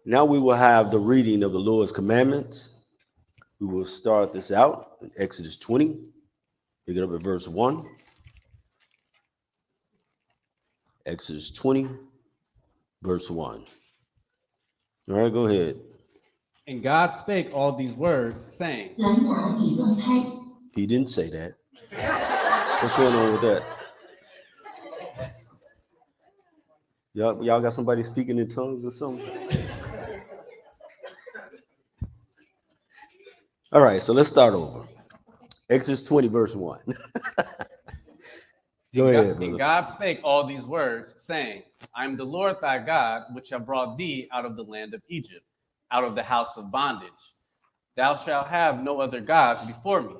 Now we will have the reading of the Lord's commandments. We will start this out in Exodus 20. Pick it up at verse 1. Exodus 20, verse 1. All right, go ahead. And God spake all these words, saying, He didn't say that. What's going on with that? Y'all got somebody speaking in tongues or something? All right, so let's start over. Exodus 20, verse 1. Go ahead, brother. And God spake all these words, saying, I am the Lord thy God, which have brought thee out of the land of Egypt, out of the house of bondage. Thou shalt have no other gods before me.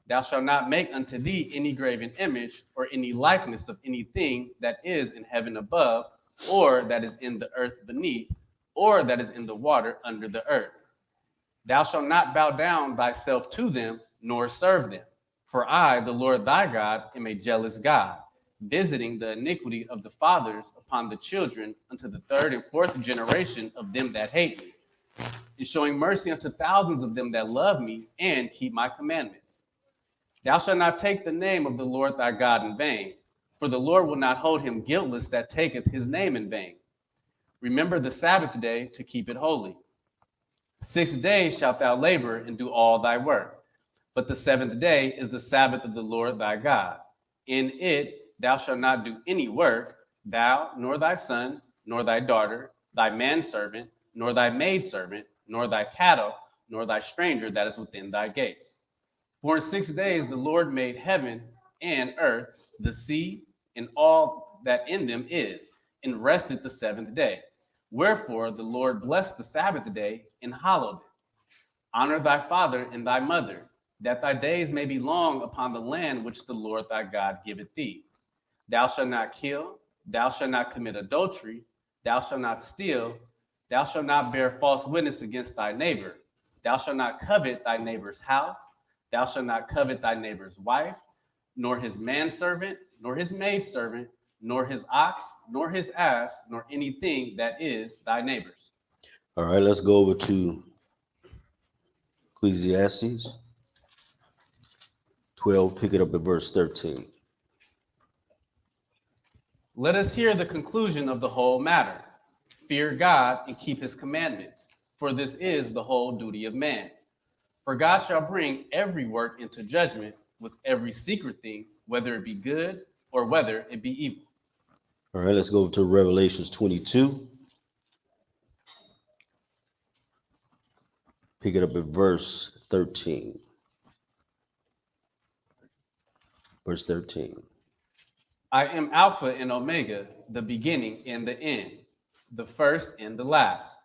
Thou shalt not make unto thee any graven image, or any likeness of anything that is in heaven above, or that is in the earth beneath, or that is in the water under the earth. Thou shalt not bow down thyself to them, nor serve them. For I, the Lord thy God, am a jealous God, visiting the iniquity of the fathers upon the children unto the third and fourth generation of them that hate me, and showing mercy unto thousands of them that love me and keep my commandments. Thou shalt not take the name of the Lord thy God in vain, for the Lord will not hold him guiltless that taketh his name in vain. Remember the Sabbath day to keep it holy. 6 days shalt thou labor and do all thy work. But the seventh day is the Sabbath of the Lord thy God. In it thou shalt not do any work, thou, nor thy son, nor thy daughter, thy manservant, nor thy maidservant, nor thy cattle, nor thy stranger that is within thy gates. For in 6 days the Lord made heaven and earth, the sea, and all that in them is, and rested the seventh day. Wherefore the Lord blessed the Sabbath day and hallowed it. Honor thy father and thy mother, that thy days may be long upon the land which the Lord thy God giveth thee. Thou shalt not kill, thou shalt not commit adultery, thou shalt not steal, thou shalt not bear false witness against thy neighbor, thou shalt not covet thy neighbor's house, thou shalt not covet thy neighbor's wife, nor his manservant, nor his maidservant, nor his ox, nor his ass, nor anything that is thy neighbor's. All right, let's go over to Ecclesiastes 12, pick it up at verse 13. Let us hear the conclusion of the whole matter. Fear God and keep his commandments, for this is the whole duty of man. For God shall bring every work into judgment with every secret thing, whether it be good or whether it be evil. All right, let's go to Revelations 22. Pick it up at verse 13. Verse 13. I am Alpha and Omega, the beginning and the end, the first and the last.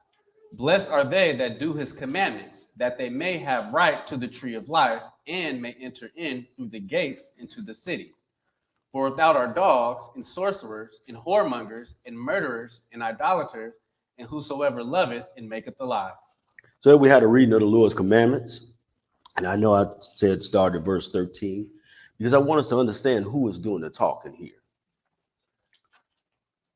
Blessed are they that do his commandments, that they may have right to the tree of life and may enter in through the gates into the city. For without are dogs and sorcerers and whoremongers and murderers and idolaters and whosoever loveth and maketh a lie. So we had a reading of the Lord's commandments. And I know I said start at verse 13 because I want us to understand who is doing the talking here.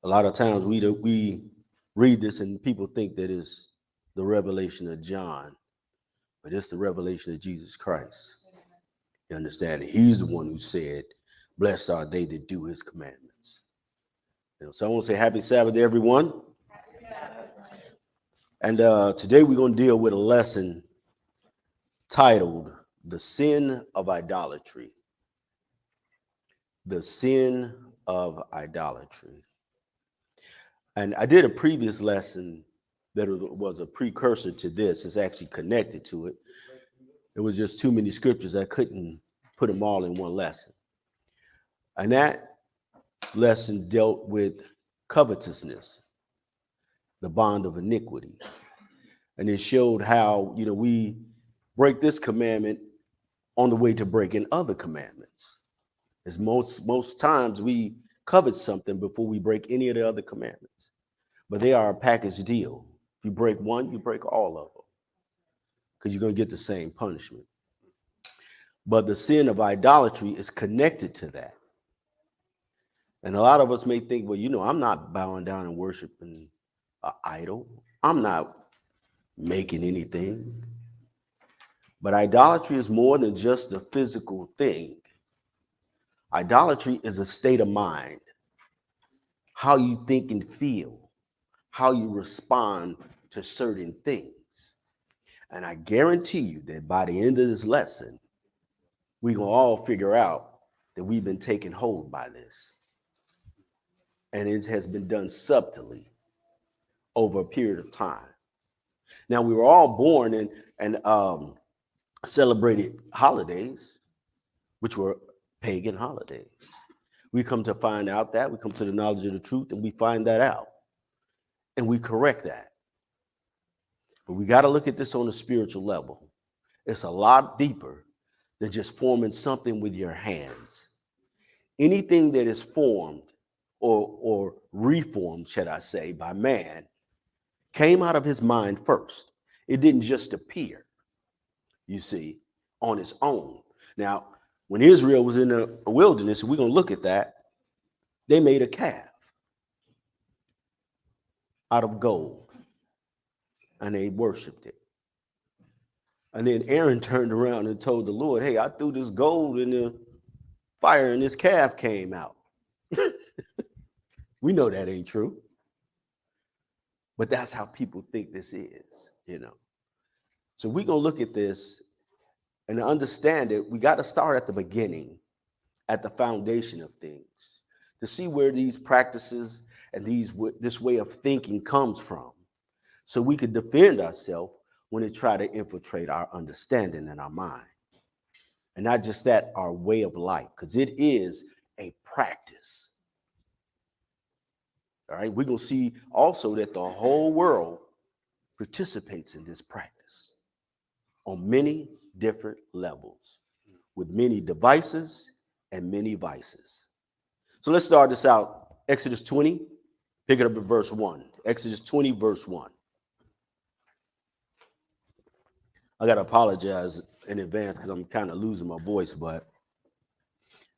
A lot of times we read this and people think that it's the revelation of John, but it's the revelation of Jesus Christ. You understand? He's the one who said, blessed are they that do his commandments. So I want to say happy Sabbath to everyone. And today we're going to deal with a lesson titled The Sin of Idolatry. The Sin of Idolatry. And I did a previous lesson that was a precursor to this. It's actually connected to it. It was just too many scriptures. I couldn't put them all in one lesson. And that lesson dealt with covetousness, the bond of iniquity. And it showed how, we break this commandment on the way to breaking other commandments. As most times we covet something before we break any of the other commandments. But they are a package deal. If you break one, you break all of them. Because you're going to get the same punishment. But the sin of idolatry is connected to that. And a lot of us may think, well, I'm not bowing down and worshiping an idol. I'm not making anything. But idolatry is more than just a physical thing. Idolatry is a state of mind, how you think and feel, how you respond to certain things. And I guarantee you that by the end of this lesson, we're going to all figure out that we've been taken hold by this. And it has been done subtly over a period of time. Now, we were all born and celebrated holidays, which were pagan holidays. We come to find out that, we come to the knowledge of the truth, and we find that out. And we correct that. But we got to look at this on a spiritual level. It's a lot deeper than just forming something with your hands. Anything that is formed or reformed, should I say, by man, came out of his mind first. It didn't just appear, you see, on its own. Now, when Israel was in the wilderness, and we're going to look at that, they made a calf out of gold, and they worshiped it. And then Aaron turned around and told the Lord, hey, I threw this gold in the fire, and this calf came out. We know that ain't true. But that's how people think this is, you know. So we're going to look at this and to understand it. We got to start at the beginning, at the foundation of things, to see where these practices and this way of thinking comes from, so we could defend ourselves when they try to infiltrate our understanding and our mind. And not just that, our way of life, because it is a practice. All right, we're going to see also that the whole world participates in this practice on many different levels, with many devices and many vices. So let's start this out. Exodus 20, pick it up at verse 1. Exodus 20, verse 1. I got to apologize in advance because I'm kind of losing my voice, but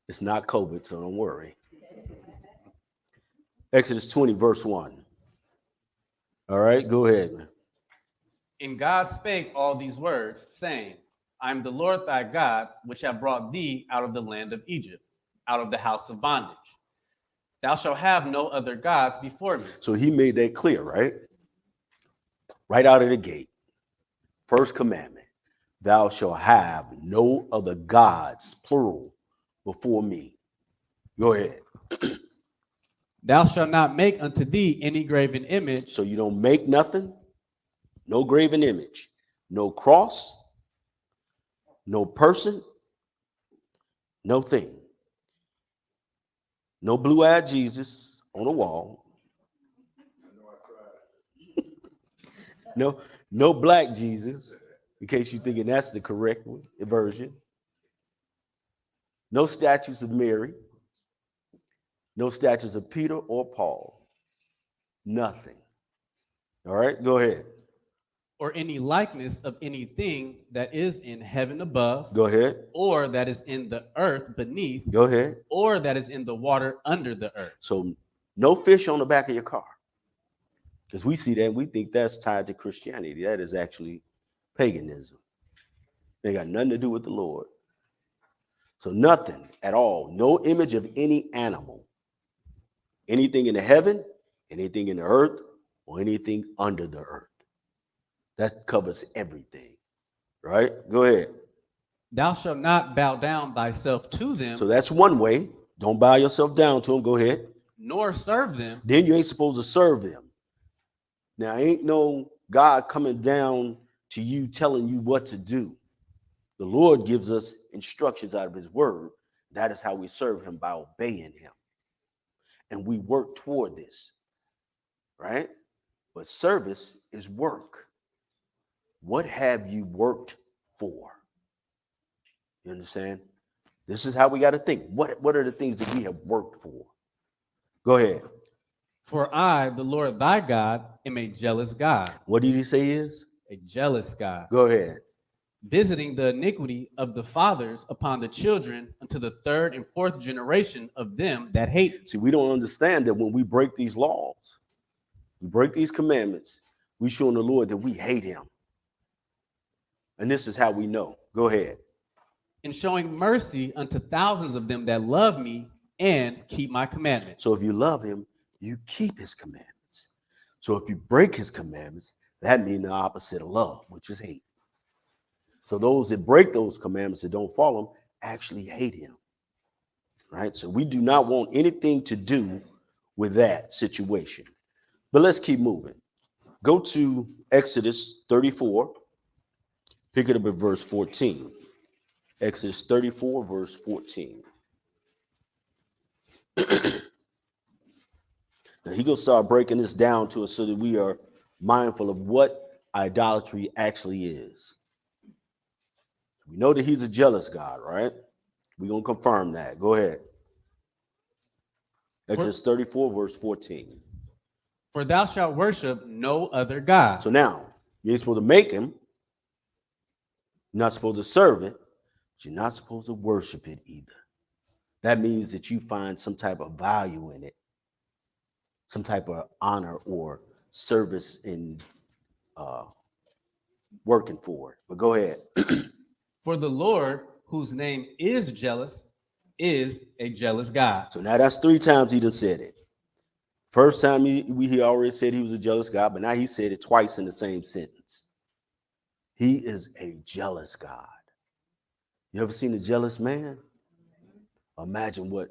it's not COVID, so don't worry. Exodus 20, verse 1. All right, go ahead. And God spake all these words, saying, I am the Lord thy God, which have brought thee out of the land of Egypt, out of the house of bondage. Thou shalt have no other gods before me. So he made that clear, right? Right out of the gate. First commandment. Thou shalt have no other gods, plural, before me. Go ahead. Thou shalt not make unto thee any graven image. So you don't make nothing, no graven image, no cross, no person, no thing. No blue-eyed Jesus on a wall. No black Jesus, in case you're thinking that's the correct version. No statues of Mary. No statues of Peter or Paul. Nothing. All right, go ahead. Or any likeness of anything that is in heaven above. Go ahead. Or that is in the earth beneath. Go ahead. Or that is in the water under the earth. So no fish on the back of your car. Because we see that and we think that's tied to Christianity. That is actually paganism. They got nothing to do with the Lord. So nothing at all. No image of any animal. Anything in the heaven, anything in the earth, or anything under the earth. That covers everything. Right? Go ahead. Thou shalt not bow down thyself to them. So that's one way. Don't bow yourself down to them. Go ahead. Nor serve them. Then you ain't supposed to serve them. Now, ain't no God coming down to you telling you what to do. The Lord gives us instructions out of his word. That is how we serve him, by obeying him. And we work toward this, right? But service is work. What have you worked for? You understand? This is how we got to think. What are the things that we have worked for? Go ahead. For I, the Lord thy God, am a jealous God. What did he say he is? A jealous God. Go ahead. Visiting the iniquity of the fathers upon the children unto the third and fourth generation of them that hate. See, we don't understand that when we break these laws, We break these commandments. We showing the Lord that we hate him. And this is how we know. Go ahead. And showing mercy unto thousands of them that love me and keep my commandments. So if you love him, you keep his commandments. So if you break his commandments, that means the opposite of love, which is hate. So those that break those commandments that don't follow him actually hate him. Right? So we do not want anything to do with that situation. But let's keep moving. Go to Exodus 34. Pick it up at verse 14. Exodus 34, verse 14. Now he's going to start breaking this down to us so that we are mindful of what idolatry actually is. We know that he's a jealous God, right? We're going to confirm that. Go ahead. Exodus 34, verse 14. For thou shalt worship no other God. So now, you ain't supposed to make him. You're not supposed to serve it. But you're not supposed to worship it either. That means that you find some type of value in it, some type of honor or service in working for it. But go ahead. For the Lord, whose name is jealous, is a jealous God. So now that's 3 times he done said it. First time he already said he was a jealous God, but now he said it twice in the same sentence. He is a jealous God. You ever seen a jealous man? Imagine what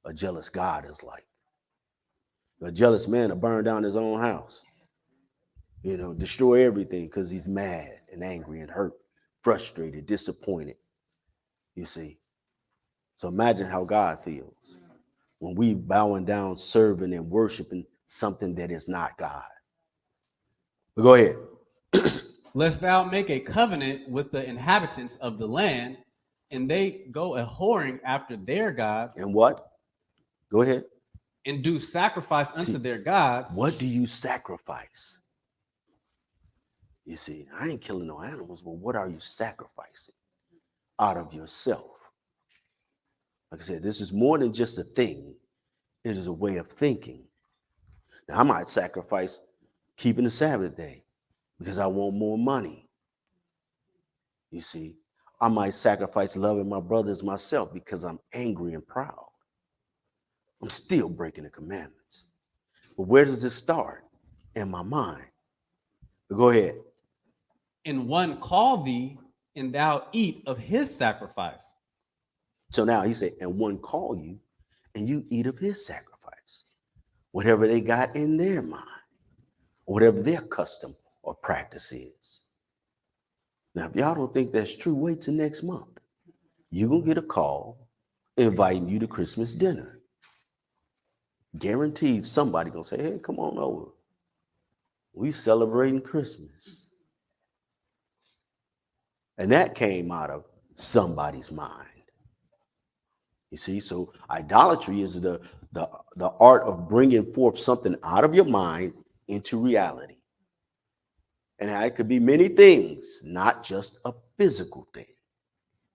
a jealous God is like. A jealous man will burn down his own house. You know, destroy everything because he's mad and angry and hurt, frustrated, disappointed. You see. So imagine how God feels when we bowing down, serving and worshiping something that is not God. But go ahead. Lest thou make a covenant with the inhabitants of the land, and they go a whoring after their gods. And what? Go ahead. And do sacrifice unto their gods. What do you sacrifice? You see, I ain't killing no animals, but what are you sacrificing out of yourself? Like I said, this is more than just a thing. It is a way of thinking. Now, I might sacrifice keeping the Sabbath day because I want more money. You see, I might sacrifice loving my brothers myself because I'm angry and proud. I'm still breaking the commandments. But where does this start? In my mind. But go ahead. And one call thee, and thou eat of his sacrifice. So now he said, and one call you, and you eat of his sacrifice. Whatever they got in their mind, or whatever their custom or practice is. Now, if y'all don't think that's true, wait till next month. You're going to get a call inviting you to Christmas dinner. Guaranteed somebody going to say, hey, come on over. We celebrating Christmas. And that came out of somebody's mind. You see, so idolatry is the art of bringing forth something out of your mind into reality. And it could be many things, not just a physical thing.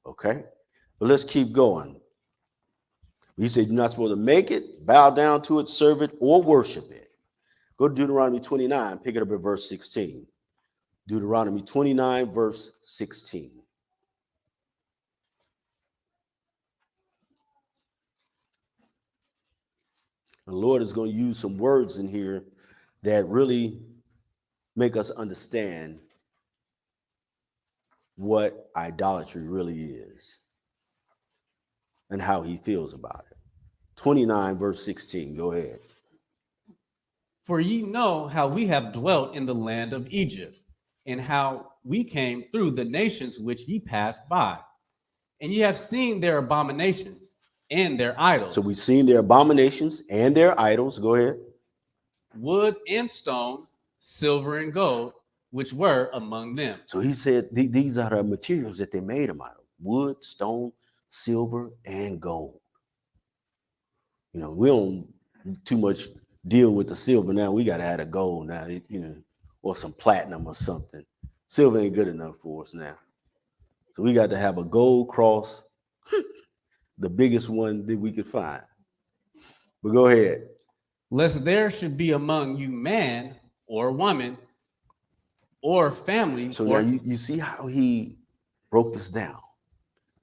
Okay? But let's keep going. He said you're not supposed to make it, bow down to it, serve it, or worship it. Go to Deuteronomy 29, pick it up at verse 16. Deuteronomy 29, verse 16. The Lord is going to use some words in here that really make us understand what idolatry really is and how he feels about it. 29, verse 16. Go ahead. For ye know how we have dwelt in the land of Egypt, and how we came through the nations which ye passed by. And ye have seen their abominations and their idols. So we've seen their abominations and their idols. Go ahead. Wood and stone, silver and gold, which were among them. So he said these are the materials that they made them out of: wood, stone, silver, and gold. You know, we don't too much deal with the silver now. We got to have a gold now, you know, or some platinum or something. Silver ain't good enough for us now. So we got to have a gold cross, the biggest one that we could find. But go ahead. Lest there should be among you man or woman or family. So or now you see how he broke this down.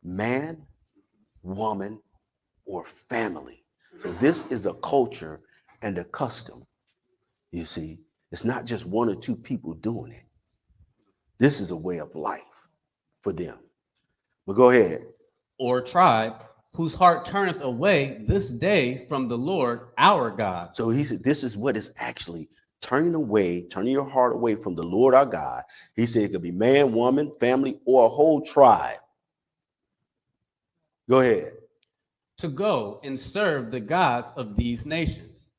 Man, woman, or family. So this is a culture and a custom. You see, it's not just one or two people doing it. This is a way of life for them. But go ahead. or tribe, whose heart turneth away this day from the Lord our God. So he said, this is what is actually turning your heart away from the Lord our God. He said it could be man, woman, family, or a whole tribe. Go ahead. To go and serve the gods of these nations,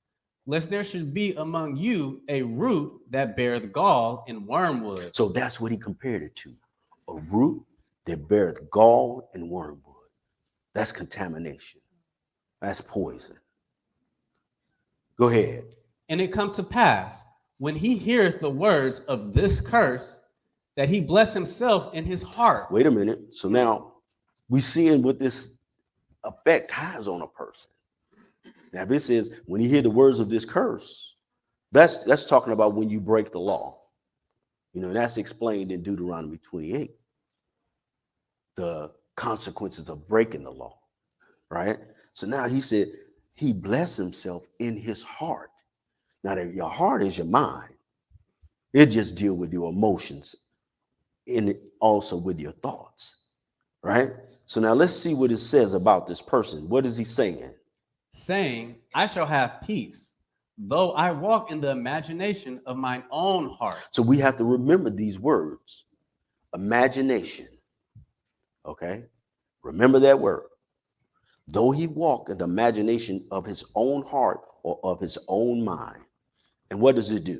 lest there should be among you a root that beareth gall and wormwood. So that's what he compared it to. A root that beareth gall and wormwood. That's contamination. That's poison. Go ahead. And it come to pass, when he heareth the words of this curse, that he bless himself in his heart. Wait a minute. So now we seeing what this effect has on a person. Now this is when you hear the words of this curse, that's talking about when you break the law. You know, that's explained in Deuteronomy 28. The consequences of breaking the law, right? So now he said he blessed himself in his heart. Now that your heart is your mind, it just deal with your emotions and also with your thoughts, right? So now let's see what it says about this person. What is he saying? Saying, I shall have peace, though I walk in the imagination of mine own heart. So we have to remember these words. Imagination. Okay? Remember that word. Though he walk in the imagination of his own heart or of his own mind. And what does it do?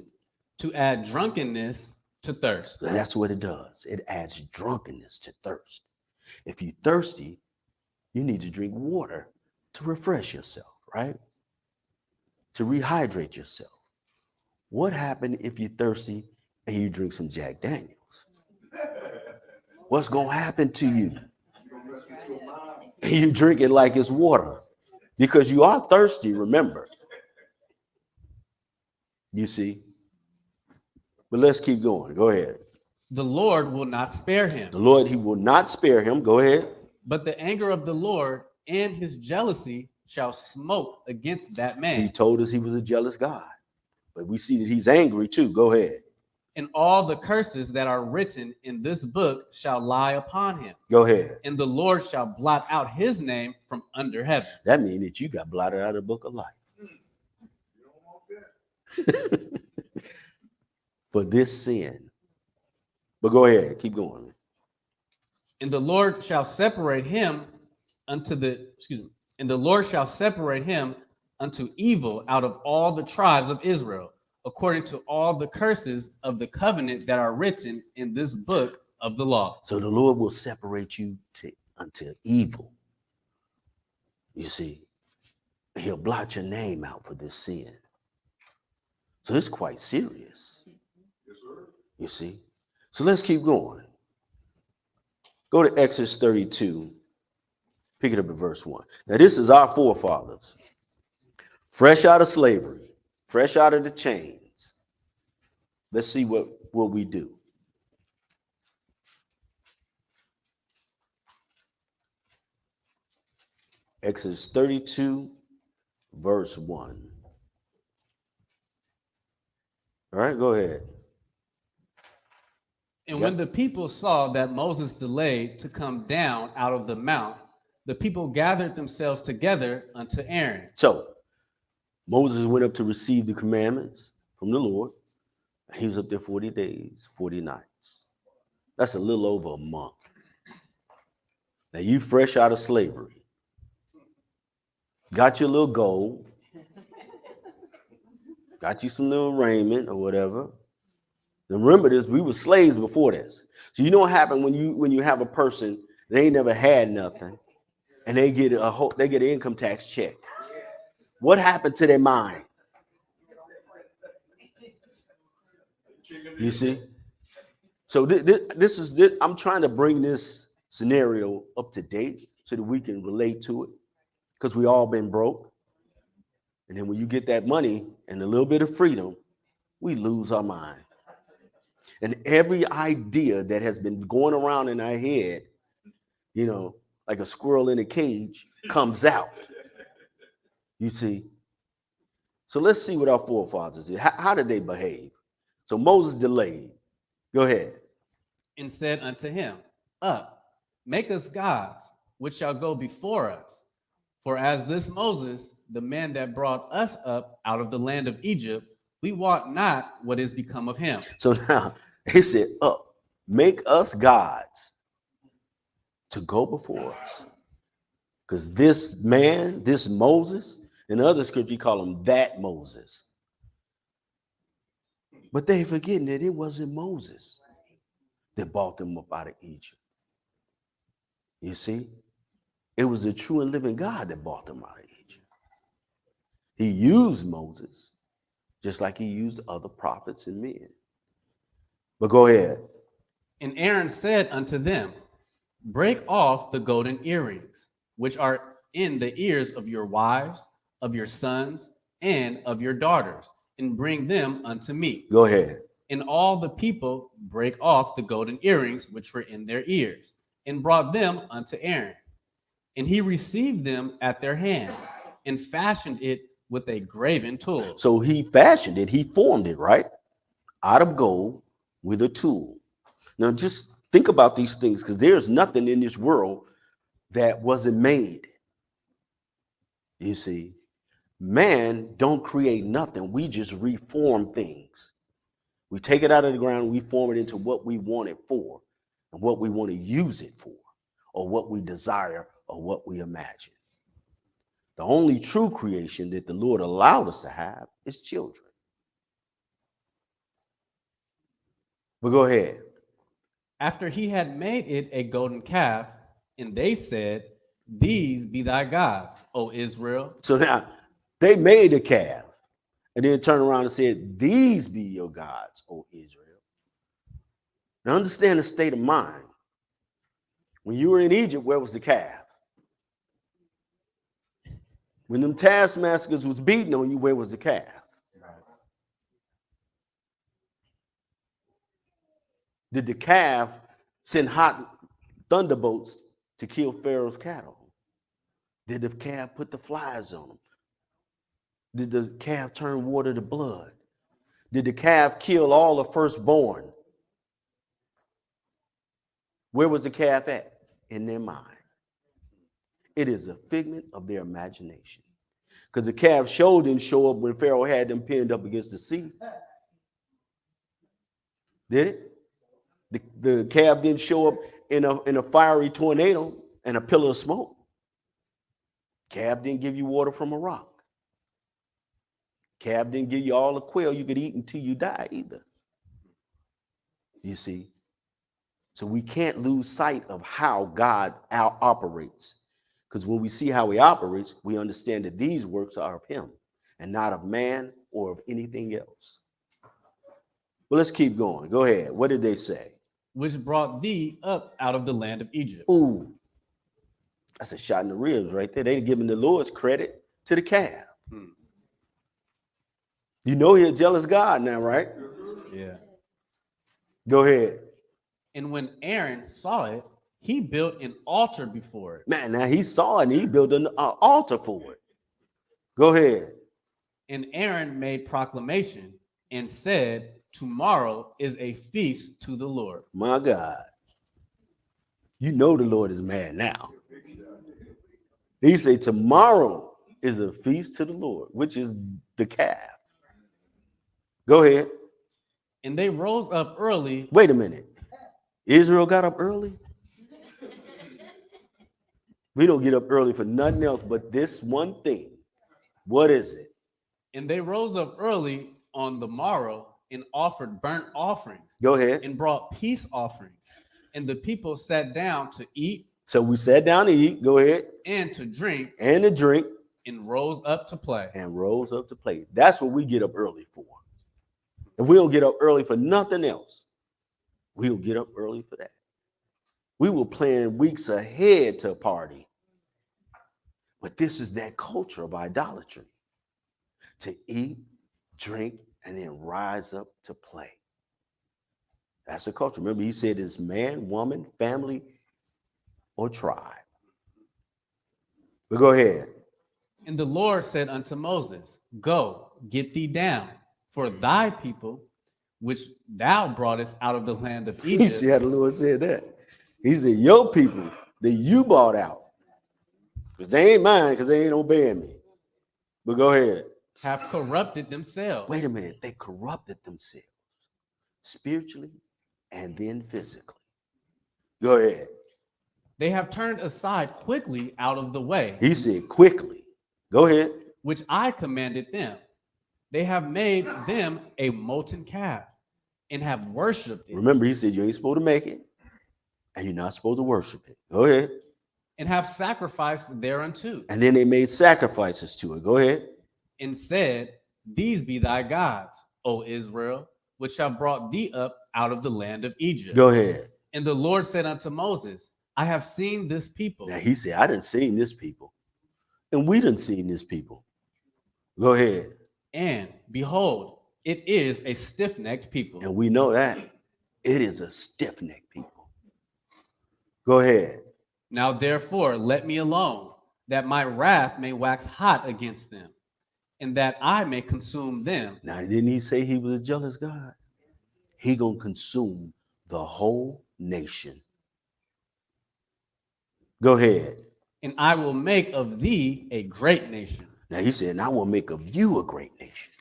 To add drunkenness to thirst. And that's what it does. It adds drunkenness to thirst. If you're thirsty, you need to drink water to refresh yourself, right? To rehydrate yourself. What happens if you're thirsty and you drink some Jack Daniels? What's going to happen to you? And you drink it like it's water because you are thirsty, remember. You see? But let's keep going. Go ahead. The Lord will not spare him. The Lord, he will not spare him. Go ahead. But the anger of the Lord and his jealousy shall smoke against that man. He told us he was a jealous God. But we see that he's angry too. Go ahead. And all the curses that are written in this book shall lie upon him. Go ahead. And the Lord shall blot out his name from under heaven. That means that you got blotted out of the book of life. You don't want that. For this sin. But go ahead. Keep going. And the Lord shall separate him unto and the Lord shall separate him unto evil out of all the tribes of Israel, according to all the curses of the covenant that are written in this book of the law. So the Lord will separate you unto evil. You see, he'll blot your name out for this sin. So it's quite serious. Yes, sir. You see. So let's keep going. Go to Exodus 32. Pick it up at verse 1. Now this is our forefathers. Fresh out of slavery. Fresh out of the chains. Let's see what we do. Exodus 32, verse 1. All right, go ahead. And when the people saw that Moses delayed to come down out of the mount, the people gathered themselves together unto Aaron. So Moses went up to receive the commandments from the Lord. He was up there 40 days, 40 nights. That's a little over a month. Now you fresh out of slavery. Got your little gold. Got you some little raiment or whatever. And remember this, we were slaves before this. So you know what happened when you have a person, they ain't never had nothing, and they get an income tax check. What happened to their mind? You see? So this is I'm trying to bring this scenario up to date so that we can relate to it, because we all been broke. And then when you get that money and a little bit of freedom, we lose our mind. And every idea that has been going around in our head, you know, like a squirrel in a cage, comes out. You see? So let's see what our forefathers did. How did they behave? So Moses delayed. Go ahead. And said unto him, Up, make us gods, which shall go before us. For as this Moses, the man that brought us up out of the land of Egypt, we wot not what is become of him. So now he said, Up, make us gods to go before us. Because this man, this Moses, in other scripture, you call him that Moses. But they forgetting that it wasn't Moses that brought them up out of Egypt. You see? It was the true and living God that brought them out of Egypt. He used Moses just like he used other prophets and men. But go ahead. And Aaron said unto them, Break off the golden earrings, which are in the ears of your wives, of your sons, and of your daughters, and bring them unto me. Go ahead. And all the people brake off the golden earrings which were in their ears, and brought them unto Aaron. And he received them at their hand, and fashioned it with a graven tool. So he fashioned it, he formed it, right? Out of gold with a tool. Now just think about these things, because there's nothing in this world that wasn't made. You see, man don't create nothing. We just reform things. We take it out of the ground, we form it into what we want it for, and what we want to use it for, or what we desire, or what we imagine. The only true creation that the Lord allowed us to have is children. But go ahead. After he had made it a golden calf, and they said, These be thy gods, O Israel. So now they made a calf and then turned around and said, These be your gods, O Israel. Now understand the state of mind. When you were in Egypt, where was the calf? When them taskmasters was beating on you, where was the calf? Did the calf send hot thunderbolts to kill Pharaoh's cattle? Did the calf put the flies on them? Did the calf turn water to blood? Did the calf kill all the firstborn? Where was the calf at? In their mind. It is a figment of their imagination. Because the calf show didn't show up when Pharaoh had them pinned up against the sea. Did it? The calf didn't show up in a fiery tornado and a pillar of smoke. Calf didn't give you water from a rock. Calf didn't give you all the quail you could eat until you die either. You see? So we can't lose sight of how God operates. Because when we see how he operates, we understand that these works are of him and not of man or of anything else. Well, let's keep going. Go ahead. What did they say? Which brought thee up out of the land of Egypt. Ooh, that's a shot in the ribs right there. They're giving the Lord's credit to the calf. You know he's a jealous God now, right? Yeah. Go ahead. And when Aaron saw it, he built an altar before it. Man, now he saw it and he built an altar for it. Go ahead. And Aaron made proclamation and said, Tomorrow is a feast to the Lord. My God. You know the Lord is mad now. He said, tomorrow is a feast to the Lord, which is the calf. Go ahead. And they rose up early. Wait a minute. Israel got up early? We don't get up early for nothing else but this one thing. What is it? And they rose up early on the morrow and offered burnt offerings. Go ahead. And brought peace offerings. And the people sat down to eat. So we sat down to eat. Go ahead. And to drink. And to drink. And rose up to play. And rose up to play. That's what we get up early for. If we don't get up early for nothing else, we'll get up early for that. We will plan weeks ahead to a party. But this is that culture of idolatry. To eat, drink, and then rise up to play. That's the culture. Remember, he said it's man, woman, family, or tribe. But go ahead. And the Lord said unto Moses, Go, get thee down, for thy people, which thou broughtest out of the land of You Egypt, see how the Lord said that? He said, your people that you bought out, because they ain't mine, because they ain't obeying me. But go ahead. have corrupted themselves. Wait a minute. They corrupted themselves spiritually and then physically. Go ahead. They have turned aside quickly out of the way, He said quickly. Go ahead. which I commanded them. They have made them a molten calf and have worshipped it, Remember, he said you ain't supposed to make it and you're not supposed to worship it. Go ahead. and have sacrificed thereunto, And then they made sacrifices to it. Go ahead. and said, These be thy gods, O Israel, which have brought thee up out of the land of Egypt. Go ahead. And the Lord said unto Moses, I have seen this people. Now he said, I done seen this people. And we done seen this people. Go ahead. And behold, it is a stiff-necked people. And we know that. It is a stiff-necked people. Go ahead. Now therefore let me alone, that my wrath may wax hot against them, and that I may consume them. Now, didn't he say he was a jealous God? He gonna consume the whole nation. Go ahead. And I will make of thee a great nation. Now he said, and I will make of you a great nation.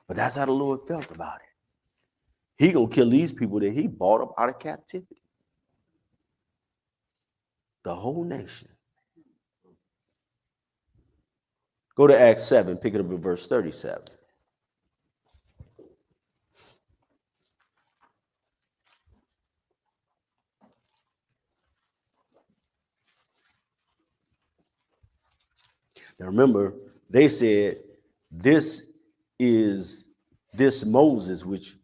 But that's how the Lord felt about it. He gonna kill these people that he bought up out of captivity. The whole nation. Go to Acts 7, pick it up at verse 37. Now remember, they said, this is this Moses, which,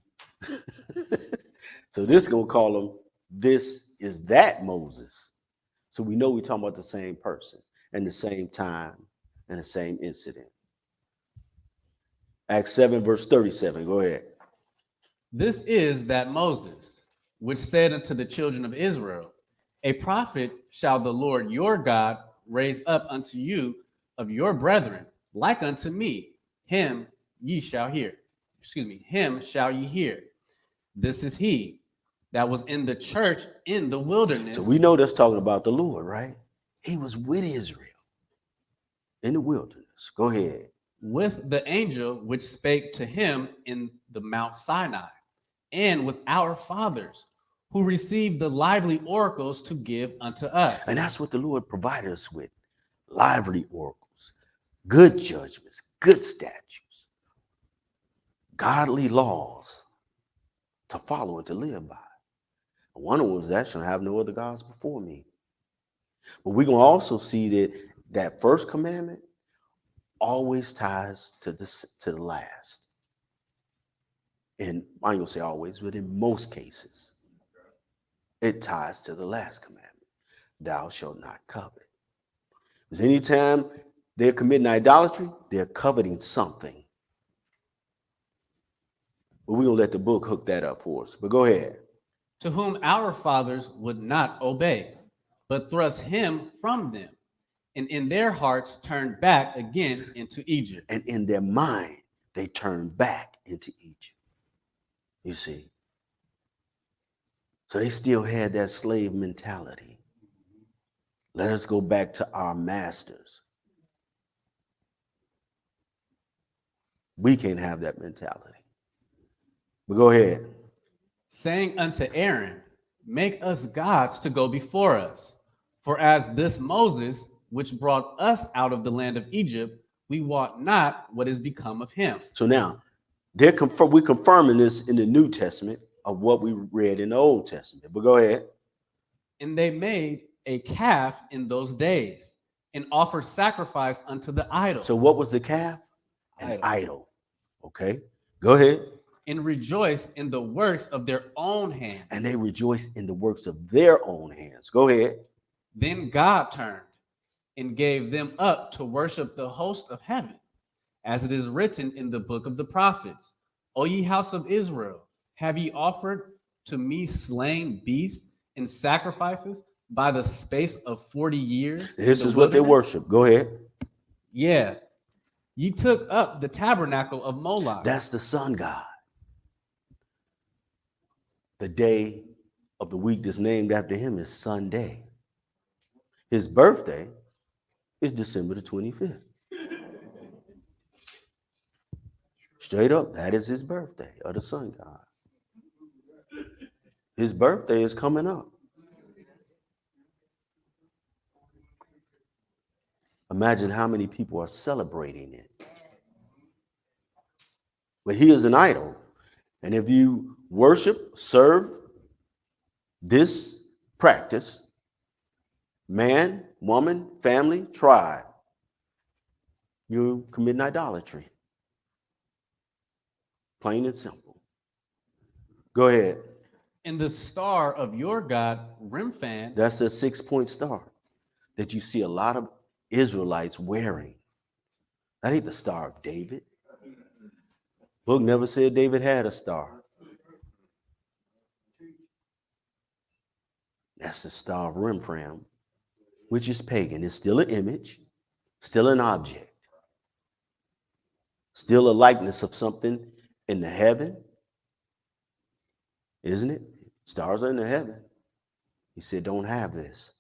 so this gonna call him, this is that Moses. So we know we're talking about the same person and the same time and the same incident. Acts 7, verse 37, go ahead. This is that Moses, which said unto the children of Israel, A prophet shall the Lord your God raise up unto you of your brethren, like unto me. Him ye shall hear. Him shall ye hear. This is he that was in the church in the wilderness. So we know that's talking about the Lord, right? He was with Israel in the wilderness. Go ahead. With the angel which spake to him in the Mount Sinai, and with our fathers, who received the lively oracles to give unto us. And that's what the Lord provided us with. Lively oracles, good judgments, good statutes, godly laws to follow and to live by. One of them was that shall have no other gods before me. But we're going to also see that that first commandment always ties to the last. And I ain't going to say always, but in most cases, it ties to the last commandment. Thou shalt not covet. Because anytime they're committing idolatry, they're coveting something. But we're going to let the book hook that up for us. But go ahead. To whom our fathers would not obey, but thrust him from them, and in their hearts turned back again into Egypt. And in their mind, they turned back into Egypt. You see. So they still had that slave mentality. Let us go back to our masters. We can't have that mentality. But go ahead. Saying unto Aaron, Make us gods to go before us. For as this Moses, which brought us out of the land of Egypt, we wot not what is become of him. So now, we're confirming this in the New Testament of what we read in the Old Testament. But go ahead. And they made a calf in those days, and offered sacrifice unto the idol. So what was the calf? An Idol. idol. Okay, go ahead. And rejoiced in the works of their own hands. And they rejoiced in the works of their own hands. Go ahead. Then God turned and gave them up to worship the host of heaven, as it is written in the book of the prophets. O ye house of Israel, have ye offered to me slain beasts and sacrifices by the space of 40 years? in This the is what they wilderness? worship. Go ahead. Yeah. Ye took up the tabernacle of Moloch. That's the sun god. The day of the week that's named after him is Sunday. His birthday is December the 25th. Straight up, that is his birthday, of the sun god. His birthday is coming up. Imagine how many people are celebrating it. But he is an idol. And if you worship, serve this practice, man, woman, family, tribe, you're committing idolatry. Plain and simple. Go ahead. And the star of your God, Remphan, That's a 6-point star that you see a lot of Israelites wearing. That ain't the Star of David. Book never said David had a star. That's the Star of Remphan, which is pagan. It's still an image, still an object, still a likeness of something in the heaven, isn't it? Stars are in the heaven. He said, don't have this.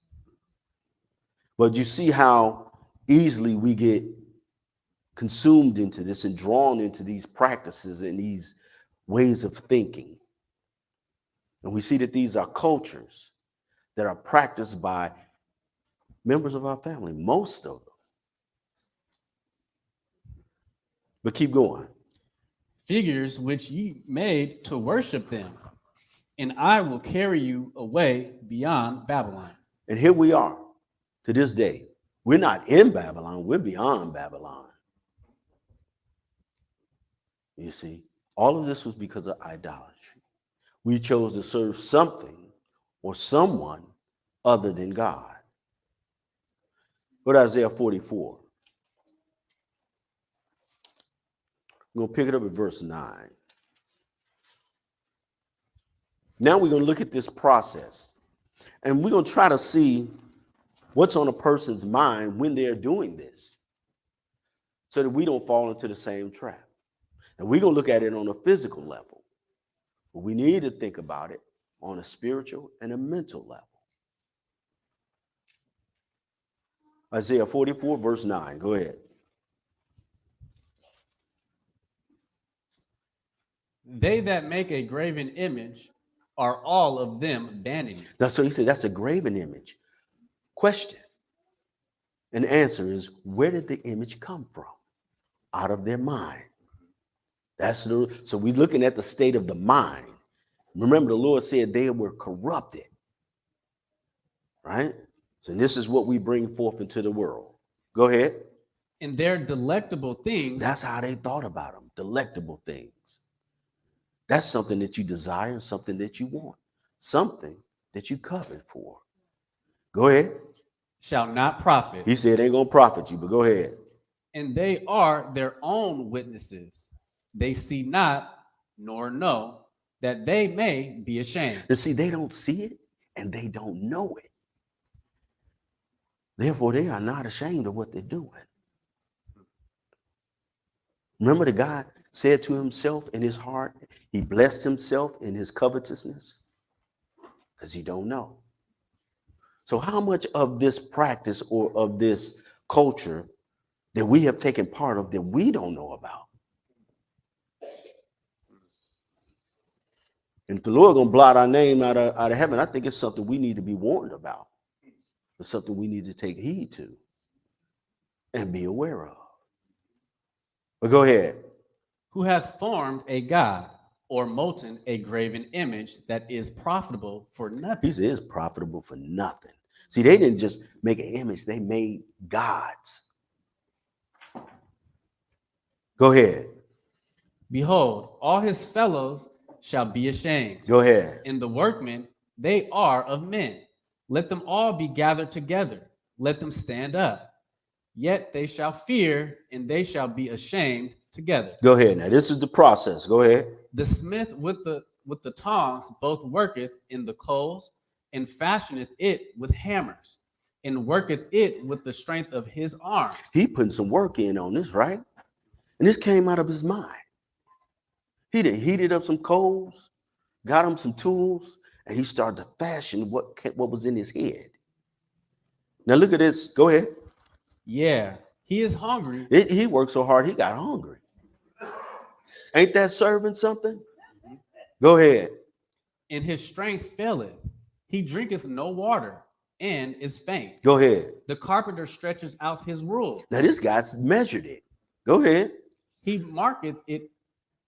But you see how easily we get consumed into this and drawn into these practices and these ways of thinking. And we see that these are cultures that are practiced by members of our family, most of them. But keep going. figures which ye made to worship them, and I will carry you away beyond Babylon. And here we are to this day. We're not in Babylon, we're beyond Babylon. You see, all of this was because of idolatry. We chose to serve something or someone other than God. Go to Isaiah 44. We're going to pick it up at verse 9. Now we're going to look at this process. And we're going to try to see what's on a person's mind when they're doing this, so that we don't fall into the same trap. And we're going to look at it on a physical level, but we need to think about it on a spiritual and a mental level. Isaiah 44, verse 9. Go ahead. They that make a graven image are all of them vanity. Now, so he said that's a graven image. Question. And the answer is, where did the image come from? Out of their mind. So we're looking at the state of the mind. Remember, the Lord said they were corrupted. Right? So this is what we bring forth into the world. Go ahead. And their delectable things. That's how they thought about them. Delectable things. That's something that you desire, something that you want, something that you covet for. Go ahead. Shall not profit. He said it ain't going to profit you, but go ahead. And they are their own witnesses. They see not nor know, that they may be ashamed. And see, they don't see it and they don't know it. Therefore, they are not ashamed of what they're doing. Remember, the guy said to himself in his heart, he blessed himself in his covetousness because he don't know. So how much of this practice or of this culture that we have taken part of that we don't know about? And if the Lord gonna blot our name out of heaven, I think it's something we need to be warned about. It's something we need to take heed to and be aware of. But go ahead. Who hath formed a god or molten a graven image that is profitable for nothing. He said it's profitable for nothing. See, they didn't just make an image, they made gods. Go ahead. Behold, all his fellows shall be ashamed. Go ahead. And the workmen, they are of men. Let them all be gathered together. Let them stand up. Yet they shall fear, and they shall be ashamed together. Go ahead. Now, this is the process. Go ahead. The smith with the tongs both worketh in the coals, and fashioneth it with hammers, and worketh it with the strength of his arms. He putting some work in on this, right? And this came out of his mind. He done heated up some coals, got him some tools, and he started to fashion what was in his head. Now look at this. Go ahead. Yeah, he is hungry. He worked so hard, he got hungry. Ain't that serving something? Go ahead. And his strength faileth. He drinketh no water, and is faint. Go ahead. The carpenter stretches out his rule. Now this guy's measured it. Go ahead. He marketh it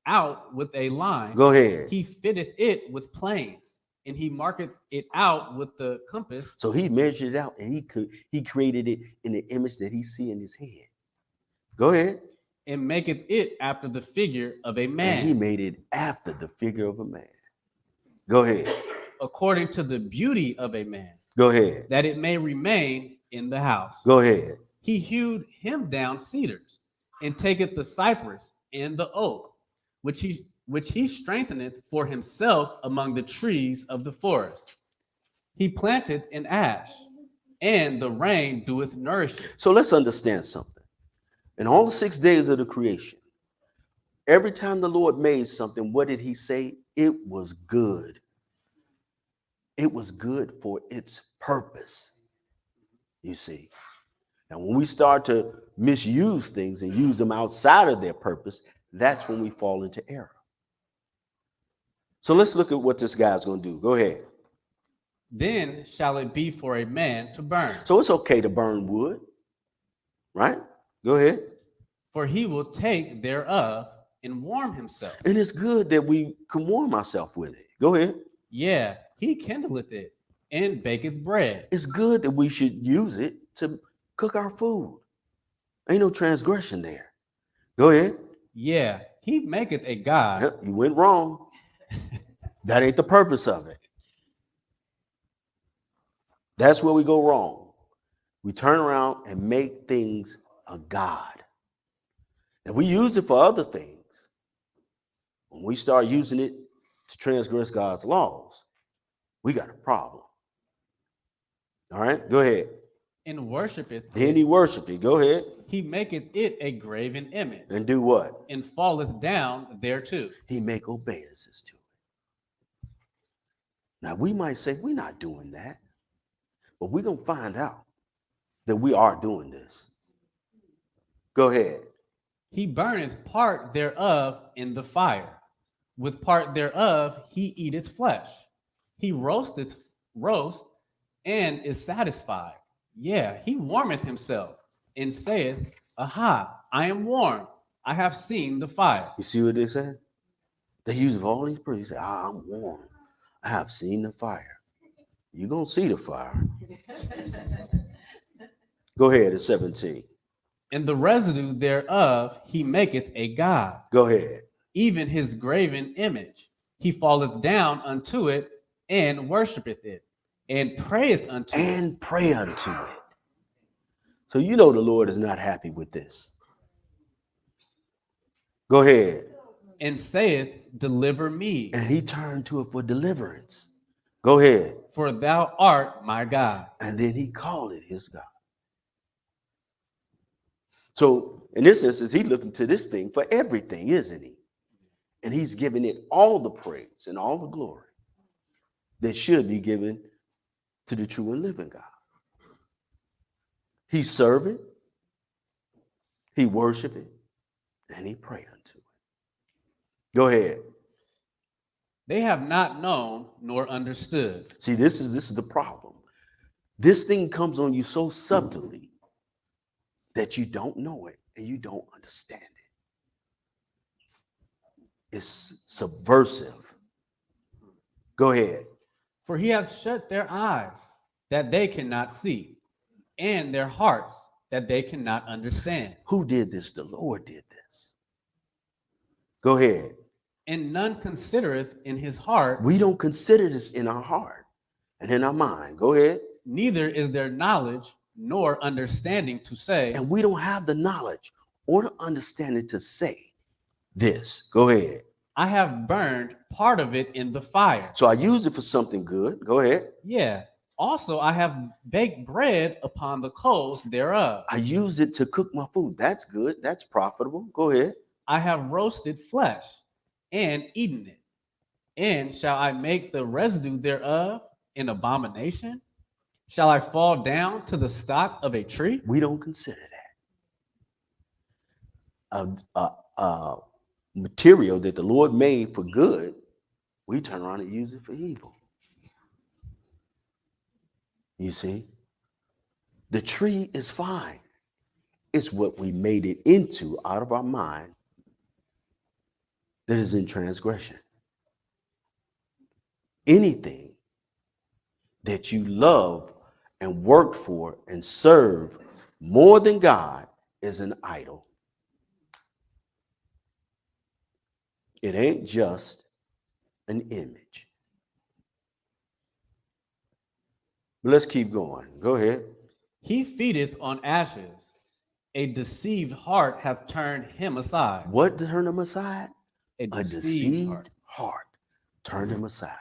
out with a line. Go ahead. He fitteth it with planes, and he marketh it out with the compass. So he measured it out, and he created it in the image that he see in his head. Go ahead. And maketh it after the figure of a man. And he made it after the figure of a man. Go ahead. According to the beauty of a man, Go ahead. that it may remain in the house. Go ahead. He hewed him down cedars, and taketh the cypress and the oak, which he strengtheneth for himself among the trees of the forest. He planteth an ash, and the rain doeth nourish it. So let's understand something. In all the 6 days of the creation, every time the Lord made something, what did he say? It was good. It was good for its purpose. You see. And when we start to misuse things and use them outside of their purpose, that's when we fall into error. So let's look at what this guy's going to do. Go ahead. Then shall it be for a man to burn. So it's okay to burn wood, right? Go ahead. For he will take thereof and warm himself. And it's good that we can warm ourselves with it. Go ahead. Yeah, he kindleth it and baketh bread. It's good that we should use it to cook our food. Ain't no transgression there. Go ahead. Yeah, he maketh a god. Yep, you went wrong. That ain't the purpose of it. That's where we go wrong. We turn around and make things a god. And we use it for other things. When we start using it to transgress God's laws, we got a problem. All right, go ahead. And worshipeth. Then he worshiped it. Go ahead. He maketh it a graven image. And do what? And falleth down thereto. He make obeisances to it. Now we might say we're not doing that, but we're going to find out that we are doing this. Go ahead. He burneth part thereof in the fire. With part thereof he eateth flesh. He roasteth roast and is satisfied. Yeah, he warmeth himself and saith, Aha, I am warm. I have seen the fire. You see what they say? They use all these words. They say, I'm warm. I have seen the fire. You're going to see the fire. Go ahead at 17. And the residue thereof he maketh a god. Go ahead. Even his graven image. He falleth down unto it and worshipeth it and prayeth unto it. And pray unto it. So you know the Lord is not happy with this. Go ahead. And saith, Deliver me. And he turned to it for deliverance. Go ahead. For thou art my God. And then he called it his God. So in this instance, he's looking to this thing for everything, isn't he? And he's giving it all the praise and all the glory that should be given to the true and living God. He serve it, he worship it, and he pray unto it. Go ahead. They have not known nor understood. See, this is the problem. This thing comes on you so subtly that you don't know it and you don't understand it. It's subversive. Go ahead. For he hath shut their eyes that they cannot see, and their hearts that they cannot understand. Who did this? The Lord did this. Go ahead. And none considereth in his heart. We don't consider this in our heart and in our mind. Go ahead. Neither is there knowledge nor understanding to say, And we don't have the knowledge or the understanding to say this. Go ahead. I have burned part of it in the fire. So I used it for something good. Go ahead. Yeah. Also, I have baked bread upon the coals thereof. I used it to cook my food. That's good. That's profitable. Go ahead. I have roasted flesh and eaten it. And shall I make the residue thereof an abomination? Shall I fall down to the stock of a tree? We don't consider that a material that the Lord made for good. We turn around and use it for evil. You see, the tree is fine. It's what we made it into out of our mind that is in transgression. Anything that you love and work for and serve more than God is an idol. It ain't just an image. But let's keep going. Go ahead. He feedeth on ashes. A deceived heart hath turned him aside. What turned him aside? A A deceived heart. deceived heart turned him aside.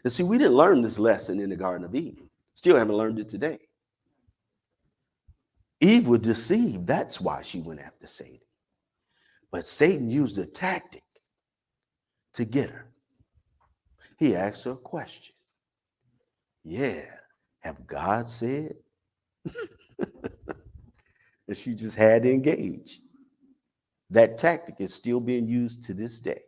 And see, we didn't learn this lesson in the Garden of Eden. Still haven't learned it today. Eve was deceived. That's why she went after Satan. But Satan used a tactic to get her. He asked her a question. Yeah, have God said? And she just had to engage. That tactic is still being used to this day.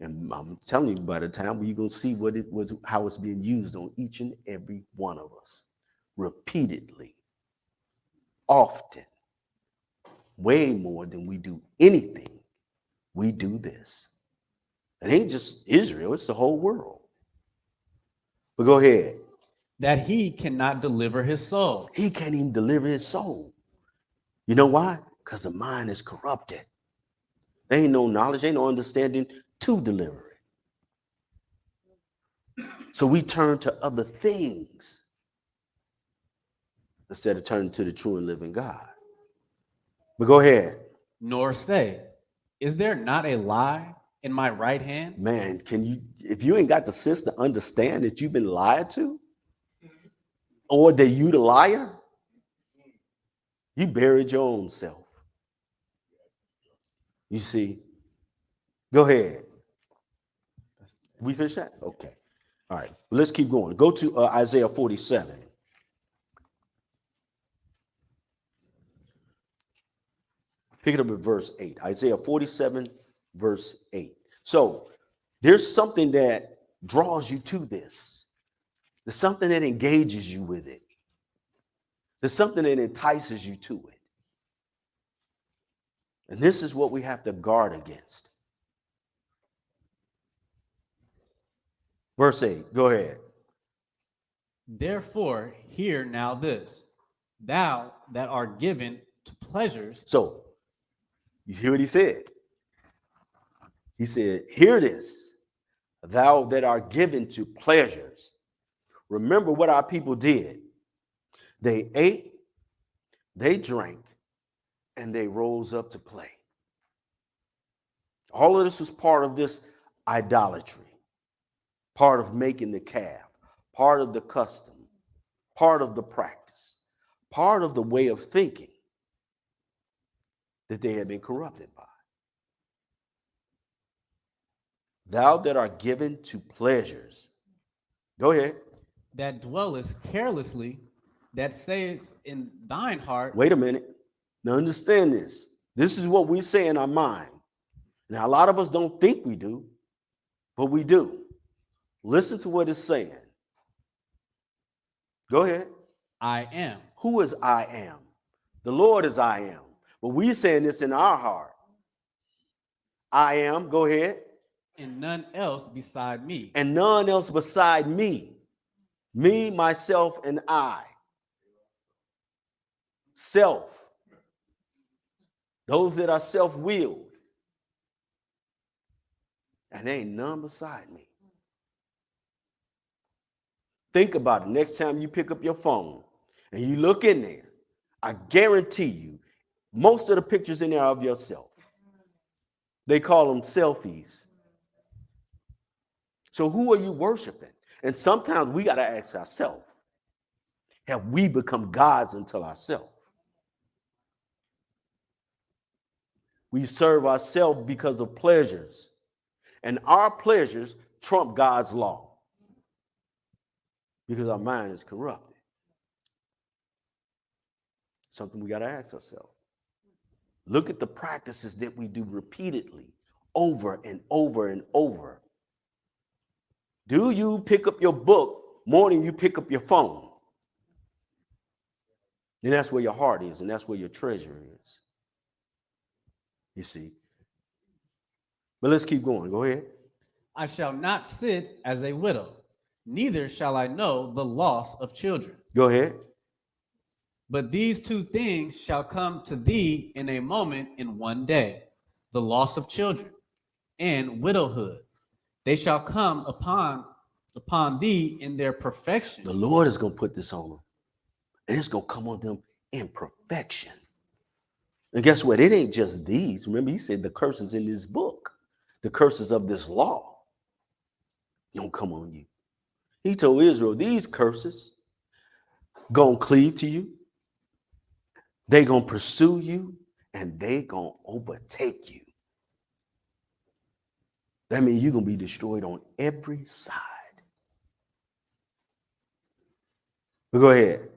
And I'm telling you, by the time you're going to see what it was, how it's being used on each and every one of us, repeatedly, often, way more than we do anything, we do this. It ain't just Israel, it's the whole world. But go ahead. That he cannot deliver his soul. He can't even deliver his soul. You know why? Because the mind is corrupted. There ain't no knowledge, ain't no understanding to deliver it. So we turn to other things instead of turning to the true and living God. But go ahead. Nor say, is there not a lie in my right hand? Man, can you, if you ain't got the sense to understand that you've been lied to, or that you the liar, you buried your own self. You see? Go ahead. We finished that? Okay. All right. Well, let's keep going. Go to Isaiah 47. Pick it up at verse 8. Isaiah 47, verse 8. So there's something that draws you to this. There's something that engages you with it. There's something that entices you to it. And this is what we have to guard against. Verse 8, go ahead. Therefore, hear now this, thou that art given to pleasures. So, you hear what he said? He said, hear this, thou that art given to pleasures. Remember what our people did. They ate, they drank, and they rose up to play. All of this was part of this idolatry, part of making the calf, part of the custom, part of the practice, part of the way of thinking that they had been corrupted by. Thou that art given to pleasures. Go ahead. That dwellest carelessly, that sayest in thine heart. Wait a minute. Now understand this. This is what we say in our mind. Now, a lot of us don't think we do, but we do. Listen to what it's saying. Go ahead. I am. Who is I am? The Lord is I am. But we saying this in our heart. I am, go ahead. And none else beside me. And none else beside me. Me, myself, and I. Self. Those that are self-willed. And there ain't none beside me. Think about it. Next time you pick up your phone and you look in there, I guarantee you, most of the pictures in there are of yourself. They call them selfies. So who are you worshiping? And sometimes we got to ask ourselves, have we become gods until ourselves? We serve ourselves because of pleasures, and our pleasures trump God's law because our mind is corrupted. Something we got to ask ourselves. Look at the practices that we do repeatedly, over and over and over. Do you pick up your book more than you pick up your phone? And that's where your heart is, and that's where your treasure is. You see. But let's keep going. Go ahead. I shall not sit as a widow, neither shall I know the loss of children. Go ahead. But these two things shall come to thee in a moment, in one day: the loss of children and widowhood. They shall come upon thee in their perfection. The Lord is going to put this on them, and it's going to come on them in perfection. And guess what? It ain't just these. Remember, he said the curses in this book, the curses of this law, don't come on you. He told Israel, these curses going to cleave to you. They going to pursue you, and they going to overtake you. That means you're going to be destroyed on every side. But go ahead.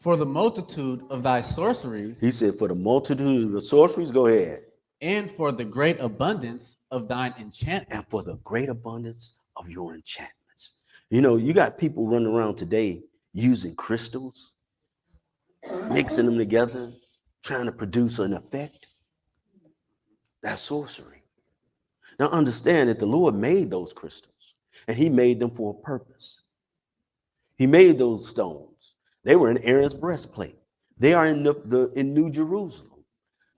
For the multitude of thy sorceries, He said, for the multitude of the sorceries, go ahead. and for the great abundance of thine enchantments. And for the great abundance of your enchantments. You know, you got people running around today using crystals, mixing them together, trying to produce an effect. That's sorcery. Now understand that the Lord made those crystals, and he made them for a purpose. He made those stones. They were in Aaron's breastplate. They are in New Jerusalem.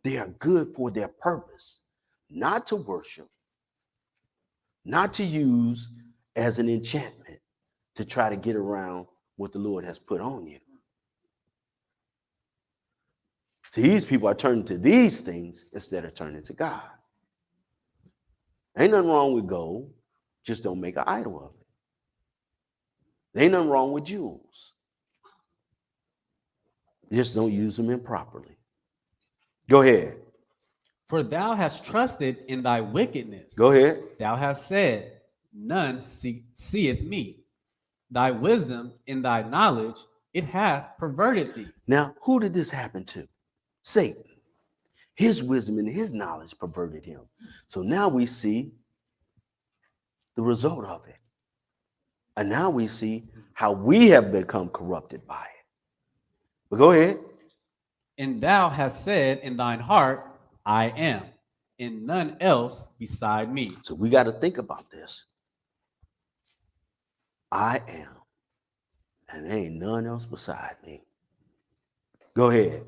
They are good for their purpose, not to worship, not to use as an enchantment to try to get around what the Lord has put on you. So these people are turning to these things instead of turning to God. Ain't nothing wrong with gold, just don't make an idol of it. Ain't nothing wrong with jewels. Just don't use them improperly. Go ahead. For thou hast trusted in thy wickedness. Go ahead. Thou hast said, none seeth me. Thy wisdom in thy knowledge, it hath perverted thee. Now, who did this happen to? Satan. His wisdom and his knowledge perverted him. So now we see the result of it. And now we see how we have become corrupted by it. But go ahead. And thou hast said in thine heart, I am, and none else beside me. So we got to think about this. I am, and there ain't none else beside me. Go ahead.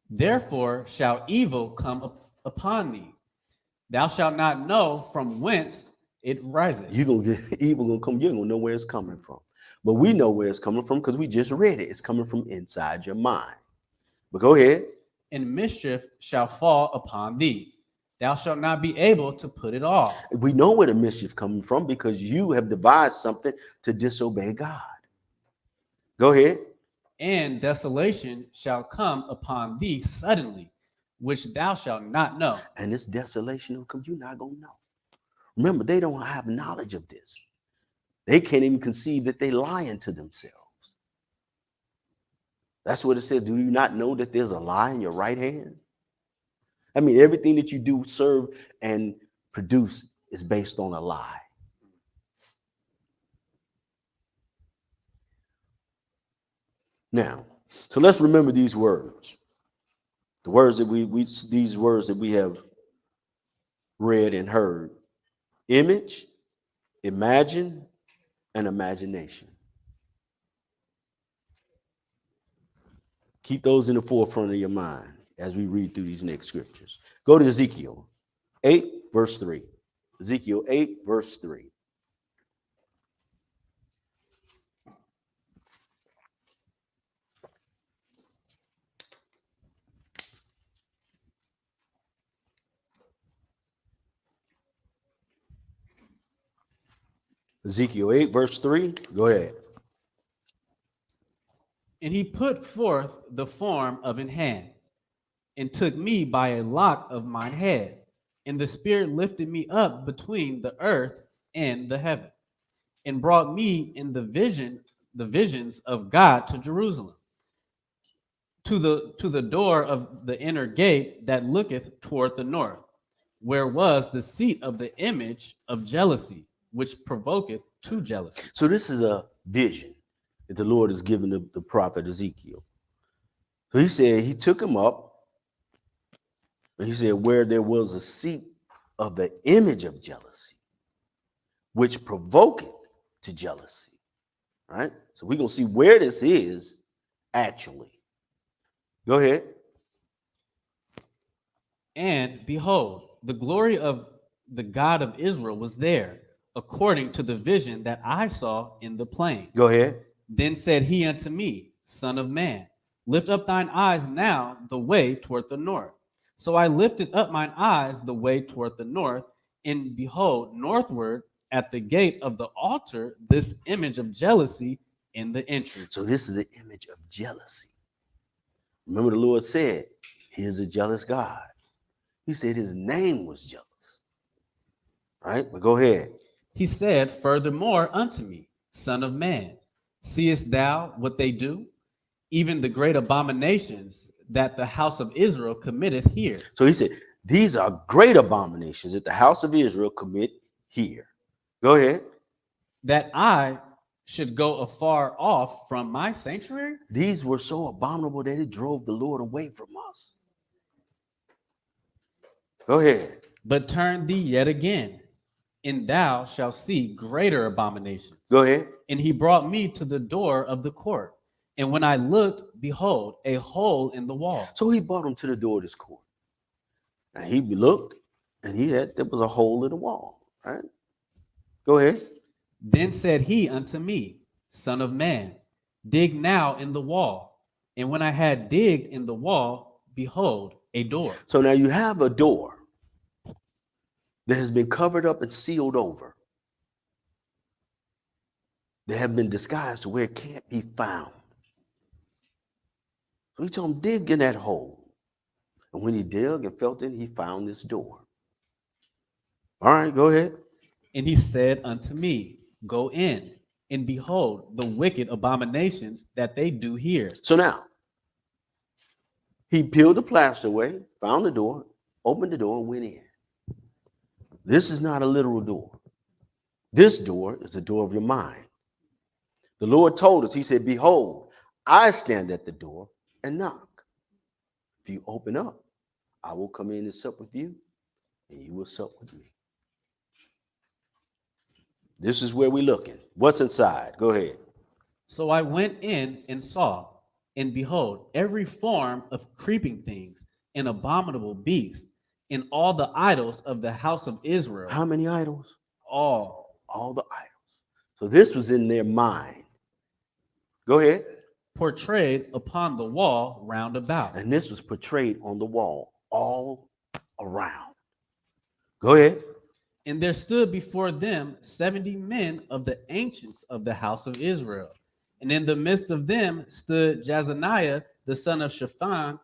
Therefore shall evil come upon thee. Thou shalt not know from whence it riseth. You're going to get evil going to come. You don't know where it's coming from. But we know where it's coming from because we just read it. It's coming from inside your mind. But go ahead. And mischief shall fall upon thee. Thou shalt not be able to put it off. We know where the mischief coming from because you have devised something to disobey God. Go ahead. And desolation shall come upon thee suddenly, which thou shalt not know. And this desolation will come. You're not going to know. Remember, they don't have knowledge of this. They can't even conceive that they're lying to themselves. That's what it says. Do you not know that there's a lie in your right hand? I mean, everything that you do, serve, and produce is based on a lie. Now, so let's remember these words. The words that these words that we have read and heard. Image, imagine, and imagination. Keep those in the forefront of your mind as we read through these next scriptures. Go to Ezekiel 8, verse 3. Ezekiel 8, verse 3. Ezekiel 8, verse 3. Go ahead. And he put forth the form of an hand, and took me by a lock of mine head. And the Spirit lifted me up between the earth and the heaven, and brought me in the visions of God to Jerusalem, to the door of the inner gate that looketh toward the north, where was the seat of the image of jealousy, which provoketh to jealousy. So this is a vision that the Lord has given the prophet Ezekiel. So he said he took him up, and he said where there was a seat of the image of jealousy, which provoketh to jealousy. Right? So we're going to see where this is actually. Go ahead. And behold, the glory of the God of Israel was there, according to the vision that I saw in the plain. Go ahead. Then said he unto me, Son of man, lift up thine eyes now the way toward the north. So I lifted up mine eyes the way toward the north, and behold, northward at the gate of the altar, this image of jealousy in the entry. So this is the image of jealousy. Remember the Lord said, he is a jealous God. He said his name was jealous. Right? But go ahead. He said, furthermore unto me, Son of man, seest thou what they do? Even the great abominations that the house of Israel committeth here. So he said, these are great abominations that the house of Israel commit here. Go ahead. That I should go afar off from my sanctuary? These were so abominable that it drove the Lord away from us. Go ahead. But turn thee yet again, and thou shalt see greater abominations. Go ahead. And he brought me to the door of the court. And when I looked, behold, a hole in the wall. So he brought him to the door of this court. And he looked, and there was a hole in the wall. Right? Go ahead. Then said he unto me, Son of man, dig now in the wall. And when I had digged in the wall, behold, a door. So now you have a door that has been covered up and sealed over. They have been disguised to where it can't be found. So he told him, dig in that hole. And when he dug and felt it, he found this door. All right, go ahead. And he said unto me, Go in, and behold the wicked abominations that they do here. So now, he peeled the plaster away, found the door, opened the door, and went in. This is not a literal door. This door is the door of your mind. The Lord told us, he said, behold, I stand at the door and knock. If you open up, I will come in and sup with you, and you will sup with me. This is where we're looking. What's inside? Go ahead. So I went in and saw, and behold, every form of creeping things, and abominable beasts, and all the idols of the house of Israel. How many idols? All the idols. So this was in their mind. Go ahead. portrayed upon the wall round about. And this was portrayed on the wall all around. Go ahead. And there stood before them 70 men of the ancients of the house of Israel. And in the midst of them stood Jazaniah, the son of Shaphan,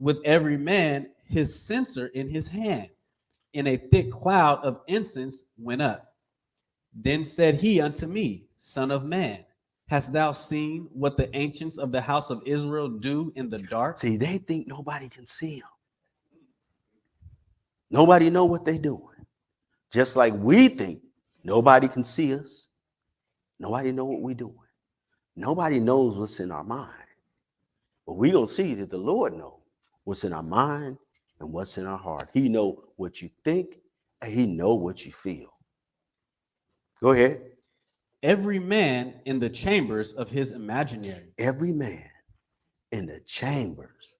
with every man his censer in his hand. And a thick cloud of incense went up. Then said he unto me, Son of man, hast thou seen what the ancients of the house of Israel do in the dark? See, they think nobody can see them. Nobody know what they're doing. Just like we think nobody can see us. Nobody know what we're doing. Nobody knows what's in our mind. But we're going to see that the Lord knows what's in our mind and what's in our heart. He know what you think and he know what you feel. Go ahead. Every man in the chambers of his imaginary. Every man in the chambers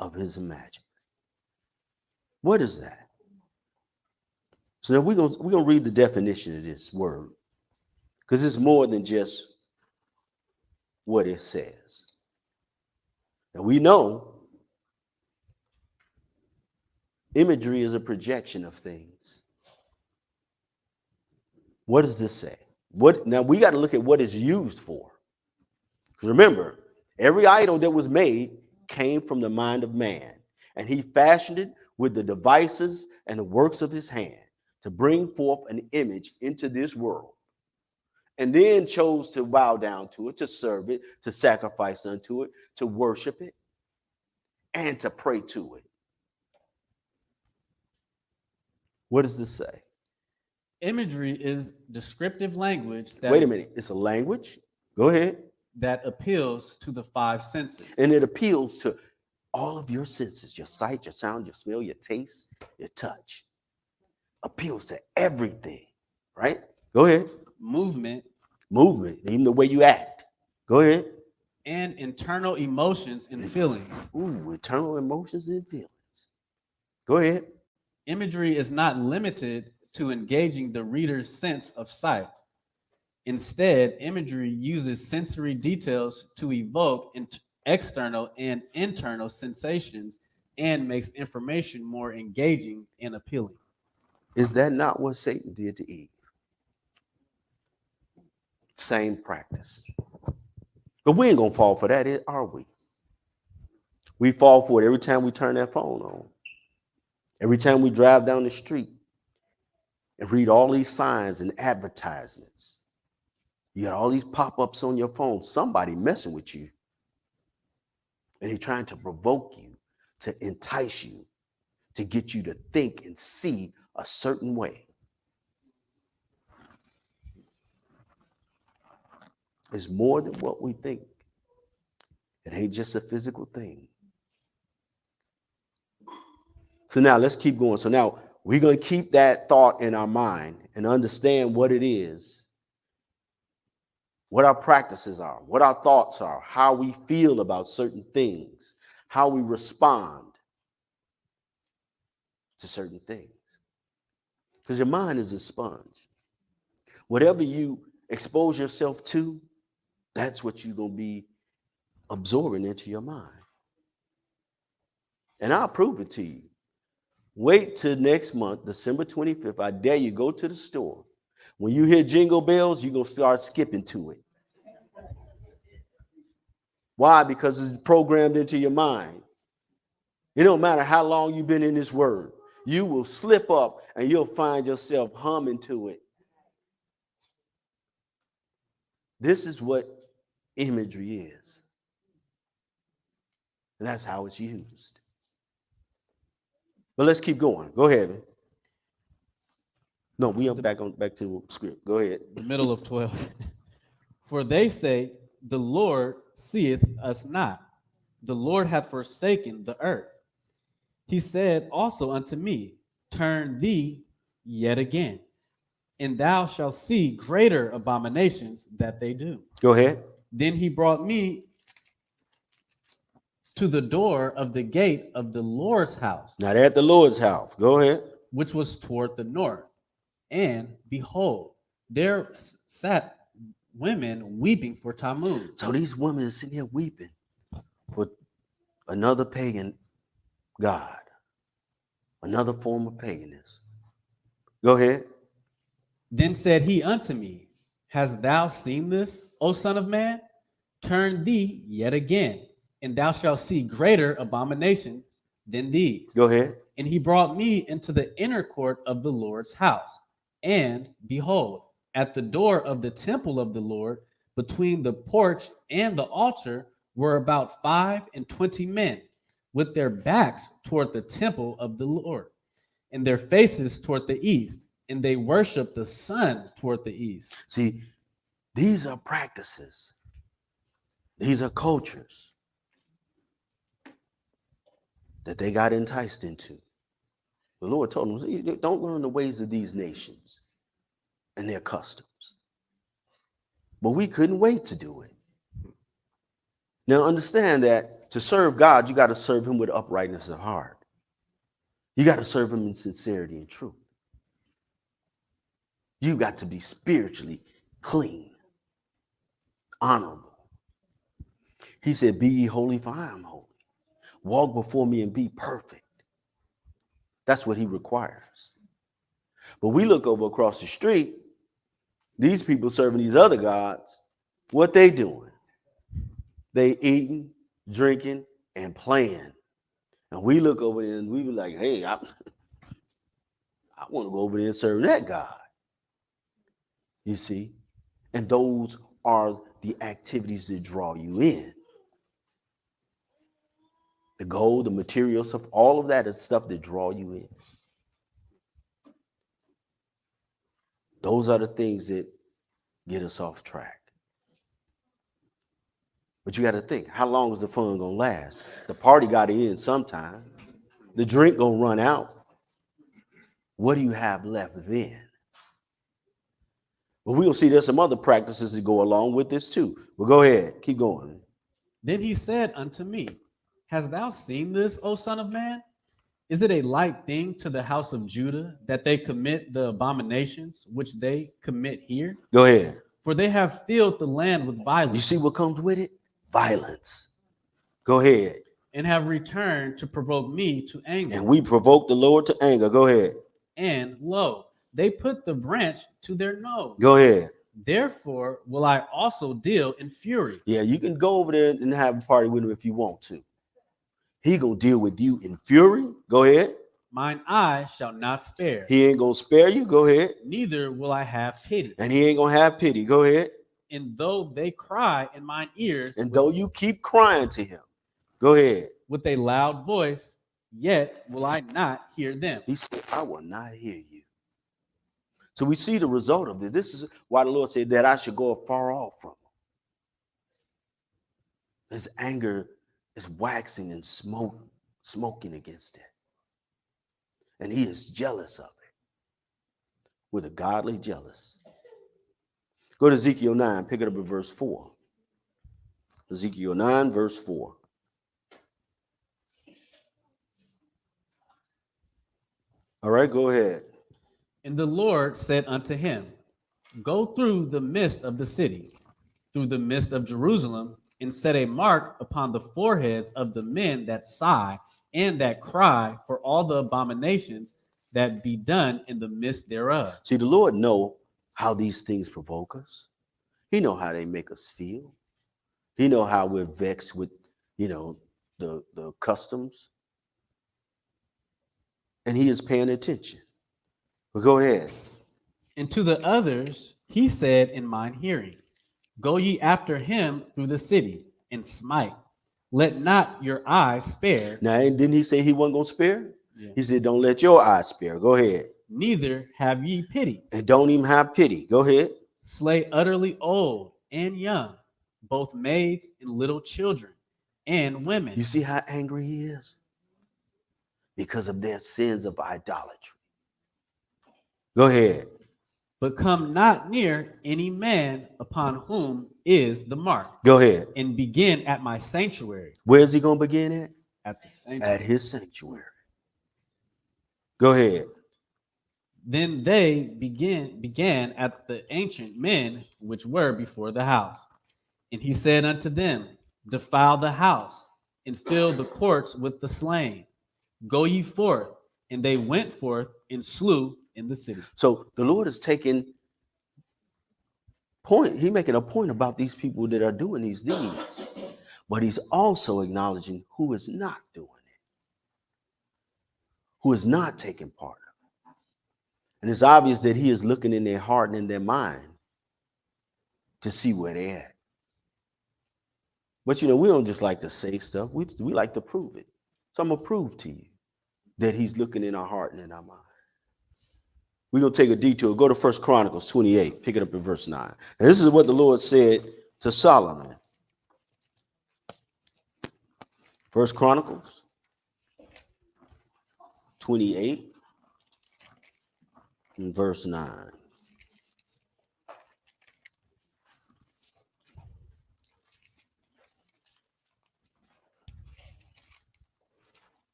of his imaginary. What is that? So now we're gonna read the definition of this word, because it's more than just what it says. And we know imagery is a projection of things. What does this say? Now we got to look at what it's used for. Because remember, every idol that was made came from the mind of man, and he fashioned it with the devices and the works of his hand to bring forth an image into this world, and then chose to bow down to it, to serve it, to sacrifice unto it, to worship it, and to pray to it. What does this say? Imagery is descriptive language that, Wait a minute. It's a language. Go ahead. that appeals to the five senses. And it appeals to all of your senses, your sight, your sound, your smell, your taste, your touch. Appeals to everything, right? Go ahead. Movement Movement, even the way you act. Go ahead. and internal emotions and feelings. Ooh, internal emotions and feelings. Go ahead. Imagery is not limited to engaging the reader's sense of sight. Instead, imagery uses sensory details to evoke external and internal sensations and makes information more engaging and appealing. Is that not what Satan did to Eve? Same practice. But we ain't gonna fall for that, are we? We fall for it every time we turn that phone on. Every time we drive down the street and read all these signs and advertisements. You got all these pop-ups on your phone. Somebody messing with you. And he's trying to provoke you, to entice you, to get you to think and see a certain way. It's more than what we think. It ain't just a physical thing. So now let's keep going. So now we're going to keep that thought in our mind and understand what it is, what our practices are, what our thoughts are, how we feel about certain things, how we respond to certain things. Because your mind is a sponge. Whatever you expose yourself to, that's what you're going to be absorbing into your mind. And I'll prove it to you. Wait till next month, December 25th. I dare you, go to the store. When you hear jingle bells, you're going to start skipping to it. Why? Because it's programmed into your mind. It don't matter how long you've been in this word. You will slip up and you'll find yourself humming to it. This is what imagery is. And that's how it's used. But let's keep going. Go ahead, man. No, we are back to script. Go ahead. The middle of 12. For they say, the Lord seeth us not. The Lord hath forsaken the earth. He said also unto me, turn thee yet again, and thou shalt see greater abominations that they do. Go ahead. Then he brought me to the door of the gate of the Lord's house, Now they're at the Lord's house. Go ahead. which was toward the north. And behold, there sat women weeping for Tammuz. So these women are sitting here weeping for another pagan god, another form of paganism. Go ahead. Then said he unto me, hast thou seen this, O son of man? Turn thee yet again, and thou shalt see greater abominations than these. Go ahead. And he brought me into the inner court of the Lord's house. And behold, at the door of the temple of the Lord, between the porch and the altar, were about 25 men, with their backs toward the temple of the Lord, and their faces toward the east, and they worshiped the sun toward the east. See, these are practices. These are cultures that they got enticed into. The Lord told them, don't learn the ways of these nations and their customs. But we couldn't wait to do it. Now understand that to serve God, you got to serve him with uprightness of heart. You got to serve him in sincerity and truth. You got to be spiritually clean, honorable. He said, be ye holy, for I am holy. Walk before me and be perfect. That's what he requires. But we look over across the street These people serving these other gods, what they doing? They eating, drinking, and playing. And we look over there and we be like, hey, I want to go over there and serve that God. You see? And those are the activities that draw you in. The gold, the materials of all of that is stuff that draw you in. Those are the things that get us off track. But you got to think, how long is the fun going to last? The party got to end sometime. The drink going to run out. What do you have left then? Well, we'll see there's some other practices that go along with this too. Well, go ahead. Keep going. Then he said unto me, hast thou seen this, O son of man? Is it a light thing to the house of Judah that they commit the abominations which they commit here? Go ahead. For they have filled the land with violence. You see what comes with it? Violence. Go ahead. And have returned to provoke me to anger. And we provoke the Lord to anger. Go ahead. And lo, they put the branch to their nose. Go ahead. Therefore will I also deal in fury. Yeah, you can go over there and have a party with him if you want to. He gonna deal with you in fury. Go ahead. Mine eye shall not spare. He ain't gonna spare you. Go ahead. Neither will I have pity. And he ain't gonna have pity. Go ahead. And though they cry in mine ears, And though you keep crying to him, go ahead. with a loud voice, yet will I not hear them. He said, I will not hear you. So we see the result of this. This is why the Lord said that I should go far off from him. His anger is waxing and smoking against it. And he is jealous of it with a godly jealous. Go to Ezekiel 9, pick it up at verse 4. Ezekiel 9, verse 4. All right, go ahead. And the Lord said unto him, go through the midst of the city, through the midst of Jerusalem, and set a mark upon the foreheads of the men that sigh and that cry for all the abominations that be done in the midst thereof. See, the Lord know how these things provoke us. He know how they make us feel. He know how we're vexed with, the customs. And he is paying attention. But go ahead. And to the others he said in mine hearing, go ye after him through the city and smite. Let not your eyes spare. Now, and didn't he say he wasn't going to spare? Yeah. He said, don't let your eyes spare. Go ahead. Neither have ye pity. And don't even have pity. Go ahead. Slay utterly old and young, both maids and little children and women. You see how angry he is? Because of their sins of idolatry. Go ahead. But come not near any man upon whom is the mark. Go ahead. And begin at my sanctuary. Where is he going to begin at? At the sanctuary. At his sanctuary. Go ahead. Then they began at the ancient men which were before the house. And he said unto them, defile the house and fill the courts with the slain. Go ye forth. And they went forth and slew in the city. So the Lord is taking point. He's making a point about these people that are doing these deeds. But he's also acknowledging who is not doing it. Who is not taking part of it. And it's obvious that he is looking in their heart and in their mind to see where they're at. But we don't just like to say stuff. We like to prove it. So I'm going to prove to you that he's looking in our heart and in our mind. We're going to take a detour. Go to 1 Chronicles 28. Pick it up in verse 9. And this is what the Lord said to Solomon. 1 Chronicles 28 and verse 9.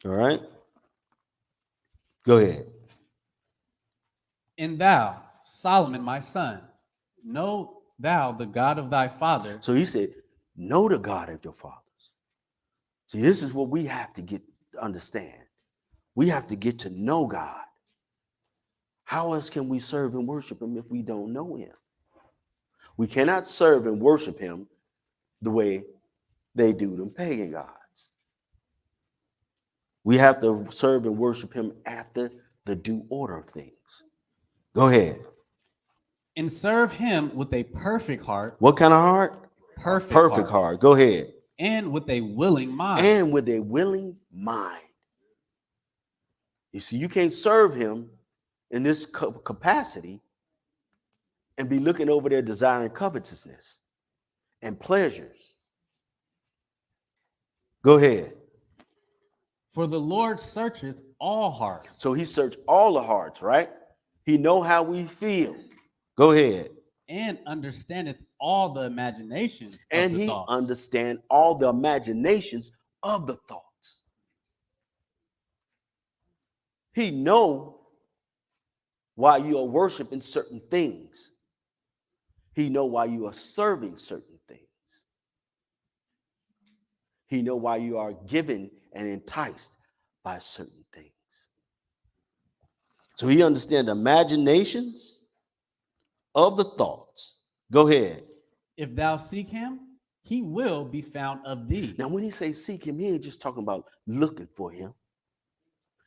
All right. Go ahead. And thou, Solomon, my son, know thou the God of thy father. So he said, know the God of your fathers. See, this is what we have to understand. We have to get to know God. How else can we serve and worship him if we don't know him? We cannot serve and worship him the way they do them pagan gods. We have to serve and worship him after the due order of things. Go ahead. And serve him with a perfect heart. What kind of heart? Perfect heart. Go ahead. And with a willing mind. And with a willing mind. You see, you can't serve him in this capacity and be looking over there desiring covetousness and pleasures. Go ahead. For the Lord searcheth all hearts. So he searched all the hearts, right? He know how we feel. Go ahead. And understandeth all the imaginations of And the he thoughts. understand all the imaginations of the thoughts. He know why you are worshiping certain things. He know why you are serving certain things. He know why you are given and enticed by certain things. So he understands the imaginations of the thoughts. Go ahead. If thou seek him, he will be found of thee. Now, when he says seek him, he ain't just talking about looking for him.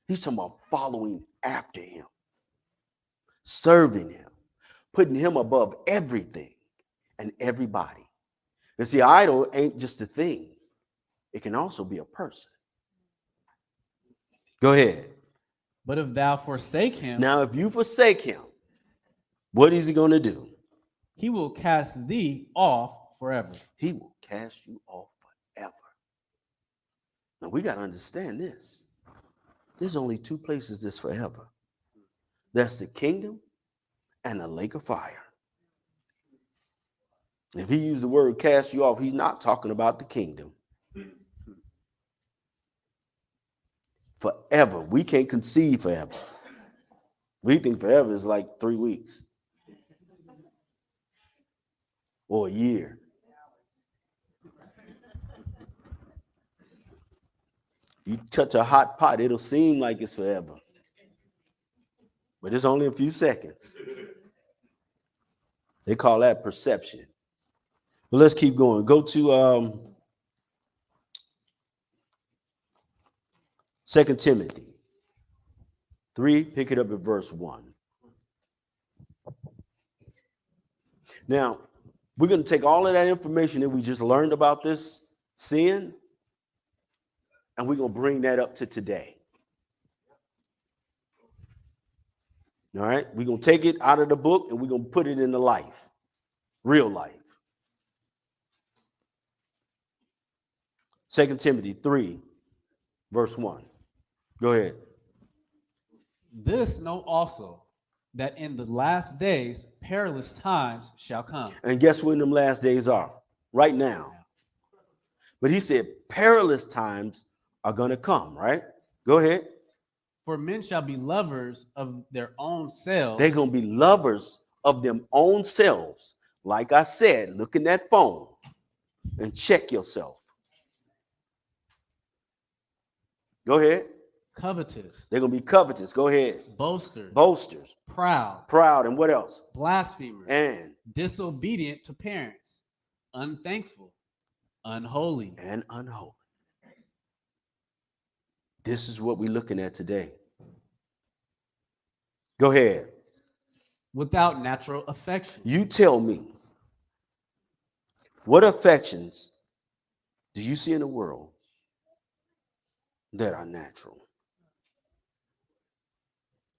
He's talking about following after him, serving him, putting him above everything and everybody. And see, idol ain't just a thing. It can also be a person. Go ahead. But if thou forsake him, Now, if you forsake him, what is he going to do? he will cast thee off forever. He will cast you off forever. Now, we got to understand this. There's only two places this forever. That's the kingdom and the lake of fire. If he used the word cast you off, he's not talking about the kingdom. Forever. We can't conceive forever. We think forever is like 3 weeks or a year. You touch a hot pot, it'll seem like it's forever. But it's only a few seconds. They call that perception. But let's keep going. Go to 2 Timothy 3, pick it up at verse 1. Now, we're going to take all of that information that we just learned about this sin, and we're going to bring that up to today. All right? We're going to take it out of the book, and we're going to put it into life, real life. 2 Timothy 3, verse 1. Go ahead. This know also, that in the last days perilous times shall come. And guess when them last days are? Right now. But he said perilous times are going to come, right? Go ahead. For men shall be lovers of their own selves. They're going to be lovers of them own selves. Like I said, look in that phone and check yourself. Go ahead. Covetous. They're going to be covetous. Go ahead. Boasters. Boasters. Proud. Proud. And what else? Blasphemers. And disobedient to parents. Unthankful. Unholy. and unholy. This is what we're looking at today. Go ahead. Without natural affection. You tell me, what affections do you see in the world that are natural?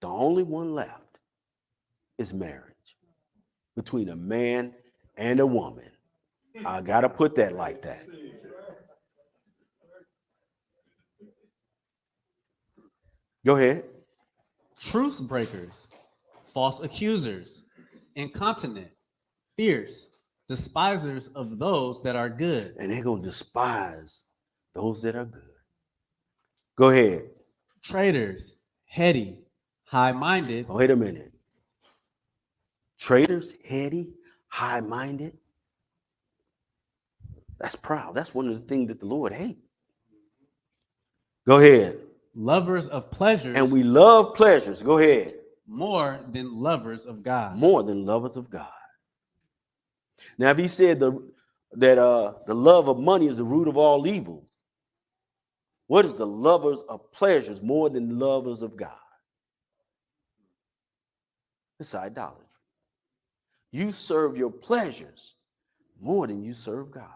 The only one left is marriage between a man and a woman. I got to put that like that. Go ahead. Truce breakers. False accusers. Incontinent. Fierce. Despisers of those that are good. And they're going to despise those that are good. Go ahead. Traitors. Heady. High-minded. Wait a minute. Traitors, heady, high-minded. That's proud. That's one of the things that the Lord hates. Go ahead. Lovers of pleasures. And we love pleasures. Go ahead. more than lovers of God. More than lovers of God. Now, if he said that the love of money is the root of all evil, what is the lovers of pleasures more than lovers of God? It's idolatry. You serve your pleasures more than you serve God.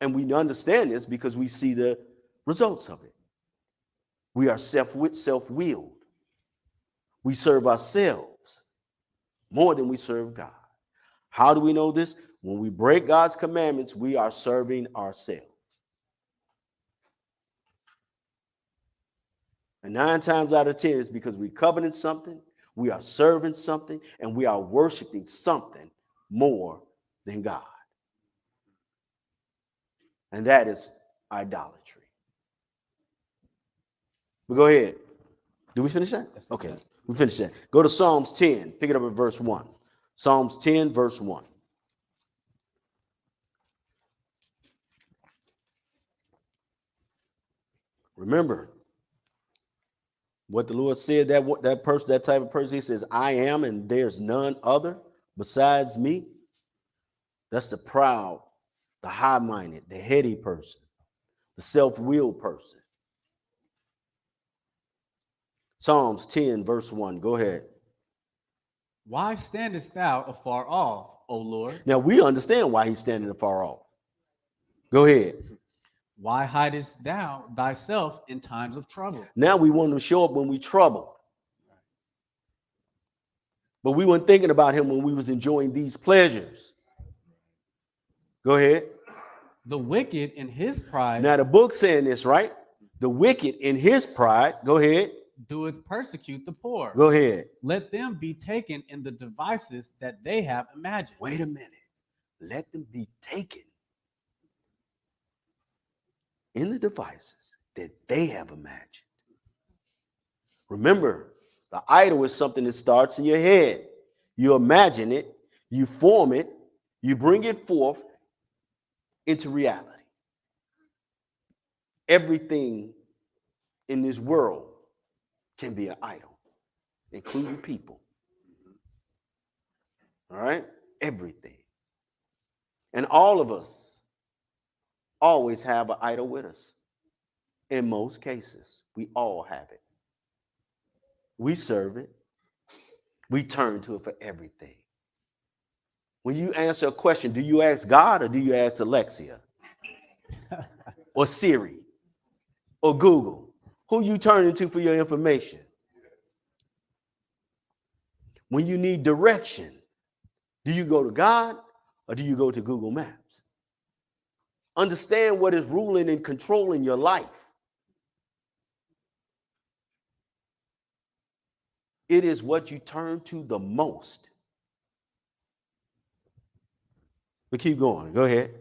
And we understand this because we see the results of it. We are self-willed. We serve ourselves more than we serve God. How do we know this? When we break God's commandments, we are serving ourselves. And 9 times out of 10, it's because we covenant something, we are serving something, and we are worshiping something more than God. And that is idolatry. But go ahead. Did we finish that? Okay, we finished that. Go to Psalms 10. Pick it up at verse 1. Psalms 10, verse 1. Remember what the Lord said, that person, that type of person, he says, I am and there's none other besides me. That's the proud, the high-minded, the heady person, the self-willed person. Psalms 10, verse 1. Go ahead. Why standest thou afar off, O Lord? Now, we understand why he's standing afar off. Go ahead. Why hidest thou thyself in times of trouble? Now we want him to show up when we trouble. But we weren't thinking about him when we was enjoying these pleasures. Go ahead. The wicked in his pride Now the book's saying this, right? The wicked in his pride. Go ahead. doeth persecute the poor. Go ahead. Let them be taken in the devices that they have imagined. Wait a minute. Let them be taken in the devices that they have imagined. Remember, the idol is something that starts in your head. You imagine it, you form it, you bring it forth into reality. Everything in this world can be an idol, including people. All right? Everything. And all of us always have an idol with us. In most cases, we all have it. We serve it. We turn to it for everything. When you answer a question, do you ask God or do you ask Alexia? Or Siri? Or Google? Who you turning to for your information? When you need direction, do you go to God or do you go to Google Maps? Understand what is ruling and controlling your life. It is what you turn to the most. But keep going. Go ahead.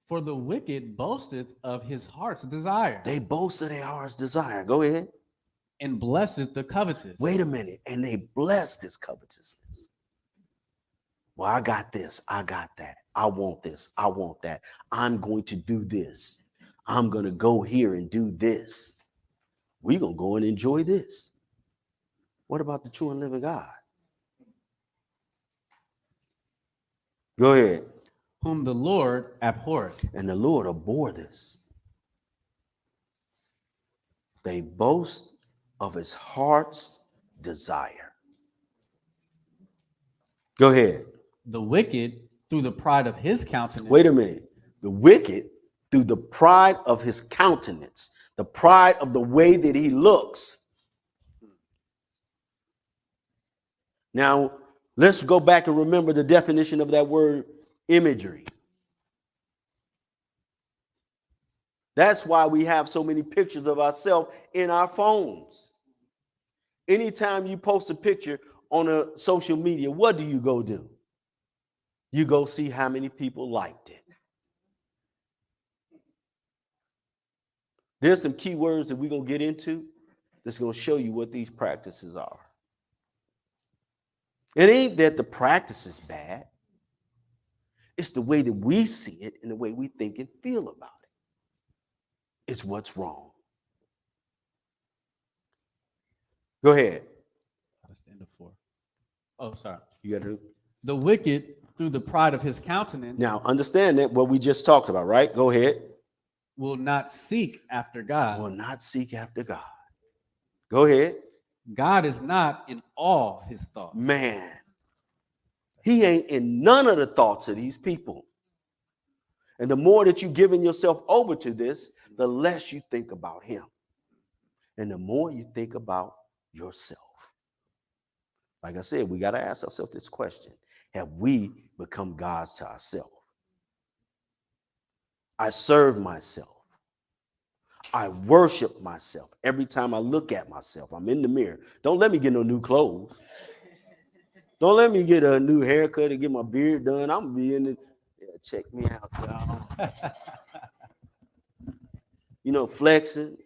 For the wicked boasteth of his heart's desire, They boast of their heart's desire. Go ahead. and blesseth the covetous. Wait a minute. And they bless this covetousness. Well, I got this. I got that. I want this. I want that. I'm going to do this. I'm going to go here and do this. We're going to go and enjoy this. What about the true and living God? Go ahead. Whom the Lord abhorreth. And the Lord abhorred this. They boast of his heart's desire. Go ahead. The wicked through the pride of his countenance. Wait a minute. The wicked, through the pride of his countenance, the pride of the way that he looks. Now, let's go back and remember the definition of that word imagery. That's why we have so many pictures of ourselves in our phones. Anytime you post a picture on a social media, what do you go do? You go see how many people liked it. There's some key words that we're going to get into that's going to show you what these practices are. It ain't that the practice is bad. It's the way that we see it and the way we think and feel about it. It's what's wrong. Go ahead. That's the end of 4. Oh, sorry. You got to. The wicked, through the pride of his countenance, Now, understand that what we just talked about, right? Go ahead. will not seek after God. Will not seek after God. Go ahead. God is not in all his thoughts. Man, he ain't in none of the thoughts of these people. And the more that you're giving yourself over to this, the less you think about him. And the more you think about yourself. Like I said, we got to ask ourselves this question. Have we become gods to ourselves? I serve myself. I worship myself. Every time I look at myself, I'm in the mirror. Don't let me get no new clothes. Don't let me get a new haircut and get my beard done. I'm going to be in it. Yeah, check me out, y'all. You know, flexing.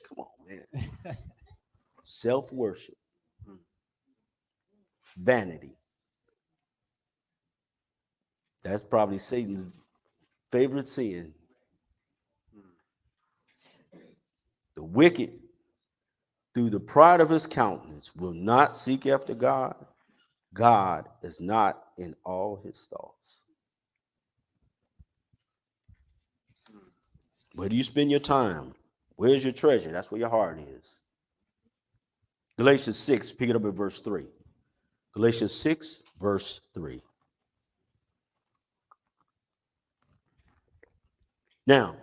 Come on, man. Self-worship. Vanity. That's probably Satan's favorite sin. The wicked, through the pride of his countenance, will not seek after God. God is not in all his thoughts. Where do you spend your time? Where's your treasure? That's where your heart is. Galatians 6, pick it up at verse 3. Galatians 6, verse 3. Now,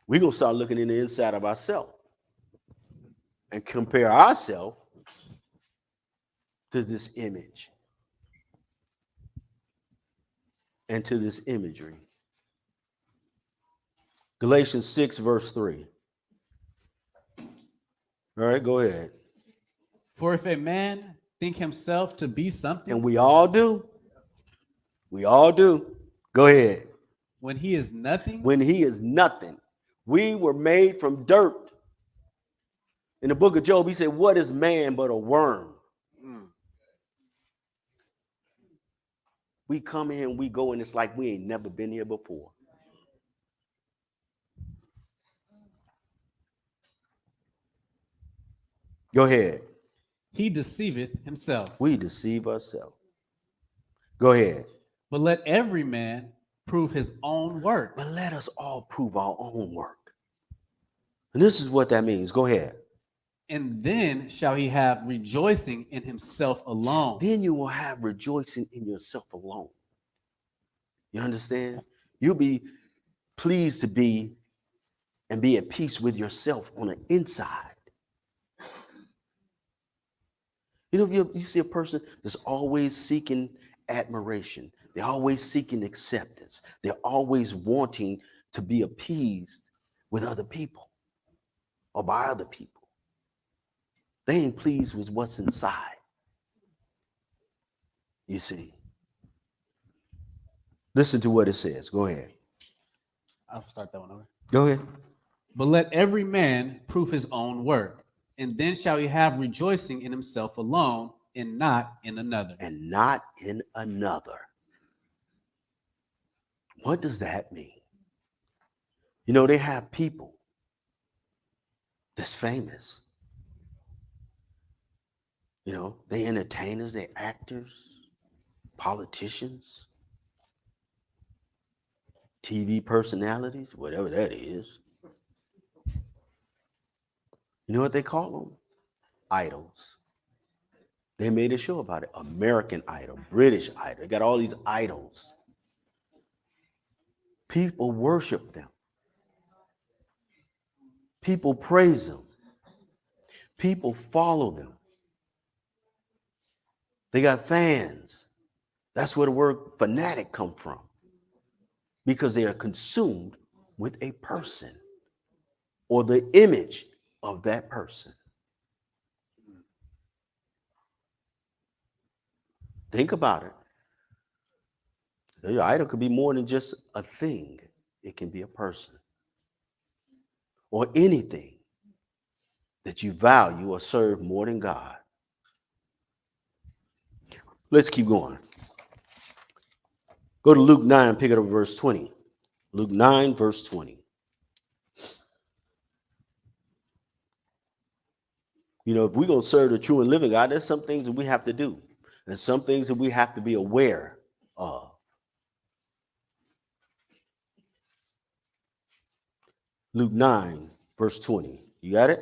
we're going to start looking in the inside of ourselves and compare ourselves to this image and to this imagery. Galatians 6, verse 3. All right, go ahead. For if a man think himself to be something, And we all do. We all do. Go ahead. when he is nothing, When he is nothing. We were made from dirt. In the book of Job, he said, what is man but a worm? We come here and we go, and it's like we ain't never been here before. Go ahead. he deceiveth himself. We deceive ourselves. Go ahead. But let every man prove his own work. But let us all prove our own work. And this is what that means. Go ahead. And then shall he have rejoicing in himself alone. Then you will have rejoicing in yourself alone. You understand? You'll be pleased to be and be at peace with yourself on the inside. You know, if you see a person that's always seeking admiration, they're always seeking acceptance, they're always wanting to be appeased with other people or by other people. They ain't pleased with what's inside. You see. Listen to what it says. Go ahead. I'll start that one over. Go ahead. But let every man prove his own work, and then shall he have rejoicing in himself alone, and not in another. And not in another. What does that mean? You know, they have people that's famous. You know, they entertainers, they actors, politicians, TV personalities, whatever that is. You know what they call them? Idols. They made a show about it. American Idol, British Idol. They got all these idols. People worship them. People praise them. People follow them. They got fans. That's where the word fanatic come from. Because they are consumed with a person or the image of that person. Think about it. Your idol could be more than just a thing. It can be a person or anything that you value or serve more than God. Let's keep going. Go to Luke 9, pick it up verse 20. Luke 9, verse 20. You know, if we're going to serve the true and living God, there's some things that we have to do. And some things that we have to be aware of. Luke 9, verse 20. You got it?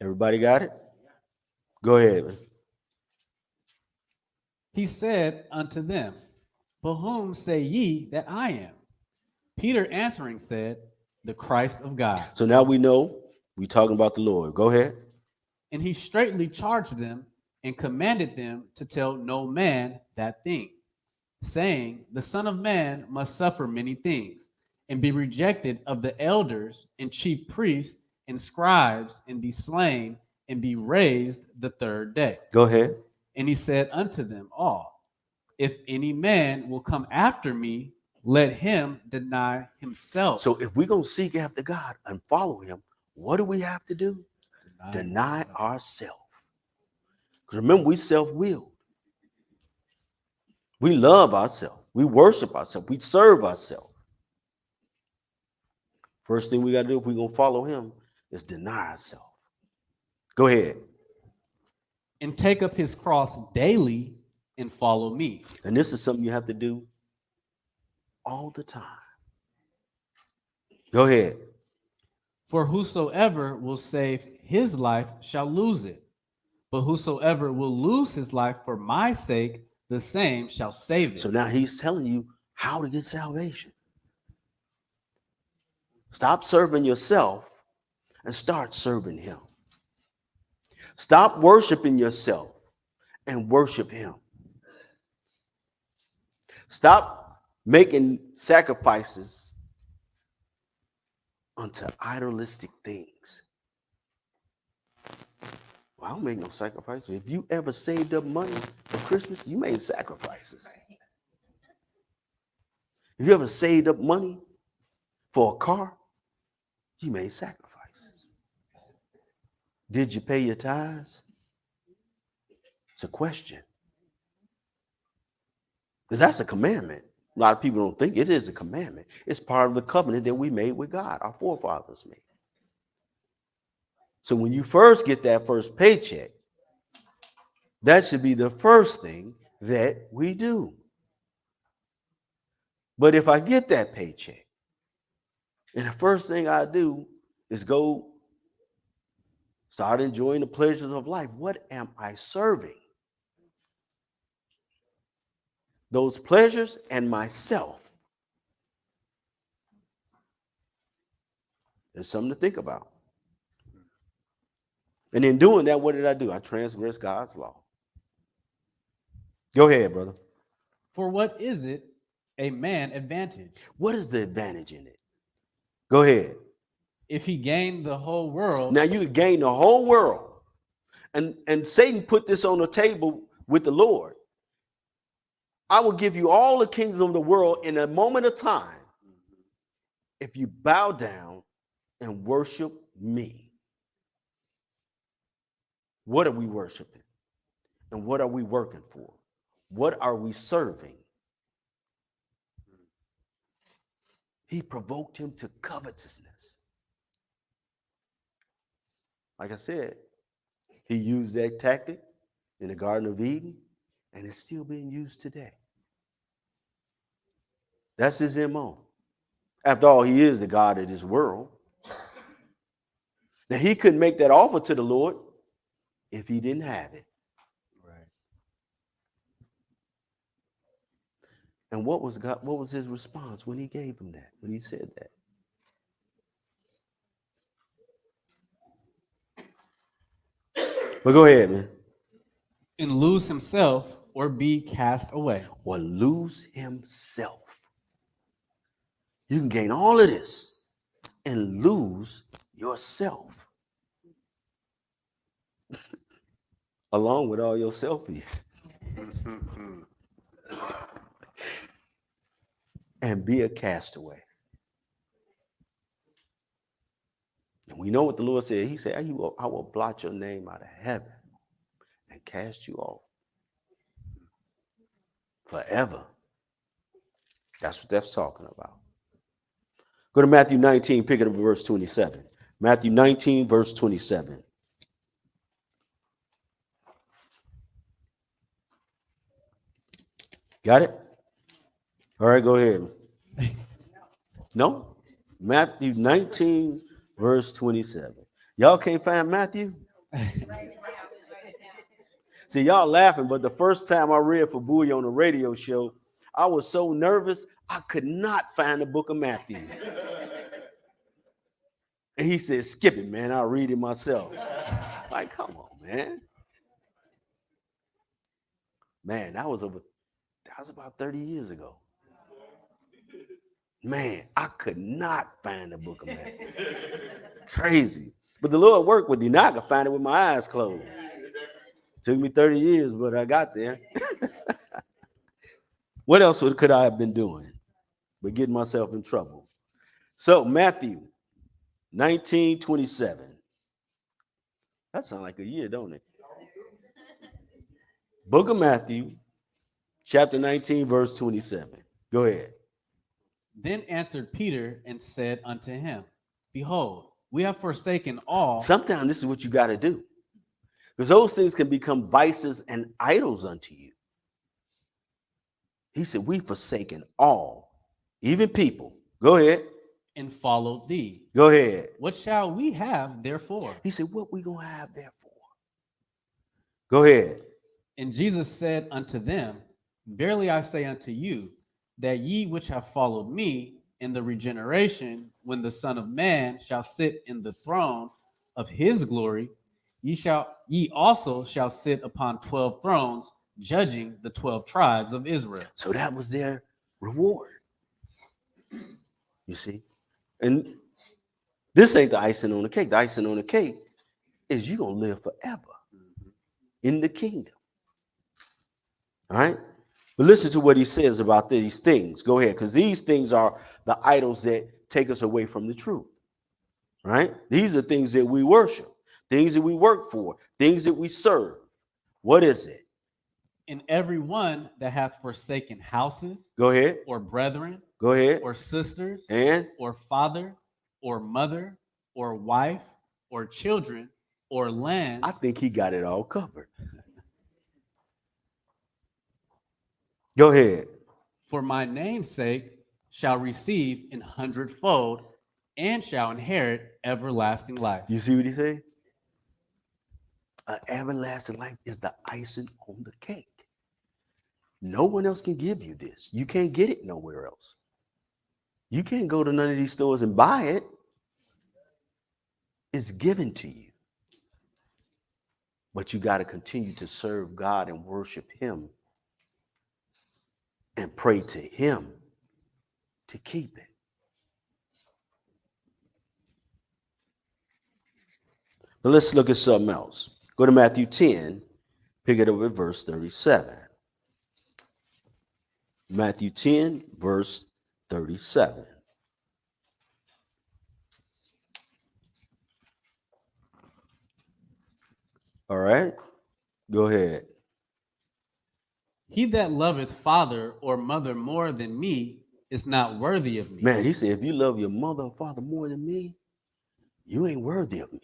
Everybody got it? Go ahead. Man. He said unto them, but whom say ye that I am? Peter answering said, the Christ of God. So now we know we're talking about the Lord. Go ahead. And he straitly charged them and commanded them to tell no man that thing, saying, the Son of Man must suffer many things, and be rejected of the elders and chief priests and scribes, and be slain, and be raised the third day. Go ahead. And he said unto them all, if any man will come after me, let him deny himself. So if we're going to seek after God and follow him, what do we have to do? Deny ourselves. Because remember, we self-willed. We love ourselves. We worship ourselves. We serve ourselves. First thing we got to do if we're going to follow him is deny ourselves. Go ahead. And take up his cross daily and follow me. And this is something you have to do all the time. Go ahead. For whosoever will save his life shall lose it. But whosoever will lose his life for my sake, the same shall save it. So now he's telling you how to get salvation. Stop serving yourself and start serving him. Stop worshiping yourself and worship him. Stop making sacrifices unto idolistic things. Well, I don't make no sacrifices. If you ever saved up money for Christmas, you made sacrifices. If you ever saved up money for a car, you made sacrifices. Did you pay your tithes? It's a question. Because that's a commandment. A lot of people don't think it is a commandment. It's part of the covenant that we made with God, our forefathers made. So when you first get that first paycheck, that should be the first thing that we do. But if I get that paycheck, and the first thing I do is go start enjoying the pleasures of life, what am I serving? Those pleasures and myself. There's something to think about. And in doing that, what did I do? I transgressed God's law. Go ahead, brother. For what is it a man advantage? What is the advantage in it? Go ahead. If he gained the whole world. Now you could gain the whole world. And Satan put this on the table with the Lord. I will give you all the kingdoms of the world in a moment of time if you bow down and worship me. What are we worshiping? And what are we working for? What are we serving? He provoked him to covetousness. Like I said, he used that tactic in the Garden of Eden, and it's still being used today. That's his MO. After all, he is the God of this world. Now, he couldn't make that offer to the Lord if he didn't have it. Right. And what was his response when he gave him that, when he said that? But go ahead, man. And lose himself or be cast away. Or lose himself. You can gain all of this and lose yourself. Along with all your selfies. And be a castaway. And we know what the Lord said. He said, I will blot your name out of heaven and cast you off forever. That's what that's talking about. Go to Matthew 19, pick it up verse 27. Matthew 19, verse 27. Got it? All right, go ahead. No? Matthew 19, verse 27. Y'all can't find Matthew? See, y'all laughing, but the first time I read for Bowie on the radio show, I was so nervous, I could not find the book of Matthew. And he said, skip it, man. I'll read it myself. Like, come on, man. Man, that was about 30 years ago. Man, I could not find the book of Matthew. Crazy. But the Lord worked with you. Now I can find it with my eyes closed. Took me 30 years, but I got there. What else could I have been doing but getting myself in trouble? So Matthew 19:27. That sounds like a year, don't it? Book of Matthew, chapter 19, verse 27. Go ahead. Then answered Peter and said unto him, Behold, we have forsaken all. Sometimes this is what you got to do. Because those things can become vices and idols unto you. He said, we've forsaken all, even people. Go ahead. And followed thee. Go ahead. What shall we have therefore? He said, what we going to have therefore? Go ahead. And Jesus said unto them, Verily I say unto you, that ye which have followed me in the regeneration, when the Son of Man shall sit in the throne of his glory, ye also shall sit upon 12 thrones, judging the 12 tribes of Israel. So that was their reward. You see? And this ain't the icing on the cake. The icing on the cake is you're going to live forever in the kingdom. All right? But listen to what he says about these things. Go ahead, because these things are the idols that take us away from the truth. Right? These are things that we worship, things that we work for, things that we serve. What is it? And every one that hath forsaken houses, Go ahead. or brethren, Go ahead. or sisters, And or father, or mother, or wife, or children, or lands. I think he got it all covered. Go ahead. For my name's sake shall receive 100-fold, and shall inherit everlasting life. You see what he said? Everlasting life is the icing on the cake. No one else can give you this. You can't get it nowhere else. You can't go to none of these stores and buy it. It's given to you. But you got to continue to serve God and worship him and pray to him to keep it. But let's look at something else. Go to Matthew 10, pick it up at verse 37. Matthew 10, verse 37. All right, go ahead. He that loveth father or mother more than me is not worthy of me. Man, he said, if you love your mother or father more than me, you ain't worthy of me.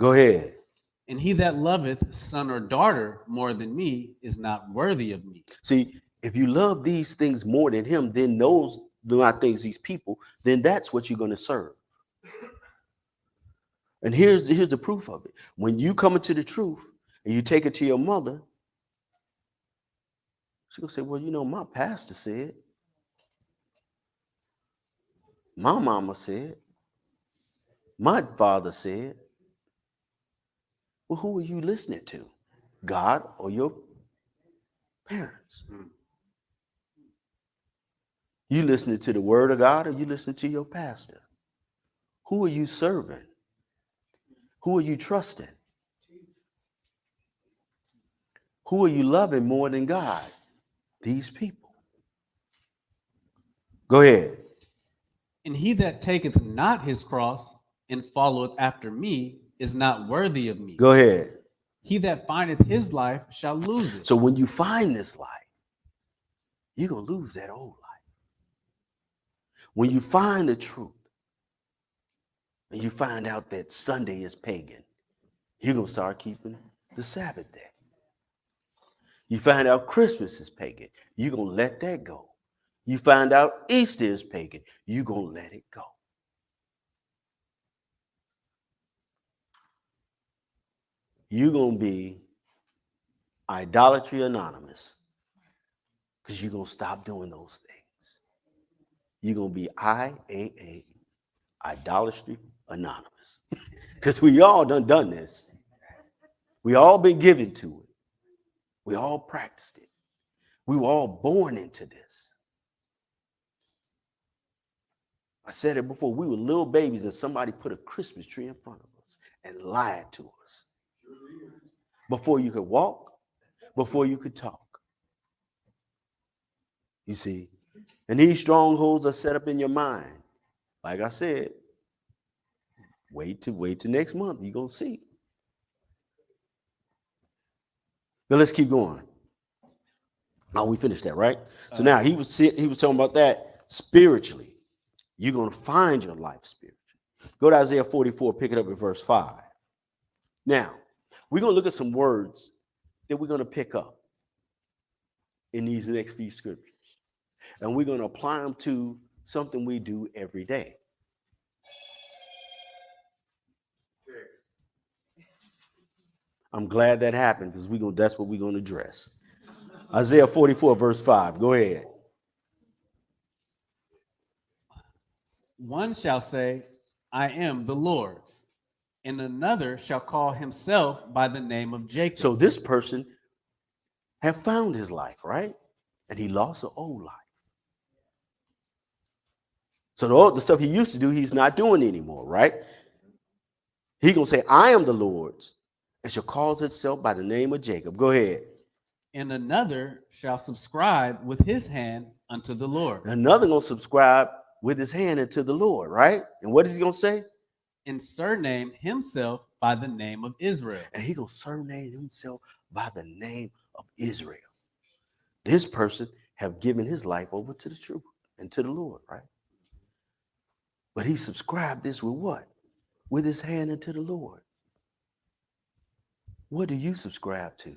Go ahead. And he that loveth son or daughter more than me is not worthy of me. See, if you love these things more than him, then those do not things, these people, then that's what you're going to serve. And here's the proof of it. When you come into the truth and you take it to your mother, she's going to say, well, you know, my pastor said, my mama said, my father said. Well, who are you listening to? God or your parents? You listening to the word of God or you listening to your pastor? Who are you serving? Who are you trusting? Who are you loving more than God? These people. Go ahead. And he that taketh not his cross and followeth after me is not worthy of me. Go ahead. He that findeth his life shall lose it. So when you find this life, you're going to lose that old life. When you find the truth and you find out that Sunday is pagan, you're going to start keeping the Sabbath day. You find out Christmas is pagan, you're going to let that go. You find out Easter is pagan, you're going to let it go. You're going to be Idolatry Anonymous because you're going to stop doing those things. You're going to be IAA, Idolatry Anonymous, because we all done this. We all been given to it. We all practiced it. We were all born into this. I said it before. We were little babies and somebody put a Christmas tree in front of us and lied to us. Before you could walk, before you could talk. You see, and these strongholds are set up in your mind. Like I said, wait till next month. You're going to see. But let's keep going. Oh, we finished that, right? So now he was talking about that spiritually. You're going to find your life spiritually. Go to Isaiah 44, pick it up at verse 5. Now, we're going to look at some words that we're going to pick up in these next few scriptures. And we're going to apply them to something we do every day. I'm glad that happened because that's what we're going to address. Isaiah 44, verse 5. Go ahead. One shall say, I am the Lord's, and another shall call himself by the name of Jacob. So this person have found his life, right? And he lost the old life. So the stuff he used to do, he's not doing anymore, right? He going to say, I am the Lord's, and shall call itself by the name of Jacob. Go ahead. And another shall subscribe with his hand unto the Lord. Another going to subscribe with his hand unto the Lord, right? And what is he going to say? And surname himself by the name of Israel. And he going to surname himself by the name of Israel. This person have given his life over to the truth and to the Lord, right? But he subscribed this with what? With his hand unto the Lord. What do you subscribe to?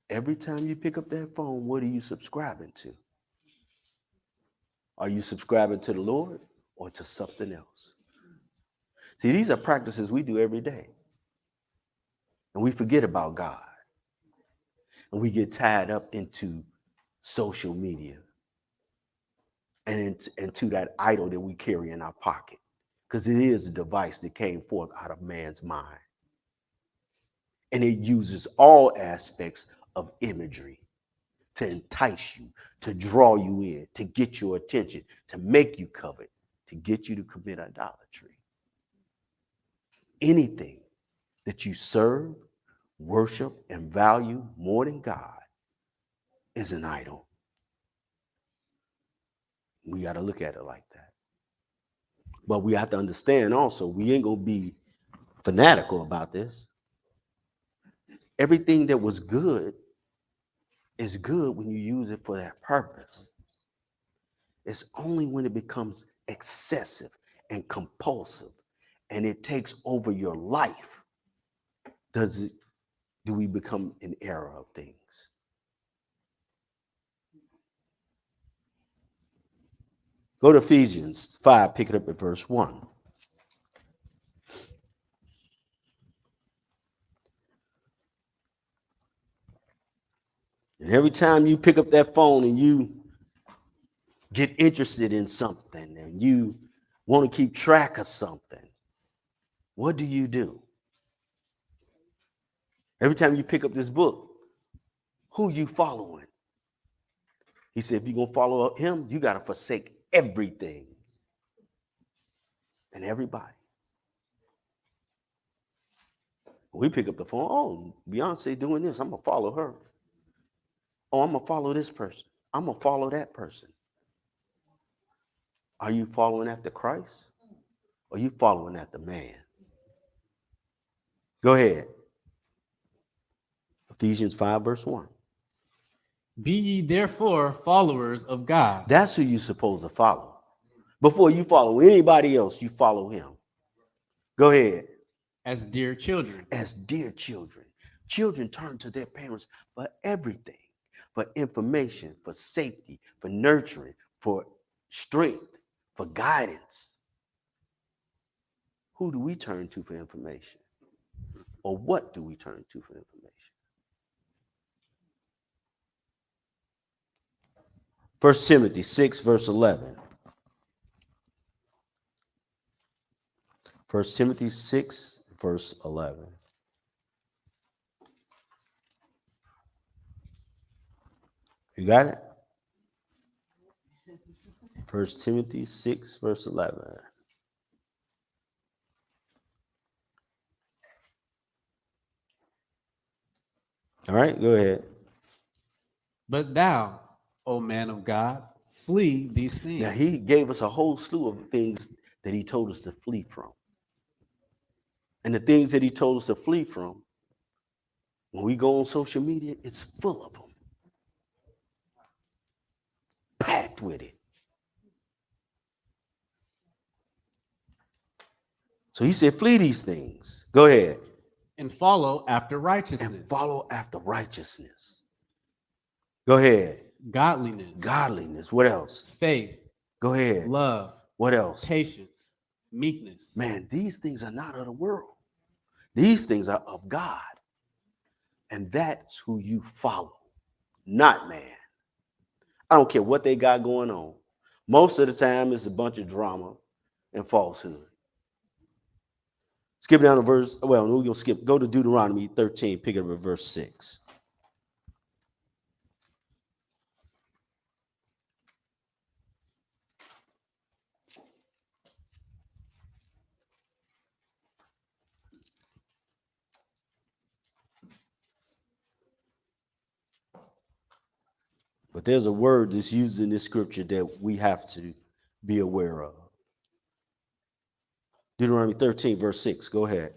Every time you pick up that phone, what are you subscribing to? Are you subscribing to the Lord or to something else? See, these are practices we do every day. And we forget about God. And we get tied up into social media and into that idol that we carry in our pocket. Because it is a device that came forth out of man's mind. And it uses all aspects of imagery to entice you, to draw you in, to get your attention, to make you covet, to get you to commit idolatry. Anything that you serve, worship, and value more than God is an idol. We got to look at it like that. But we have to understand also, we ain't going to be fanatical about this. Everything that was good is good when you use it for that purpose. It's only when it becomes excessive and compulsive and it takes over your life do we become an error of things. Go to Ephesians 5, pick it up at verse 1. And every time you pick up that phone and you get interested in something and you want to keep track of something, what do? Every time you pick up this book, who you following? He said, if you're going to follow him, you got to forsake everything and everybody. We pick up the phone. Oh, Beyonce doing this. I'm going to follow her. Oh, I'm going to follow this person. I'm going to follow that person. Are you following after Christ? Or are you following after man? Go ahead. Ephesians 5, verse 1. Be ye therefore followers of God. That's who you're supposed to follow. Before you follow anybody else, you follow him. Go ahead. As dear children. As dear children. Children turn to their parents for everything, for information, for safety, for nurturing, for strength, for guidance. Who do we turn to for information? Or what do we turn to for information? 1 Timothy 6, verse 11. 1 Timothy 6, verse 11. You got it? 1 Timothy 6, verse 11. All right, go ahead. But thou, O man of God, flee these things. Now, he gave us a whole slew of things that he told us to flee from. And the things that he told us to flee from, when we go on social media, it's full of them. Packed with it. So he said, flee these things. Go ahead. And follow after righteousness. And follow after righteousness. Go ahead. Godliness. Godliness. What else? Faith. Go ahead. Love. What else? Patience. Meekness. Man, these things are not of the world. These things are of God. And that's who you follow, not man. I don't care what they got going on. Most of the time, it's a bunch of drama and falsehood. Skip down to verse, well, we're going to go to Deuteronomy 13, pick it up at verse 6. But there's a word that's used in this scripture that we have to be aware of. Deuteronomy 13, verse 6. Go ahead.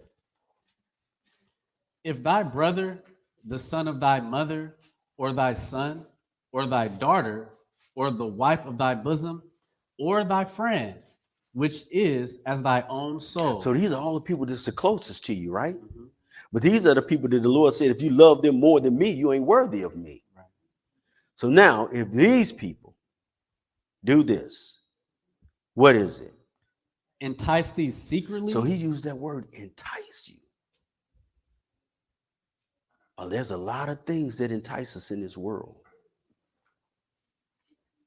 If thy brother, the son of thy mother, or thy son, or thy daughter, or the wife of thy bosom, or thy friend, which is as thy own soul. So these are all the people that's the closest to you, right? Mm-hmm. But these are the people that the Lord said, if you love them more than me, you ain't worthy of me. Right. So now, if these people do this, what is it? Entice thee secretly. So he used that word, entice you. Oh, there's a lot of things that entice us in this world.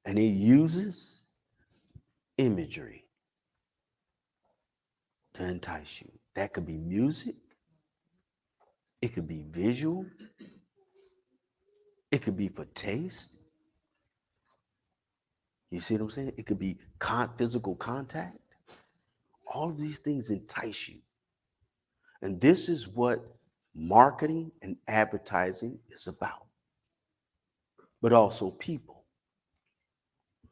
And he uses imagery to entice you. That could be music. It could be visual. It could be for taste. You see what I'm saying? It could be physical contact. All of these things entice you. And this is what marketing and advertising is about. But also people.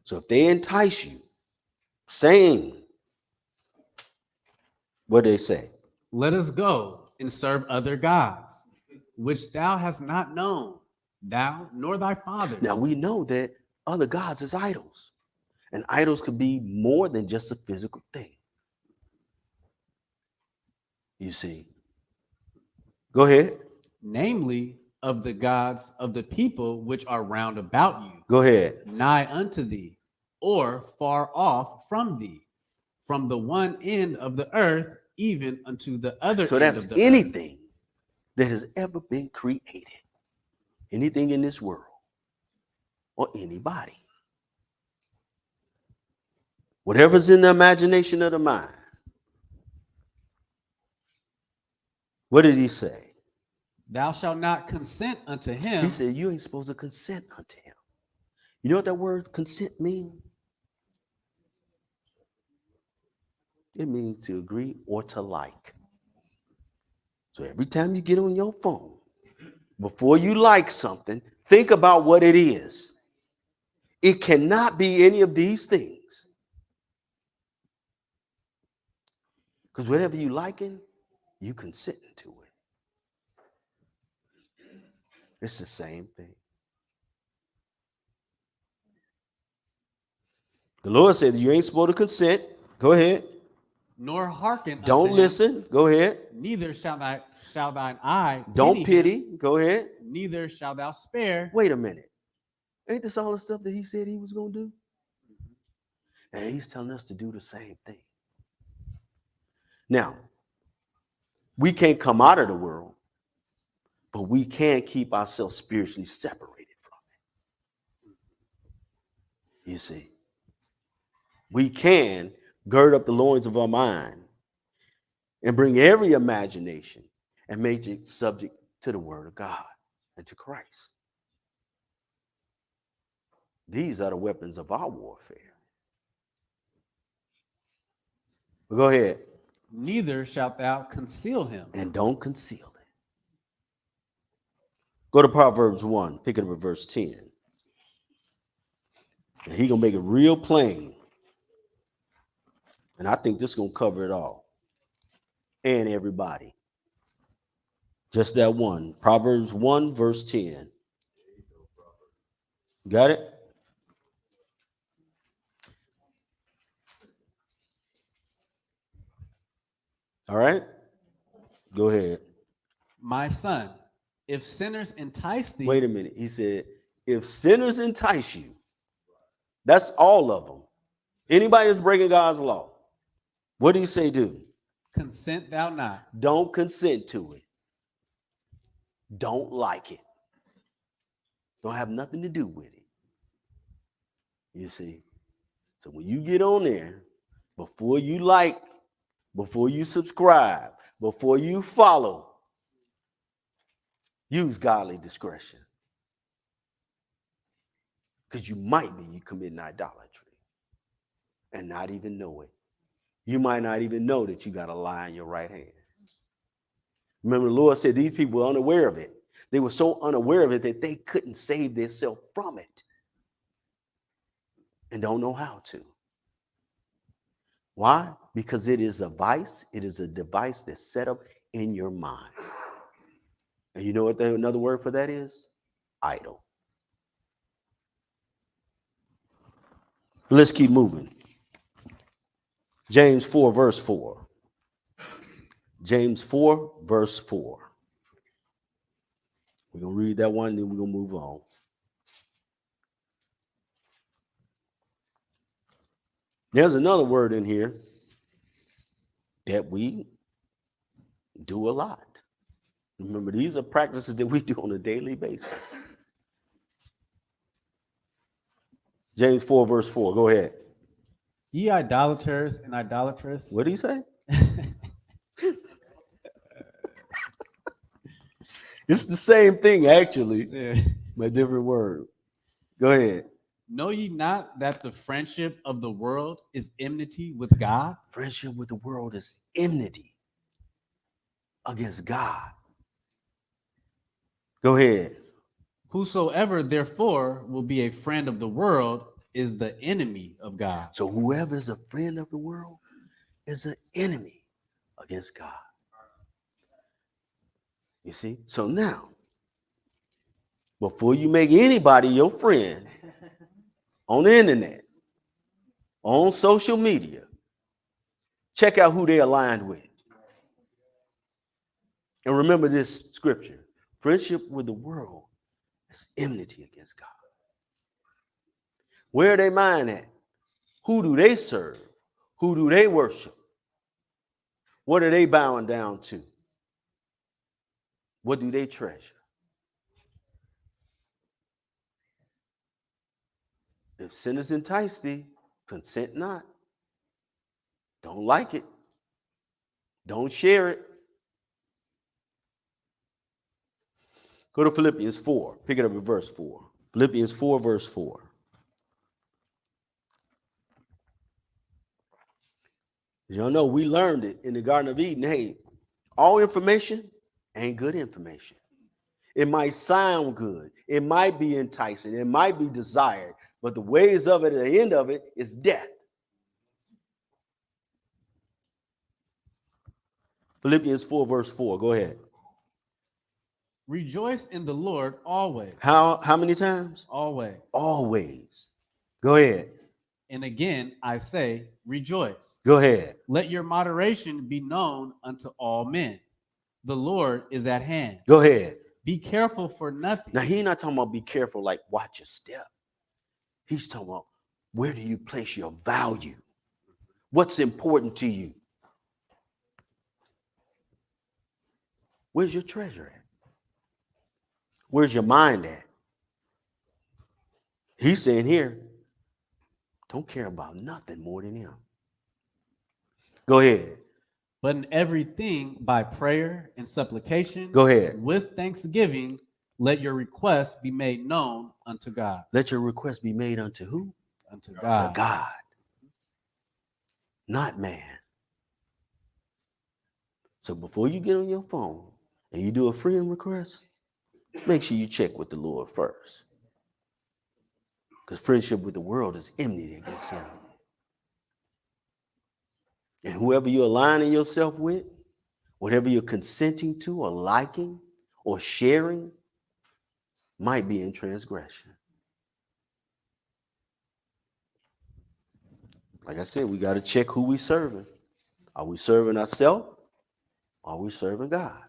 So if they entice you, saying, what they say? Let us go and serve other gods, which thou hast not known, thou nor thy fathers. Now we know that other gods is idols. And idols could be more than just a physical thing. You see. Go ahead. Namely, of the gods of the people which are round about you. Go ahead. Nigh unto thee, or far off from thee, from the one end of the earth even unto the other so end that's of the anything earth. That has ever been created. Anything in this world or anybody. Whatever's in the imagination of the mind. What did he say? Thou shalt not consent unto him. He said you ain't supposed to consent unto him. You know what that word consent means? It means to agree or to like. So every time you get on your phone, before you like something, think about what it is. It cannot be any of these things. Because whatever you liking, you consenting to it. It's the same thing. The Lord said you ain't supposed to consent. Go ahead. nor hearken Don't unto him, listen. Go ahead. neither shall thine eye Don't him, pity. Go ahead. neither shalt thou spare. Wait a minute. Ain't this all the stuff that he said he was going to do? And he's telling us to do the same thing. Now, we can't come out of the world, but we can keep ourselves spiritually separated from it. You see, we can gird up the loins of our mind and bring every imagination and make it subject to the word of God and to Christ. These are the weapons of our warfare. But go ahead. Neither shalt thou conceal him. And don't conceal it. Go to Proverbs 1, pick it up at verse 10. And he's going to make it real plain. And I think this is going to cover it all. And everybody. Just that one. Proverbs 1, verse 10. Got it? All right? Go ahead. My son, if sinners entice thee. Wait a minute. He said, if sinners entice you, that's all of them. Anybody that's breaking God's law, what do you say do? Consent thou not. Don't consent to it. Don't like it. Don't have nothing to do with it. You see? So when you get on there, before you like, before you subscribe, before you follow, use godly discretion. Because you might be committing idolatry and not even know it. You might not even know that you got a lie in your right hand. Remember, the Lord said these people were unaware of it. They were so unaware of it that they couldn't save themselves from it and don't know how to. Why? Because it is a vice. It is a device that's set up in your mind. And you know what another word for that is? Idol. But let's keep moving. James 4, verse 4. James 4, verse 4. We're going to read that one, then we're going to move on. There's another word in here that we do a lot. Remember, these are practices that we do on a daily basis. James 4, verse 4. Go ahead. Ye idolaters and idolatrous. What did he say? It's the same thing, actually, Yeah. but different word. Go ahead. Know ye not that the friendship of the world is enmity with God? Friendship with the world is enmity against God. Go ahead. Whosoever therefore will be a friend of the world is the enemy of God. So whoever is a friend of the world is an enemy against God. You see? So now, before you make anybody your friend on the internet, on social media, check out who they're aligned with. And remember this scripture. Friendship with the world is enmity against God. Where are they mind at? Who do they serve? Who do they worship? What are they bowing down to? What do they treasure? If sinners entice thee, consent not. Don't like it. Don't share it. Go to Philippians 4. Pick it up at verse 4. Philippians 4, verse 4. Y'all know we learned it in the Garden of Eden. Hey, all information ain't good information. It might sound good. It might be enticing. It might be desired. But the ways of it at the end of it is death. Philippians 4, verse 4. Go ahead. Rejoice in the Lord always. How many times? Always. Always. Go ahead. And again, I say, rejoice. Go ahead. Let your moderation be known unto all men. The Lord is at hand. Go ahead. Be careful for nothing. Now, he's not talking about be careful, like watch your step. He's talking about where do you place your value? What's important to you? Where's your treasure at? Where's your mind at? He's saying here, don't care about nothing more than him. Go ahead. But in everything by prayer and supplication, Go ahead. with thanksgiving, let your requests be made known unto God. Let your request be made unto who? Unto To God. God. Not man. So before you get on your phone and you do a friend request, make sure you check with the Lord first. Because friendship with the world is enmity against him. And whoever you're aligning yourself with, whatever you're consenting to or liking or sharing, might be in transgression. Like I said, we got to check who we serving. Are we serving ourselves? Or are we serving God?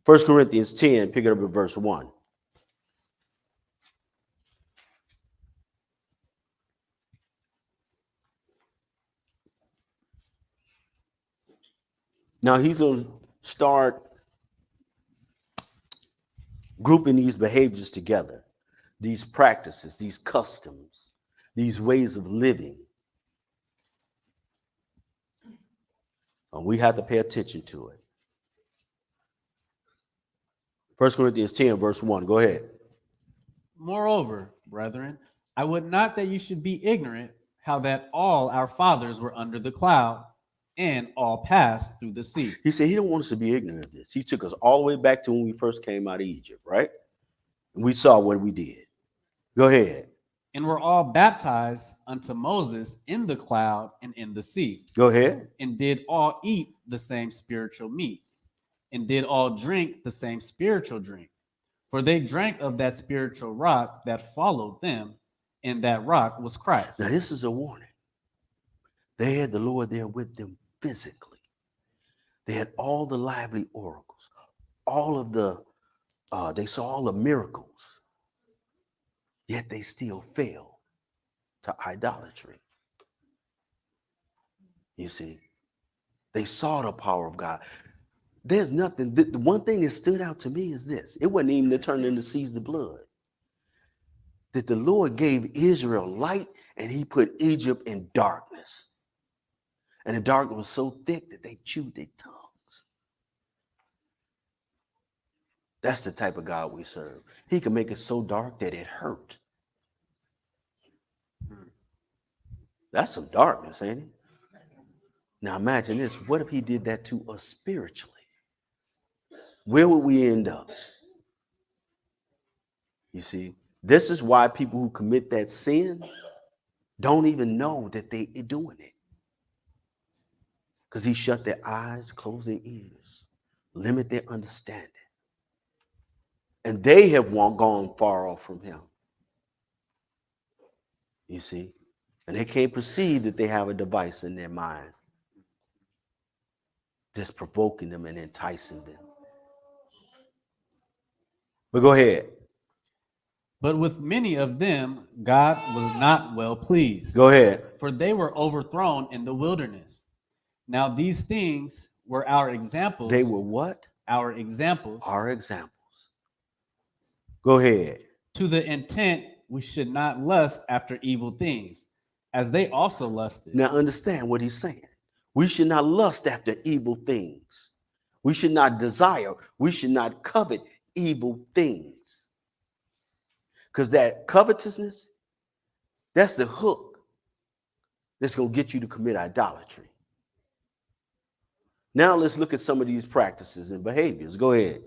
1 Corinthians 10, pick it up at verse 1. Now he's going to start grouping these behaviors together, these practices, these customs, these ways of living. And we have to pay attention to it. 1 Corinthians 10, verse 1. Go ahead. Moreover, brethren, I would not that you should be ignorant how that all our fathers were under the cloud and all passed through the sea. He said he don't want us to be ignorant of this. He took us all the way back to when we first came out of Egypt, right? And we saw what we did. Go ahead. And were all baptized unto Moses in the cloud and in the sea. Go ahead. And did all eat the same spiritual meat. And did all drink the same spiritual drink. For they drank of that spiritual rock that followed them, and that rock was Christ. Now this is a warning. They had the Lord there with them physically. They had all the lively oracles, all of the, they saw all the miracles, yet they still fell to idolatry. You see, they saw the power of God. There's nothing, the one thing that stood out to me is this. It wasn't even to turn into seas of blood. That the Lord gave Israel light and he put Egypt in darkness. And the darkness was so thick that they chewed their tongues. That's the type of God we serve. He can make it so dark that it hurt. That's some darkness, ain't it? Now imagine this. What if he did that to us spiritually? Where would we end up? You see, this is why people who commit that sin don't even know that they're doing it. Because he shut their eyes, closed their ears, limit their understanding. And they have gone far off from him. You see? And they can't perceive that they have a device in their mind that's provoking them and enticing them. But go ahead. But with many of them, God was not well pleased. Go ahead. For they were overthrown in the wilderness. Now these things were our examples. They were what? Our examples. Our examples. Go ahead. To the intent we should not lust after evil things, as they also lusted. Now understand what he's saying. We should not lust after evil things. We should not desire. We should not covet evil things. Because that covetousness, that's the hook that's going to get you to commit idolatry. Now let's look at some of these practices and behaviors. Go ahead.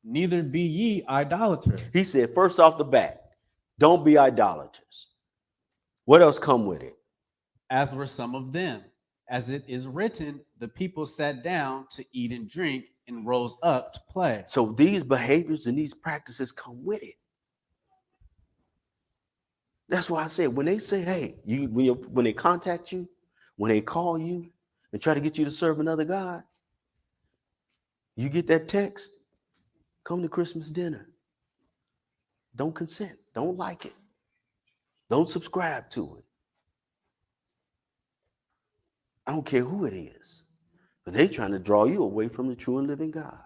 Neither be ye idolaters. He said, first off the bat, don't be idolaters. What else come with it? As were some of them. As it is written, the people sat down to eat and drink and rose up to play. So these behaviors and these practices come with it. That's why I said when they say, hey, when they contact you, when they call you and try to get you to serve another God, you get that text, come to Christmas dinner. Don't consent. Don't like it. Don't subscribe to it. I don't care who it is. But they're trying to draw you away from the true and living God.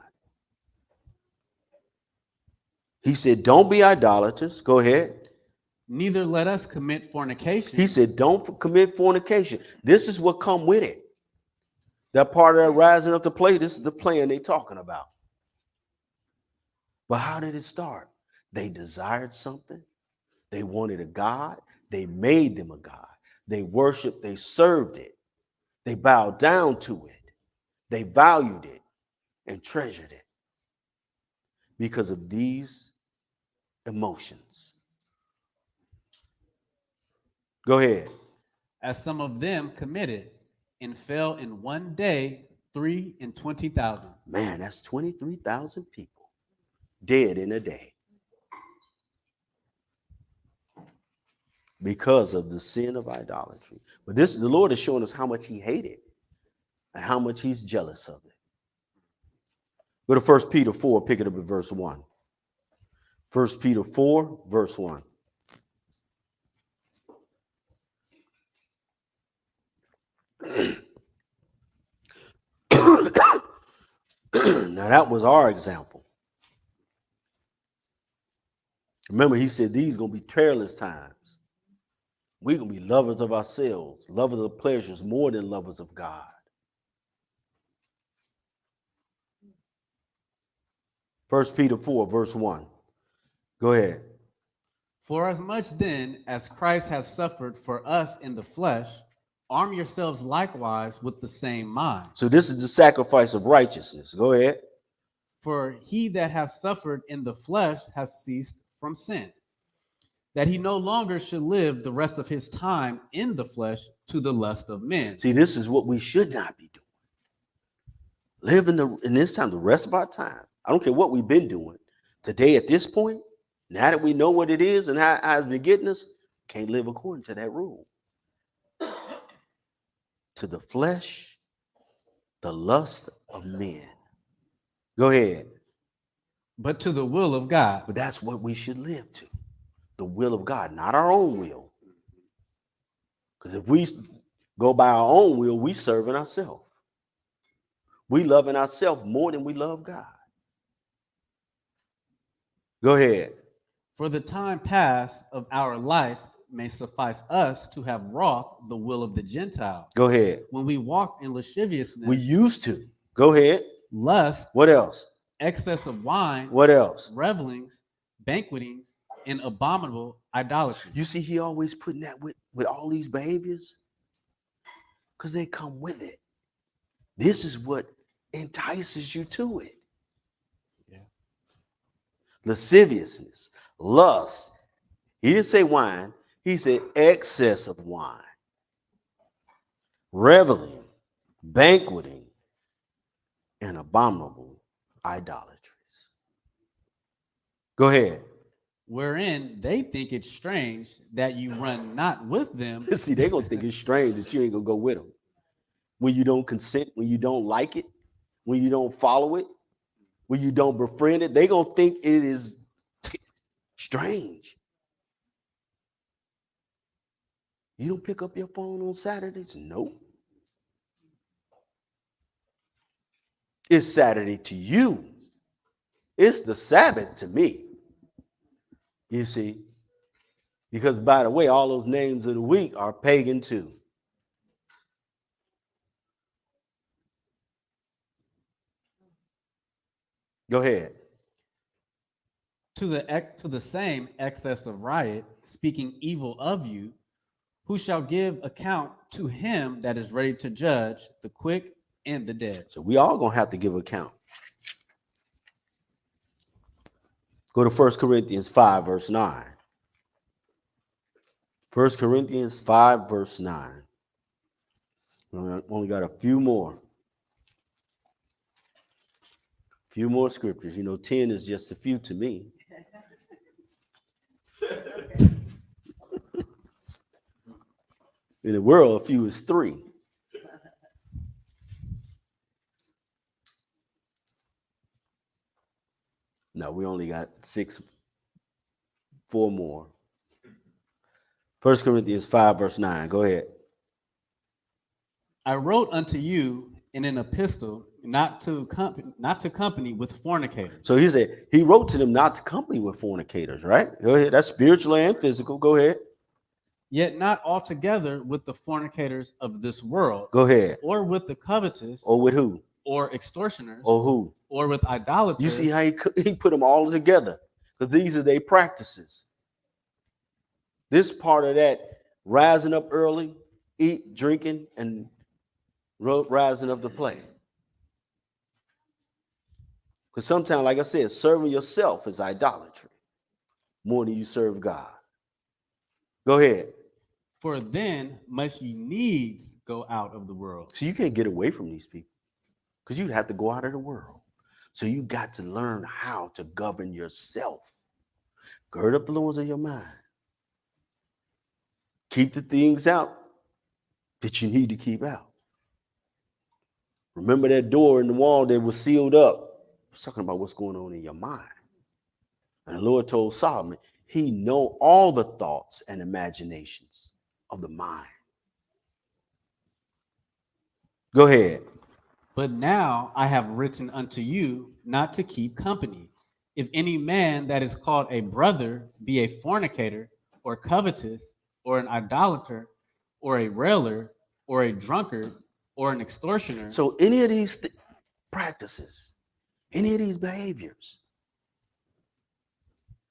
He said, don't be idolaters. Go ahead. Neither let us commit fornication. He said, don't commit fornication. This is what come with it. That part of that rising up to play, this is the plan they're talking about. But how did it start? They desired something. They wanted a God. They made them a God. They worshiped, they served it. They bowed down to it. They valued it and treasured it because of these emotions. Go ahead. As some of them committed, and fell in one day 23,000. Man, that's 23,000 people dead in a day because of the sin of idolatry. But the Lord is showing us how much he hated and how much he's jealous of it. Go to 1 Peter 4, pick it up at verse 1. 1 Peter 4, verse 1. Now that was our example. Remember, he said these going to be perilous times. We're going to be lovers of ourselves, lovers of pleasures more than lovers of God. 1 Peter 4, verse 1. Go ahead. For as much then as Christ has suffered for us in the flesh, arm yourselves likewise with the same mind. So this is the sacrifice of righteousness. Go ahead. For he that hath suffered in the flesh has ceased from sin, that he no longer should live the rest of his time in the flesh to the lust of men. See, this is what we should not be doing. Live in this time, the rest of our time. I don't care what we've been doing. Today, at this point, now that we know what it is and how it's been getting us, can't live according to that rule. To the flesh, the lust of men. Go ahead. But to the will of God. But that's what we should live to. The will of God, not our own will. Because if we go by our own will, we serving ourselves. We loving ourselves more than we love God. Go ahead. For the time past of our life may suffice us to have wrought the will of the Gentiles. Go ahead. When we walked in lasciviousness. We used to. Go ahead. Lust. What else? Excess of wine. What else? Revelings, banquetings, and abominable idolatry. You see, he always putting that with all these behaviors because they come with it. This is what entices you to it. Yeah. Lasciviousness, lust. He didn't say wine. He said excess of wine. Reveling, banqueting, and abominable idolatries. Go ahead. Wherein they think it strange that you run not with them. See, they're going to think it's strange that you ain't going to go with them. When you don't consent, when you don't like it, when you don't follow it, when you don't befriend it, they're going to think it is strange. You don't pick up your phone on Saturdays? Nope. It's Saturday to you. It's the Sabbath to me. You see? Because, by the way, all those names of the week are pagan too. Go ahead. To the same excess of riot, speaking evil of you, who shall give account to him that is ready to judge the quick and the dead. So we all going to have to give account. Go to 1 Corinthians 5, verse 9. 1 Corinthians 5, verse 9. We only got a few more. Few more scriptures. You know, 10 is just a few to me. In the world, a few is 3. No, we only got 4 more. 1 Corinthians 5, verse 9. Go ahead. I wrote unto you in an epistle not to company with fornicators. So he said he wrote to them not to company with fornicators, right? Go ahead. That's spiritual and physical. Go ahead. Yet not altogether with the fornicators of this world, Go ahead. or with the covetous, Or with who? or extortioners, Or who? or with idolaters. You see how he put them all together, because these are their practices. This part of that rising up early, eat, drinking, and rising up to play. Because sometimes, like I said, serving yourself is idolatry more than you serve God. Go ahead. For then must ye needs go out of the world. So you can't get away from these people, because you'd have to go out of the world. So you got to learn how to govern yourself. Gird up the loins of your mind. Keep the things out that you need to keep out. Remember that door in the wall that was sealed up? It's talking about what's going on in your mind. And the Lord told Solomon, he know all the thoughts and imaginations of the mind. Go ahead. But now I have written unto you not to keep company. If any man that is called a brother be a fornicator, or covetous, or an idolater, or a railer, or a drunkard, or an extortioner. So any of these practices, any of these behaviors,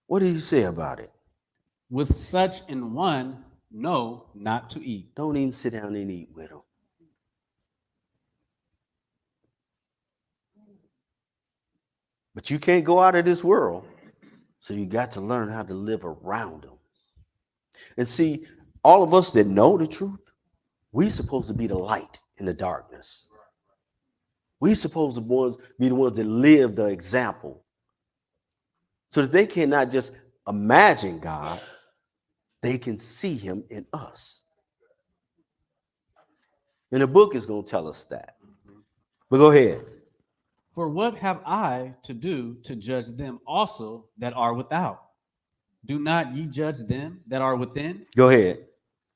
what did he say about it? With such in one, no, not to eat. Don't even sit down and eat with them. But you can't go out of this world, so you got to learn how to live around them. And see, all of us that know the truth, we're supposed to be the light in the darkness. We're supposed to be the ones that live the example, so that they cannot just imagine God, they can see him in us. And the book is going to tell us that. But go ahead. For what have I to do to judge them also that are without? Do not ye judge them that are within? Go ahead.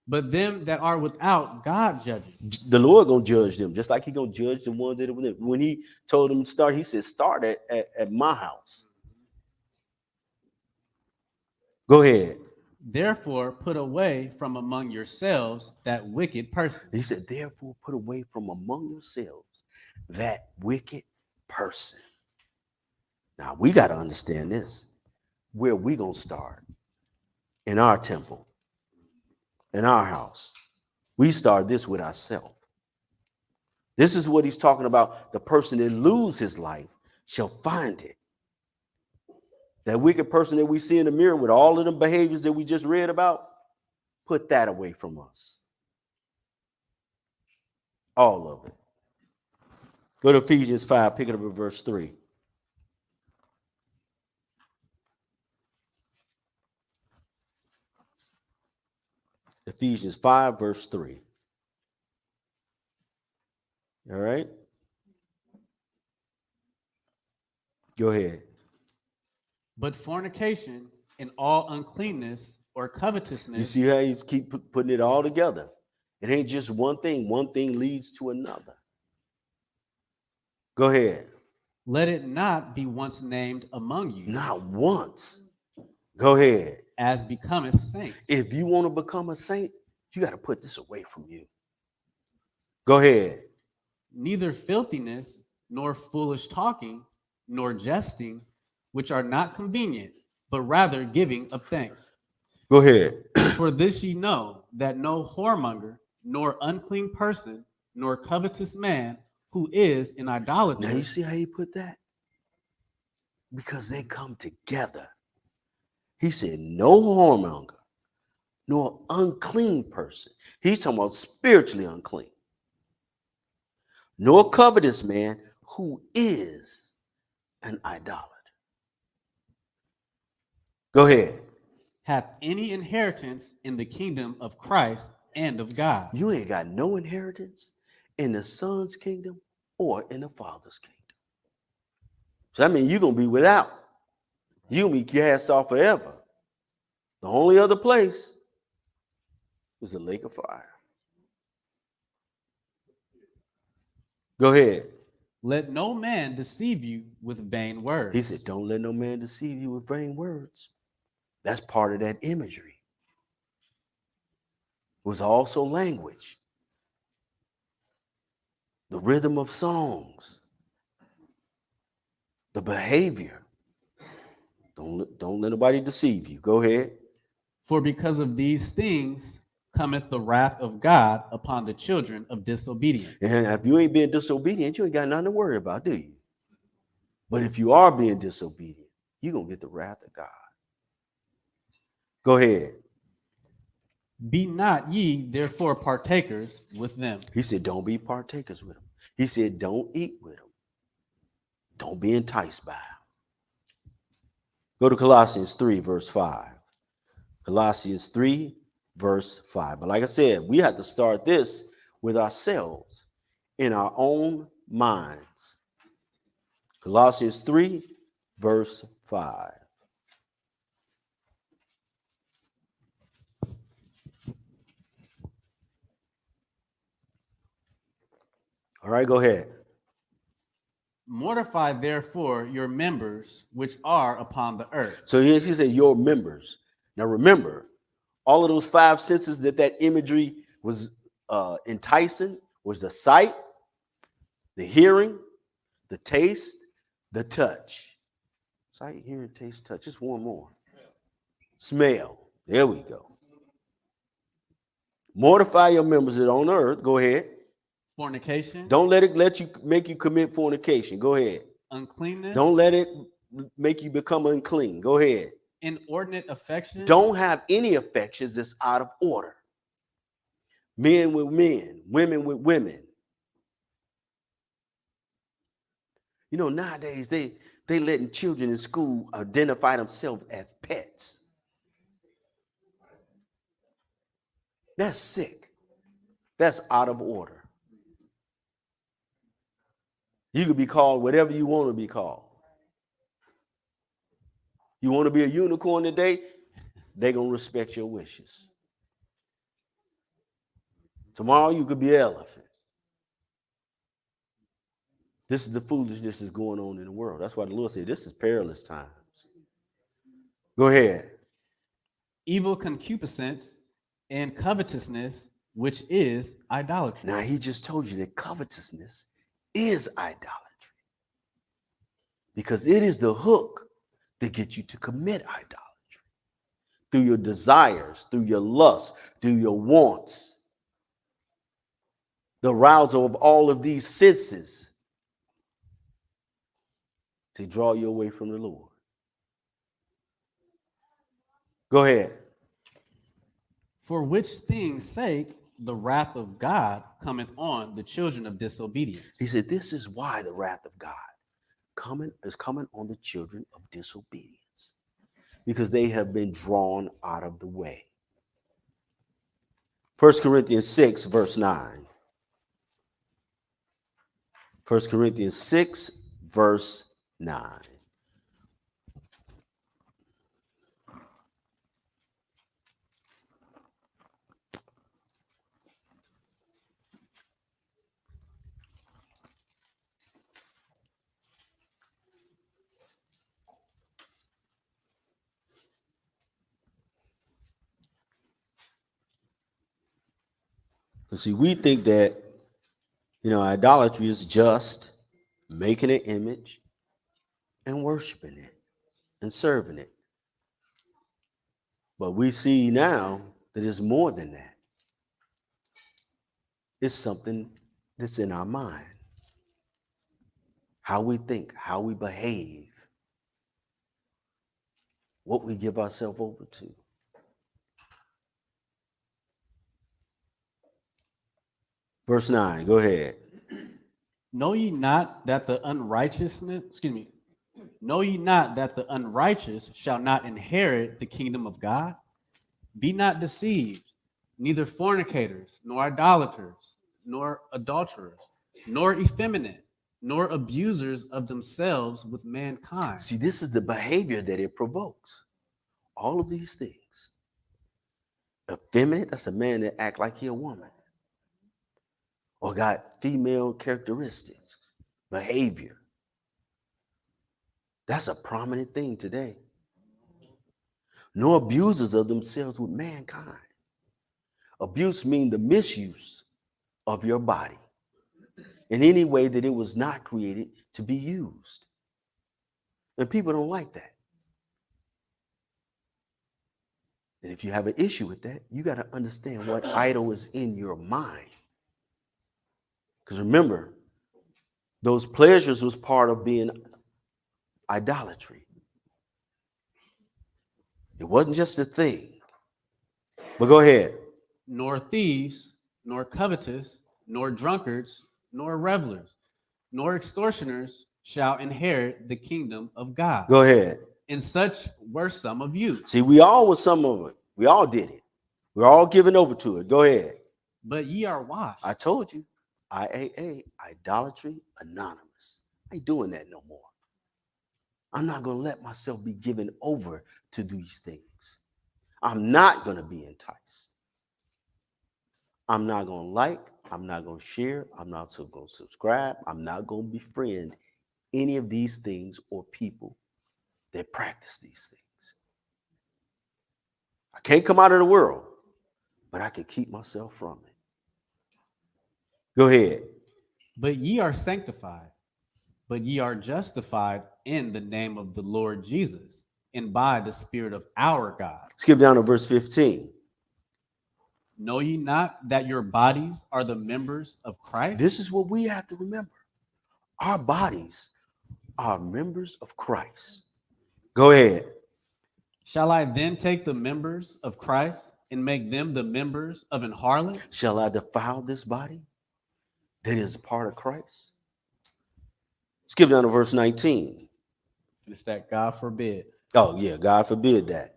But them that are without, God judges. The Lord going to judge them, just like he going to judge the ones that are within. When he told them to start, he said, start at my house. Go ahead. Therefore, put away from among yourselves that wicked person. He said, therefore, put away from among yourselves that wicked person. Now, we got to understand this. Where we going to start? In our temple, in our house. We start this with ourselves. This is what he's talking about. The person that lose his life shall find it. That wicked person that we see in the mirror with all of the behaviors that we just read about, put that away from us. All of it. Go to Ephesians 5, pick it up at verse 3. Ephesians 5, verse 3. All right. Go ahead. But fornication and all uncleanness or covetousness. You see how he's keep putting it all together. It ain't just one thing. One thing leads to another. Go ahead. Let it not be once named among you. Not once. Go ahead. As becometh saints. If you want to become a saint, you got to put this away from you. Go ahead. Neither filthiness, nor foolish talking, nor jesting, which are not convenient, but rather giving of thanks. Go ahead. For this ye know, that no whoremonger, nor unclean person, nor covetous man, who is in idolatry. Now you see how he put that? Because they come together. He said, no whoremonger, nor unclean person. He's talking about spiritually unclean. Nor covetous man, who is an idolater. Go ahead. Hath any inheritance in the kingdom of Christ and of God. You ain't got no inheritance in the Son's kingdom or in the Father's kingdom. So that means you're going to be without. You're going to be cast off forever. The only other place is the lake of fire. Go ahead. Let no man deceive you with vain words. He said, don't let no man deceive you with vain words. That's part of that imagery. It was also language, the rhythm of songs, the behavior. Don't let nobody deceive you. Go ahead. For because of these things cometh the wrath of God upon the children of disobedience. And if you ain't being disobedient, you ain't got nothing to worry about, do you? But if you are being disobedient, you're going to get the wrath of God. Go ahead. Be not ye therefore partakers with them. He said, don't be partakers with them. He said, don't eat with them. Don't be enticed by them. Go to Colossians 3, verse 5. Colossians 3, verse 5. But like I said, we have to start this with ourselves in our own minds. Colossians 3, verse 5. All right, go ahead. Mortify therefore your members which are upon the earth. So he said, your members. Now remember, all of those five senses that imagery was enticing was the sight, the hearing, the taste, the touch. Sight, hearing, taste, touch. Just one more. Smell. There we go. Mortify your members that are on the earth. Go ahead. Fornication. Don't let it make you commit fornication. Go ahead. Uncleanness. Don't let it make you become unclean. Go ahead. Inordinate affection. Don't have any affections that's out of order. Men with men, women with women. You know, nowadays they letting children in school identify themselves as pets. That's sick. That's out of order. You could be called whatever you want to be called. You want to be a unicorn today? They're going to respect your wishes. Tomorrow you could be an elephant. This is the foolishness that's going on in the world. That's why the Lord said this is perilous times. Go ahead. Evil concupiscence and covetousness, which is idolatry. Now he just told you that covetousness is idolatry. Because it is the hook that gets you to commit idolatry. Through your desires, through your lusts, through your wants. The arousal of all of these senses to draw you away from the Lord. Go ahead. For which things' sake the wrath of God cometh on the children of disobedience. He said, this is why the wrath of God is coming on the children of disobedience. Because they have been drawn out of the way. 1 Corinthians 6, verse 9. 1 Corinthians 6, verse 9. See, we think that, idolatry is just making an image and worshiping it and serving it. But we see now that it's more than that. It's something that's in our mind. How we think, how we behave, what we give ourselves over to. Verse 9, go ahead. Know ye not that the unrighteous shall not inherit the kingdom of God? Be not deceived, neither fornicators, nor idolaters, nor adulterers, nor effeminate, nor abusers of themselves with mankind. See, this is the behavior that it provokes. All of these things. Effeminate, that's a man that act like he a woman. Or got female characteristics, behavior. That's a prominent thing today. No abusers of themselves with mankind. Abuse means the misuse of your body in any way that it was not created to be used. And people don't like that. And if you have an issue with that, you got to understand what idol is in your mind. Because remember, those pleasures was part of being idolatry. It wasn't just a thing. But go ahead. Nor thieves, nor covetous, nor drunkards, nor revelers, nor extortioners shall inherit the kingdom of God. Go ahead. And such were some of you. See, we all was some of it. We all did it. We're all given over to it. Go ahead. But ye are washed. I told you. IAA, Idolatry Anonymous. I ain't doing that no more. I'm not going to let myself be given over to these things. I'm not going to be enticed. I'm not going to like. I'm not going to share. I'm not going to subscribe. I'm not going to befriend any of these things or people that practice these things. I can't come out of the world, but I can keep myself from it. Go ahead. But ye are sanctified, but ye are justified in the name of the Lord Jesus, and by the Spirit of our God. Skip down to verse 15. Know ye not that your bodies are the members of Christ? This is what we have to remember. Our bodies are members of Christ. Go ahead. Shall I then take the members of Christ and make them the members of an harlot? Shall I defile this body that is a part of Christ? Skip down to verse 19. Finish that. God forbid. Oh, yeah, God forbid that.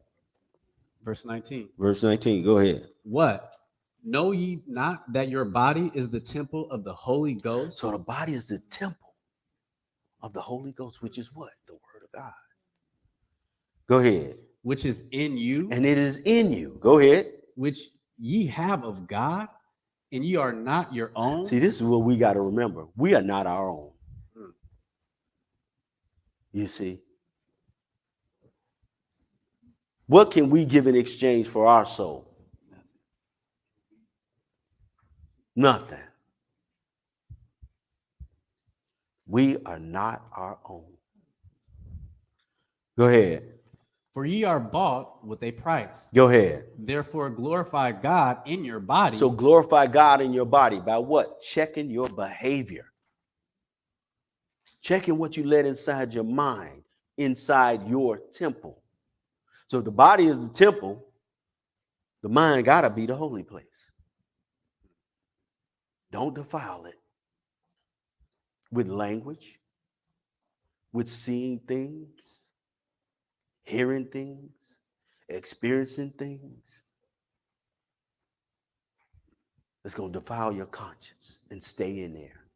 Verse 19. Verse 19, go ahead. What? Know ye not that your body is the temple of the Holy Ghost? So the body is the temple of the Holy Ghost, which is what? The Word of God. Go ahead. Which is in you, And it is in you. Go ahead. which ye have of God, and ye are not your own. See, this is what we got to remember. We are not our own. You see? What can we give in exchange for our soul? Nothing. We are not our own. Go ahead. For ye are bought with a price. Go ahead. Therefore glorify God in your body. So glorify God in your body by what? Checking your behavior. Checking what you let inside your mind, inside your temple. So if the body is the temple, the mind got to be the holy place. Don't defile it with language, with seeing things, hearing things, experiencing things. It's going to defile your conscience and stay in there.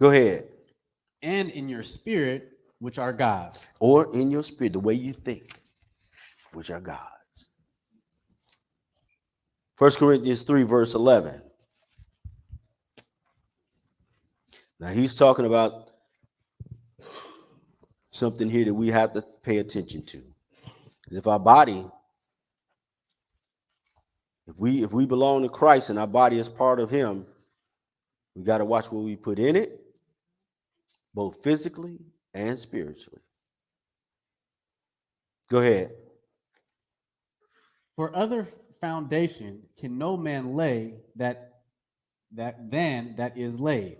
Go ahead. And in your spirit, which are God's. Or in your spirit, the way you think, which are God's. 1 Corinthians 3, verse 11. Now he's talking about something here that we have to pay attention to. If our body, if we belong to Christ and our body is part of him, we got to watch what we put in it, both physically and spiritually. Go ahead. For other foundation can no man lay that is laid,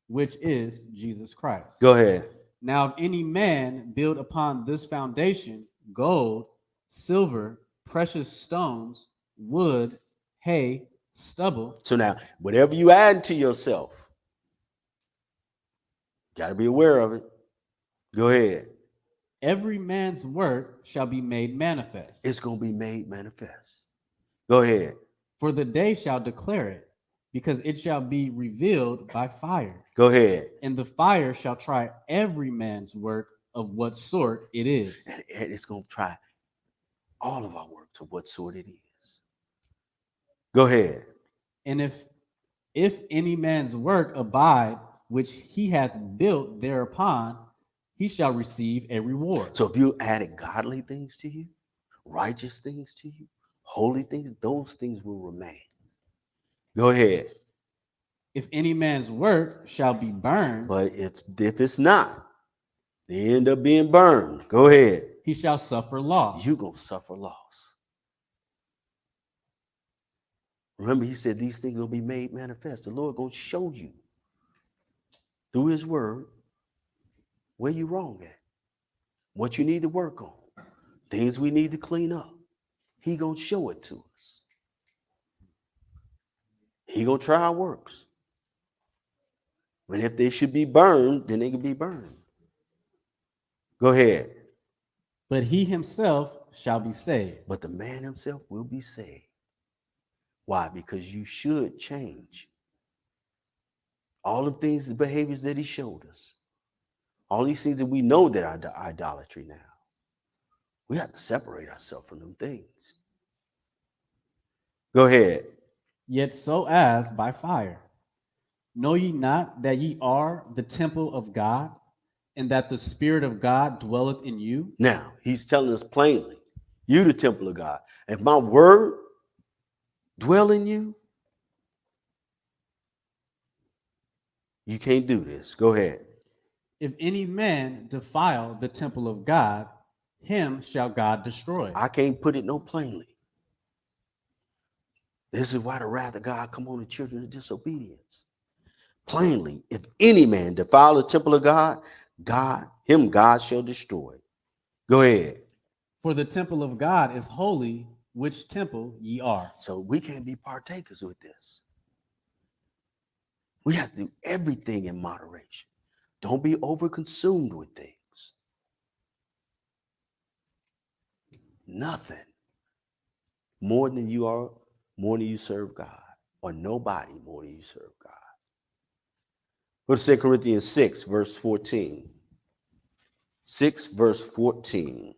which is Jesus Christ. Go ahead. Now, if any man build upon this foundation gold, silver, precious stones, wood, hay, stubble. So now, whatever you add to yourself, got to be aware of it. Go ahead. every man's work shall be made manifest. It's going to be made manifest. Go ahead. For the day shall declare it, because it shall be revealed by fire. Go ahead. And the fire shall try every man's work of what sort it is. And it's going to try all of our works of what sort it is. Go ahead. And if any man's work abide, which he hath built thereupon, he shall receive a reward. So if you added godly things to you, righteous things to you, holy things, those things will remain. Go ahead. If any man's work shall be burned, But if it's not, they end up being burned. Go ahead. he shall suffer loss. You're going to suffer loss. Remember, he said these things will be made manifest. The Lord going to show you through his word where you're wrong at, what you need to work on, things we need to clean up. He going to show it to us. He going to try our works. And if they should be burned, then they can be burned. Go ahead. But he himself shall be saved. But the man himself will be saved. Why? Because you should change. All the things, the behaviors that he showed us. All these things that we know that are idolatry now. We have to separate ourselves from them things. Go ahead. Yet so as by fire. Know ye not that ye are the temple of God, and that the Spirit of God dwelleth in you? Now, he's telling us plainly, you the temple of God. If my word dwell in you, you can't do this. Go ahead. If any man defile the temple of God, him shall God destroy. I can't put it no plainly. This is why the wrath of God come on the children of disobedience. Plainly, if any man defile the temple of God, God shall destroy. Go ahead. For the temple of God is holy, which temple ye are. So we can't be partakers with this. We have to do everything in moderation. Don't be overconsumed with things. Nothing more than you are, more than you serve God, or nobody more than you serve God. Go to 2 Corinthians 6, verse 14. 6, verse 14.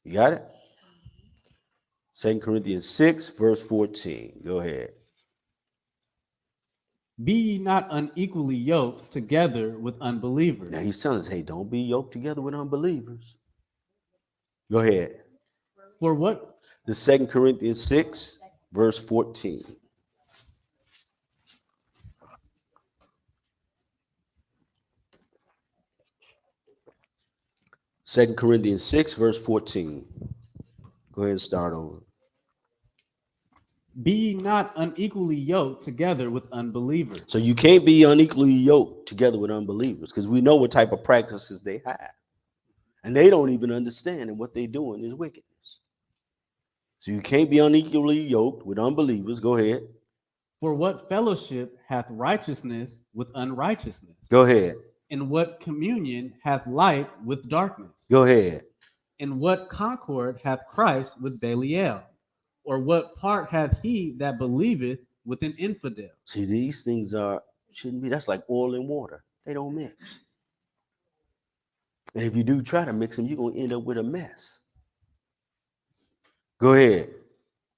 You got it? 2 Corinthians 6, verse 14. Go ahead. Be ye not unequally yoked together with unbelievers. Now he's telling us, hey, don't be yoked together with unbelievers. Go ahead. For what? The 2 Corinthians 6, verse 14. Second Corinthians 6, verse 14. Go ahead and start over. Be ye not unequally yoked together with unbelievers. So you can't be unequally yoked together with unbelievers because we know what type of practices they have. And they don't even understand that what they're doing is wickedness. So you can't be unequally yoked with unbelievers. Go ahead. For what fellowship hath righteousness with unrighteousness? Go ahead. And what communion hath light with darkness? Go ahead. And what concord hath Christ with Belial? Or what part hath he that believeth with an infidel? See, these things shouldn't be. That's like oil and water. They don't mix. And if you do try to mix them, you're going to end up with a mess. Go ahead.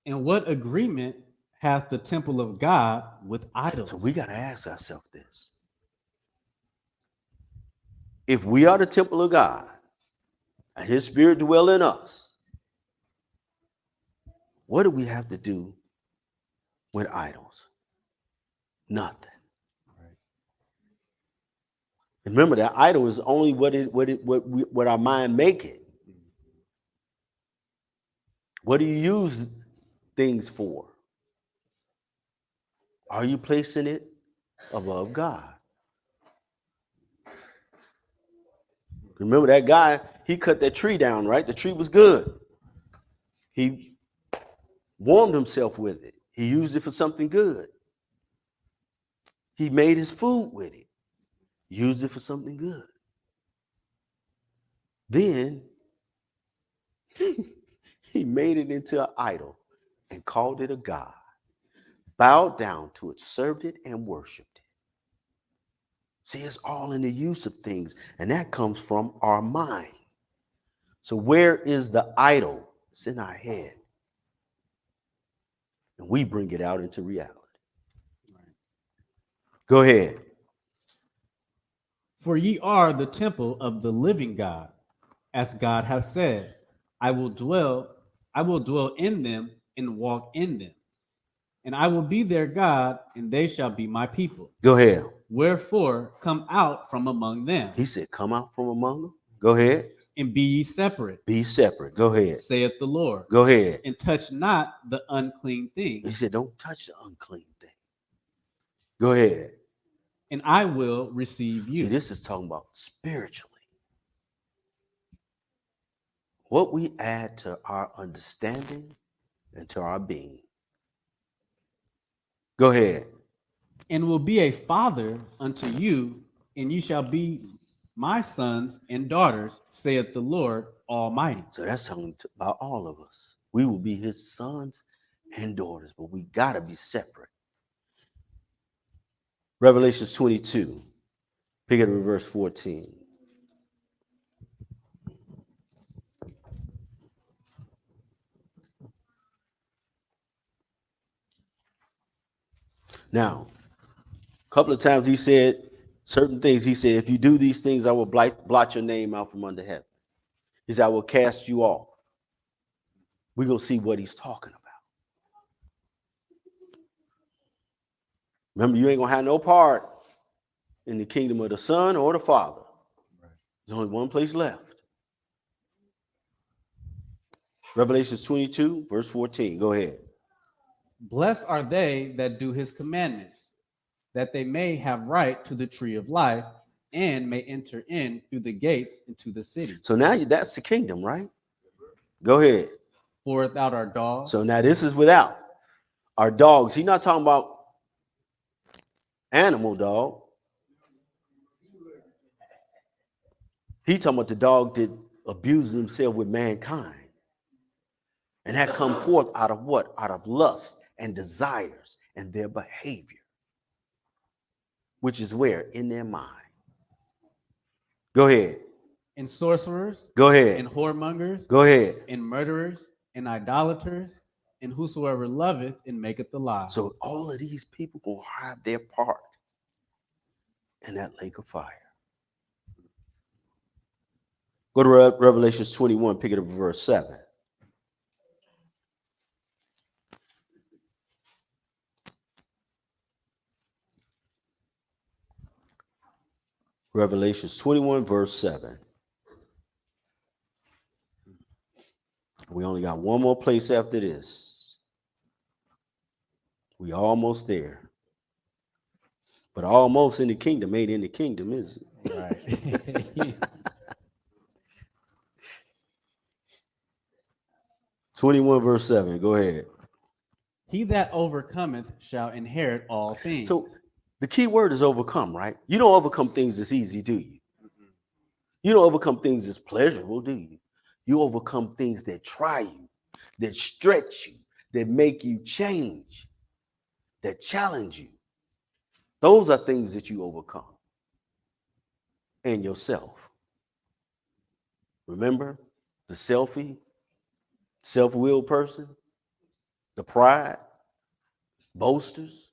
And what agreement hath the temple of God with idols? So we got to ask ourselves this. If we are the temple of God and his spirit dwell in us, what do we have to do with idols? Nothing. Right. Remember that idol is only what our mind make it. What do you use things for? Are you placing it above God? Remember that guy, he cut that tree down, right? The tree was good. He warmed himself with it. He used it for something good. He made his food with it. Used it for something good. Then he made it into an idol and called it a god. Bowed down to it, served it, and worshiped it. See, it's all in the use of things, and that comes from our mind. So where is the idol? It's in our head. And we bring it out into reality. Go ahead. For ye are the temple of the living God, as God hath said, I will dwell in them and walk in them, and I will be their God, and they shall be my people. Go ahead. Wherefore, come out from among them. He said, come out from among them. Go ahead. And be ye separate, Be separate. Go ahead. saith the Lord. Go ahead. And touch not the unclean thing. He said, don't touch the unclean thing. Go ahead. And I will receive you. See, this is talking about spiritually. What we add to our understanding and to our being. Go ahead. And will be a father unto you, and ye shall be my sons and daughters, saith the Lord Almighty. So that's talking about all of us. We will be his sons and daughters, but we got to be separate. Revelation 22, pick it up at verse 14. Now, a couple of times he said certain things. He said, if you do these things, I will blot your name out from under heaven. He said, I will cast you off. We're going to see what he's talking about. Remember, you ain't going to have no part in the kingdom of the Son or the Father. There's only one place left. Revelation 22, verse 14. Go ahead. Blessed are they that do his commandments, that they may have right to the tree of life, and may enter in through the gates into the city. So now that's the kingdom, right? Go ahead. For without our dogs. So now this is without our dogs. He's not talking about animal dog. He's talking about the dog that abuses himself with mankind. And that come forth out of what? Out of lust and desires and their behavior. Which is where? In their mind. Go ahead. And sorcerers. Go ahead. And whoremongers. Go ahead. And murderers. And idolaters. And whosoever loveth and maketh a lie. So all of these people gonna have their part in that lake of fire. Go to Revelation 21, pick it up at verse 7. Revelation 21, verse 7. We only got one more place after this. We almost there. But almost in the kingdom ain't in the kingdom, is it? Right. 21, verse 7. Go ahead. He that overcometh shall inherit all things. So the key word is overcome, right? You don't overcome things that's easy, do you? You don't overcome things that's pleasurable, do you? You overcome things that try you, that stretch you, that make you change, that challenge you. Those are things that you overcome. And yourself. Remember the self-willed person, the pride, boasters,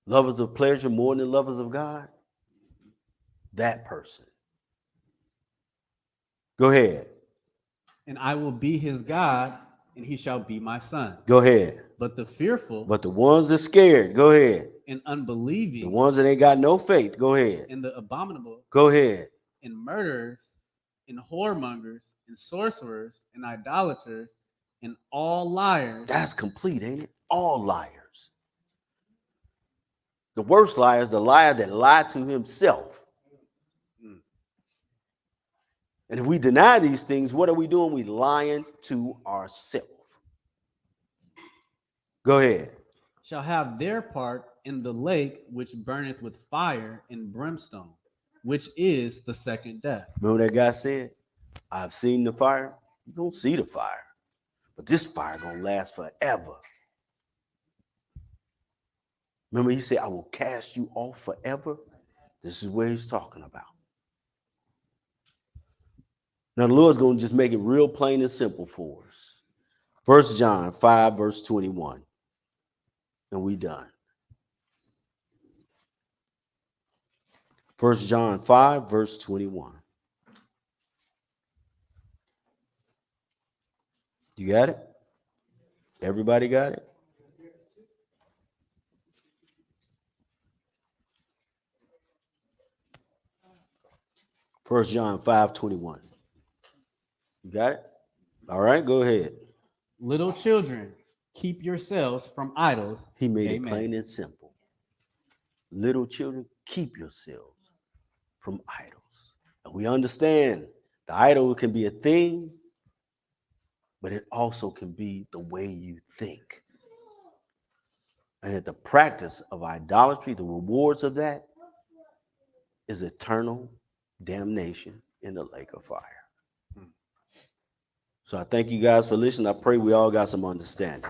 lovers of pleasure more than lovers of God. That person. Go ahead. And I will be his God, and he shall be my son. Go ahead. But the fearful But the ones that scared, go ahead. and unbelieving, The ones that ain't got no faith, go ahead. and the abominable, Go ahead. and murderers, and whoremongers, and sorcerers, and idolaters, and all liars. That's complete, ain't it? All liars. The worst liar is the liar that lied to himself. And if we deny these things, what are we doing? We lying to ourselves. Go ahead. Shall have their part in the lake which burneth with fire and brimstone, which is the second death. Remember that guy said, I've seen the fire. You don't see the fire. But this fire gonna last forever. Remember, he said, I will cast you off forever. This is where he's talking about. Now, the Lord's going to just make it real plain and simple for us. 1 John 5, verse 21. And we done. 1 John 5, verse 21. You got it? Everybody got it? First John 5:21. You got it? All right, go ahead. Little children, keep yourselves from idols. He made Amen. it plain and simple. Little children, keep yourselves from idols. And we understand the idol can be a thing, but it also can be the way you think. And that the practice of idolatry, the rewards of that, is eternal damnation in the lake of fire. So I thank you guys for listening. I pray we all got some understanding.